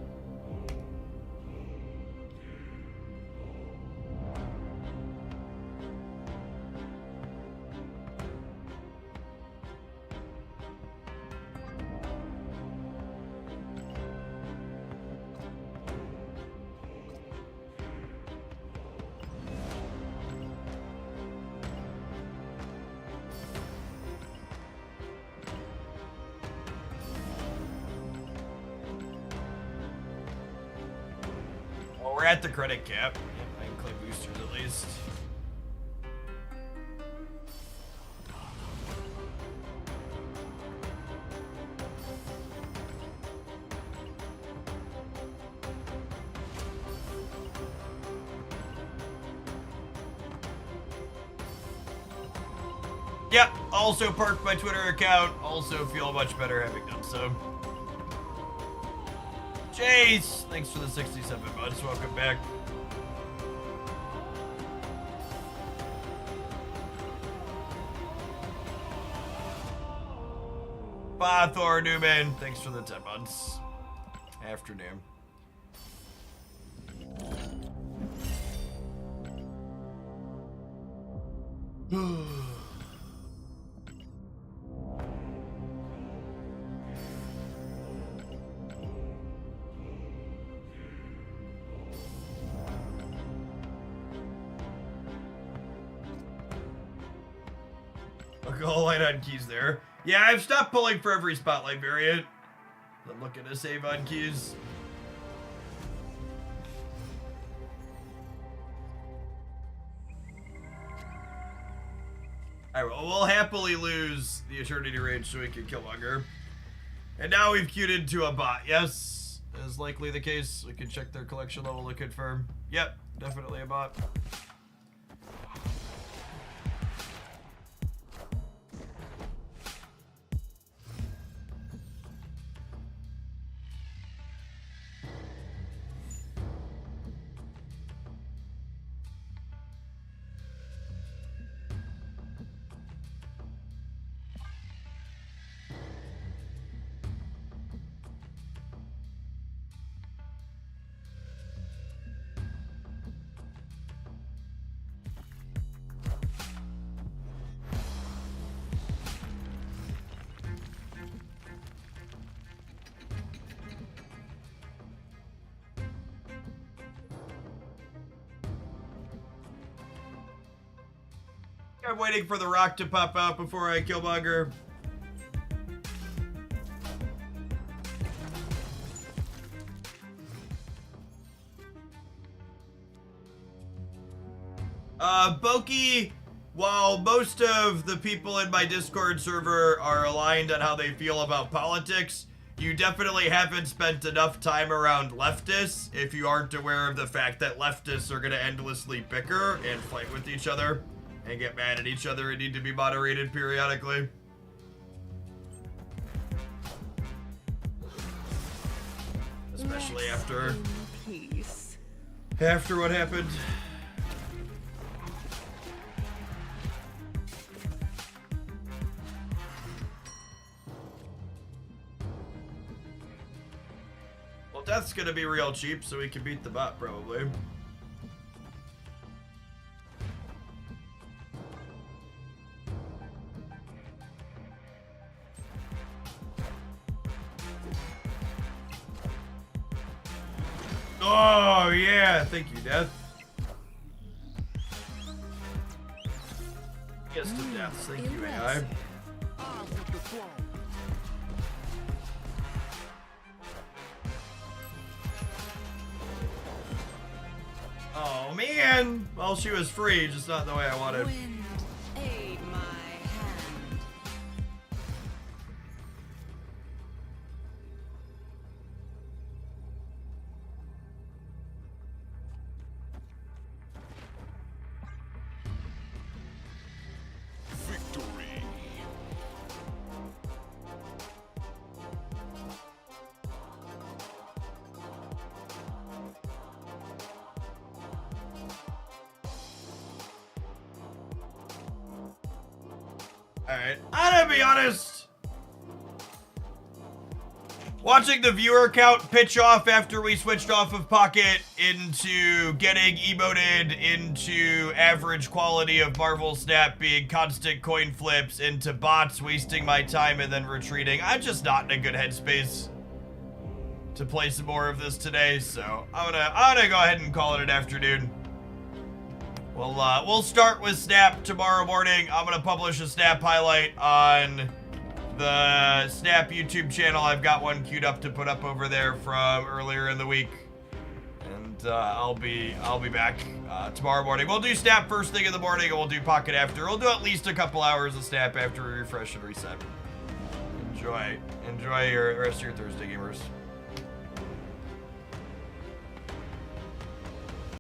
we're at the credit cap. I can claim boosters at least. Yep, also parked my Twitter account. Also feel much better having done so. Chase, thanks for the 67 months. Welcome back. Thor Newman, thanks for the 10 months. Afternoon. Go light on keys there. Yeah, I've stopped pulling for every spotlight variant. I'm looking to save on keys. Alright, well, we'll happily lose the Eternity Rage so we can kill Killmonger. And now we've queued into a bot. Yes, is likely the case. We can check their collection level to confirm. Yep, definitely a bot. I'm waiting for the rock to pop out before I kill Killmonger. Boki, while most of the people in my Discord server are aligned on how they feel about politics, you definitely haven't spent enough time around leftists if you aren't aware of the fact that leftists are going to endlessly bicker and fight with each other and get mad at each other and need to be moderated periodically. Especially after what happened. Well, death's gonna be real cheap, so we can beat the bot probably. Oh, yeah. Thank you, Death. Yes to deaths. Thank you, AI. Oh, man. Well, she was free, just not the way I wanted. Wind, aid my hand. Victory. Alright, I'm gonna be honest. Watching the viewer count pitch off after we switched off of Pocket into getting emoted into average quality of Marvel Snap being constant coin flips into bots wasting my time and then retreating. I'm just not in a good headspace to play some more of this today, so I'm gonna go ahead and call it an afternoon. We'll start with Snap tomorrow morning. I'm gonna publish a Snap highlight on the Snap YouTube channel. I've got one queued up to put up over there from earlier in the week. And I'll be back tomorrow morning. We'll do Snap first thing in the morning, and we'll do Pocket after. We'll do at least a couple hours of Snap after we refresh and reset. Enjoy your rest of your Thursday, gamers.